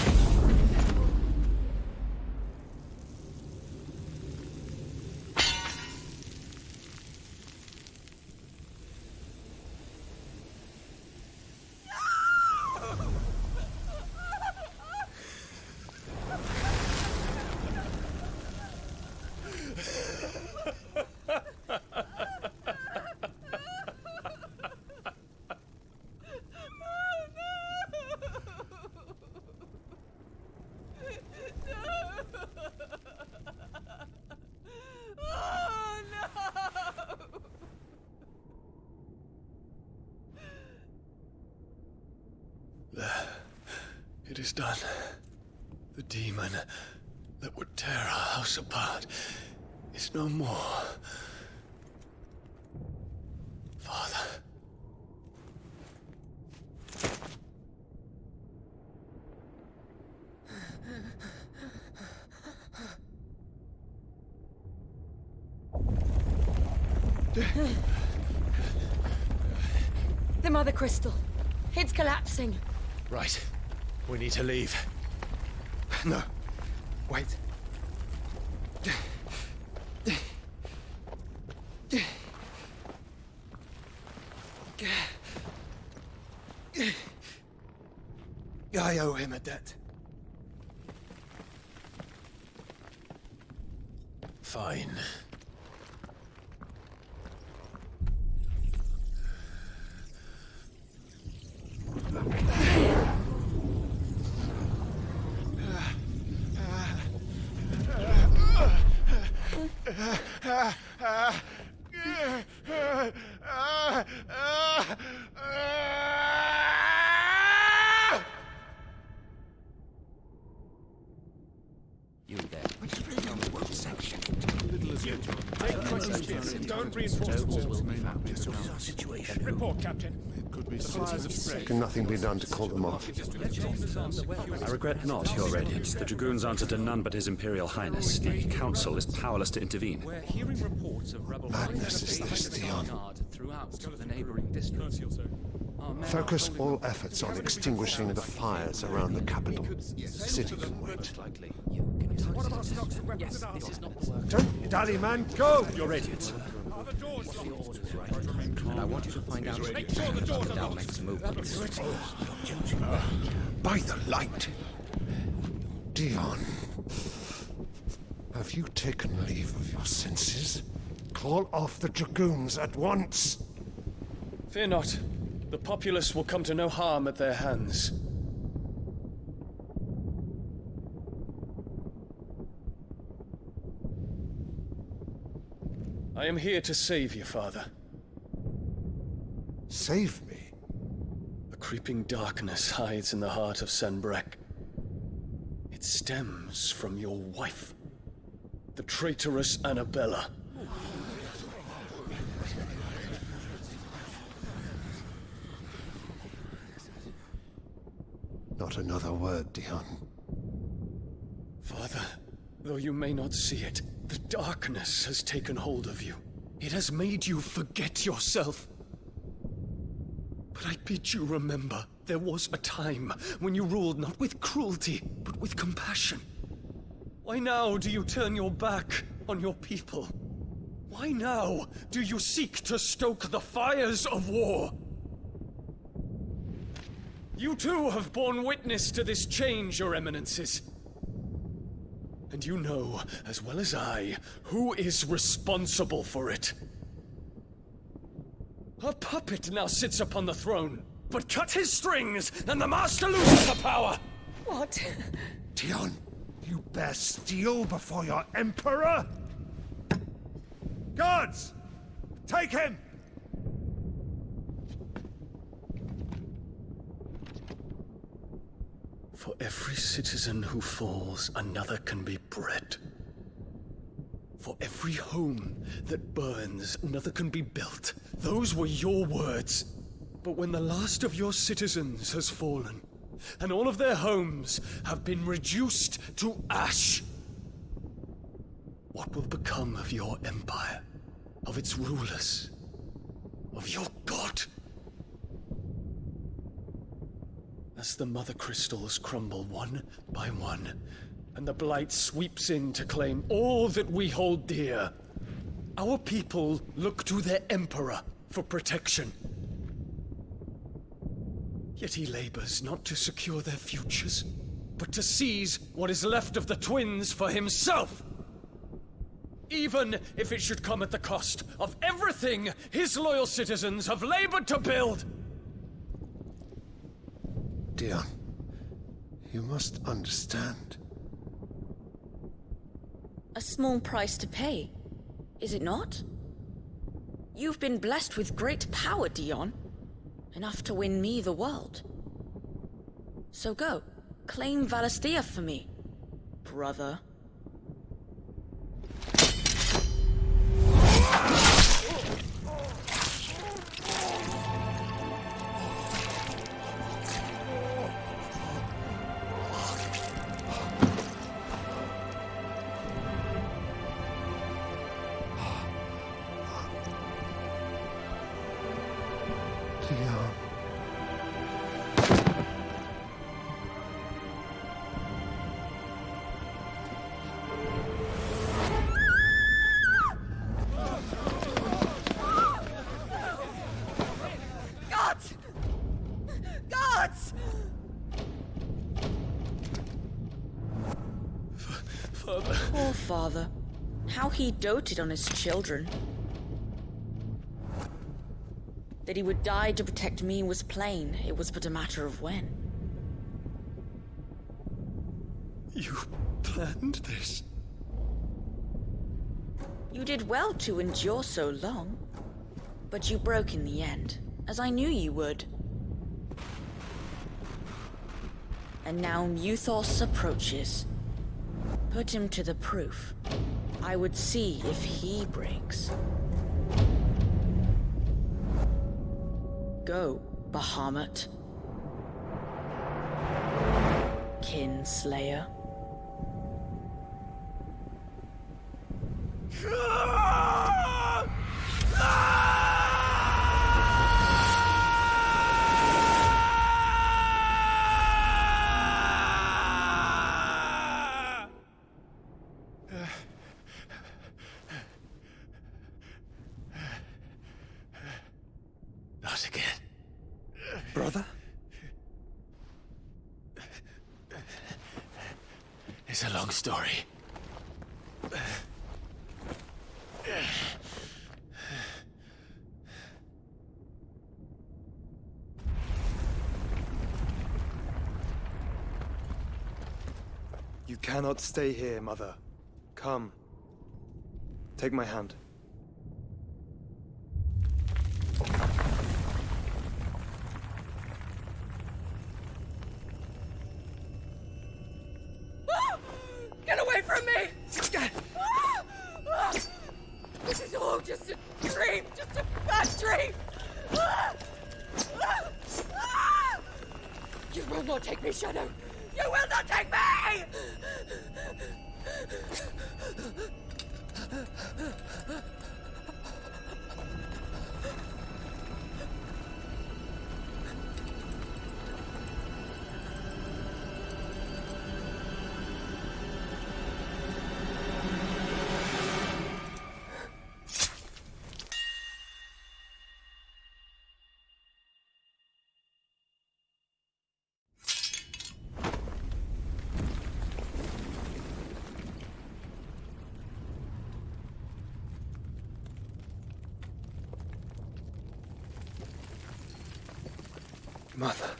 It is done. The demon that would tear our house apart is no more. Father, The Mother Crystal. It's collapsing. Right. We need to leave. No. Wait. I owe him a debt. Fine. You there. One section. Don't reinforce the walls. What is our situation? Report, Captain. Can nothing be done to call them off? I regret not, Your Radiance. The Dragoons answer to none but His Imperial Highness. The Council is powerless to intervene. We're hearing reports of rebel Madness is this, Dion. throughout the neighboring districts. Focus all efforts on extinguishing the fires around the capital. The city can wait. Don't dally, man. Go! Your Radiance. And I want you to find out if Dal makes a move. By the light! Dion. Have you taken leave of your senses? Call off the Dragoons at once! Fear not. The populace will come to no harm at their hands. I am here to save you, Father. Save me? A creeping darkness hides in the heart of Sanbreque. It stems from your wife, the traitorous Annabella. Not another word, Dion. Father, though you may not see it, the darkness has taken hold of you. It has made you forget yourself. But I bid you remember, there was a time when you ruled not with cruelty, but with compassion. Why now do you turn your back on your people? Why now do you seek to stoke the fires of war? You too have borne witness to this change, Your Eminences. And you know, as well as I, who is responsible for it. A puppet now sits upon the throne, but cut his strings, and the master loses the power! What? Dion, you bear steel before your Emperor? Guards! Take him! For every citizen who falls, another can be bred. For every home that burns, another can be built. Those were your words. But when the last of your citizens has fallen, and all of their homes have been reduced to ash, what will become of your empire, of its rulers, of your god? As the Mother Crystals crumble one by one, and the Blight sweeps in to claim all that we hold dear, our people look to their Emperor for protection. Yet he labors not to secure their futures, but to seize what is left of the twins for himself! Even if it should come at the cost of everything his loyal citizens have labored to build! Dion, you must understand. A small price to pay, is it not? You've been blessed with great power, Dion. Enough to win me the world. So go, claim Valisthea for me, brother. Dion. Gods! Gods! Father. Poor father. How he doted on his children. That he would die to protect me was plain. It was but a matter of when. You planned this? You did well to endure so long. But you broke in the end, as I knew you would. And now Muthos approaches. Put him to the proof. I would see if he breaks. Go, Bahamut. Kinslayer. Not again. Brother? It's a long story. You cannot stay here, Mother. Come. Take my hand. Get away from me! This is all just a dream, just a bad dream! You will not take me, Shadow! You will not take me! Mother.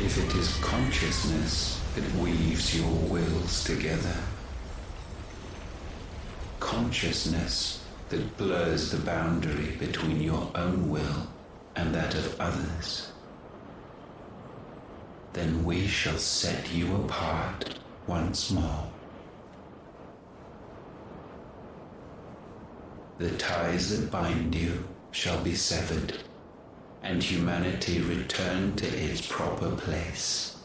If it is consciousness that weaves your wills together, consciousness that blurs the boundary between your own will and that of others, then we shall set you apart once more. The ties that bind you shall be severed, and humanity return to its proper place.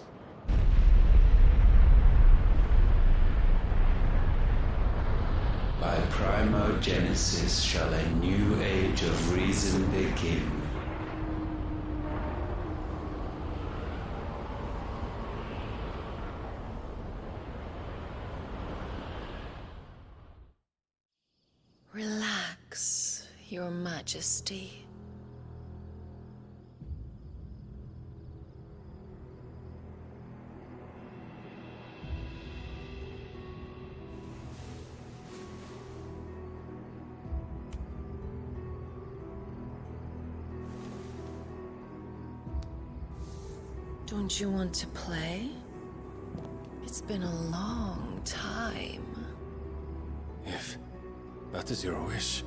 By primogenesis shall a new age of reason begin. Relax, Your Majesty. Don't you want to play? It's been a long time. If That is your wish.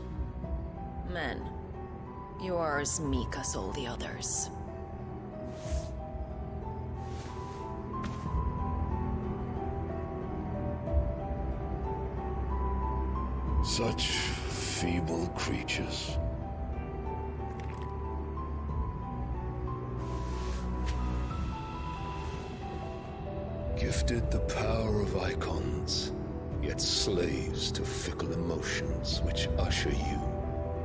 Men, you are as meek as all the others. Such feeble creatures. Gifted the power of icons, yet slaves to fickle emotions which usher you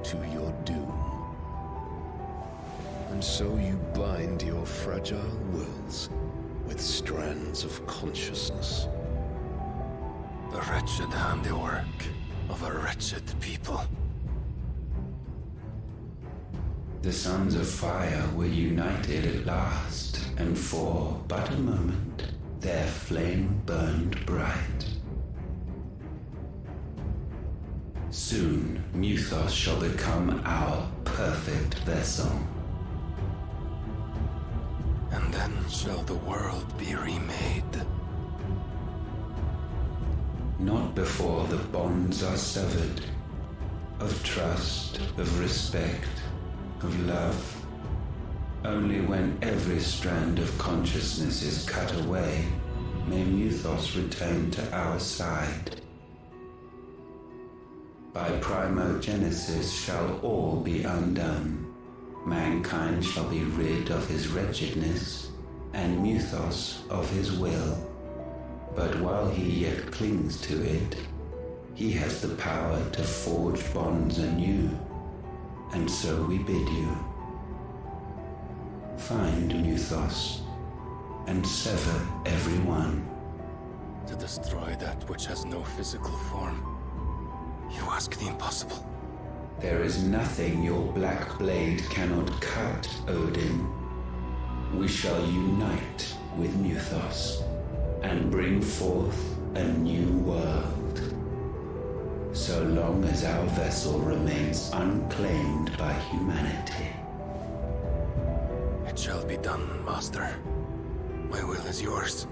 to your doom. And so you bind your fragile wills with strands of consciousness. The wretched handiwork of a wretched people. The Sons of Fire were united at last, and for but a moment, their flame burned bright. Soon, Muthos shall become our perfect vessel. And then shall the world be remade. Not before the bonds are severed, of trust, of respect, of love. Only when every strand of consciousness is cut away, may Muthos return to our side. By primogenesis shall all be undone. Mankind shall be rid of his wretchedness, and Muthos of his will. But while he yet clings to it, he has the power to forge bonds anew, and so we bid you. Find Muthos, and sever every one. To destroy that which has no physical form, you ask the impossible. There is nothing your black blade cannot cut, Odin. We shall unite with Muthos, and bring forth a new world. So long as our vessel remains unclaimed by humanity. It shall be done, Master. My will is yours.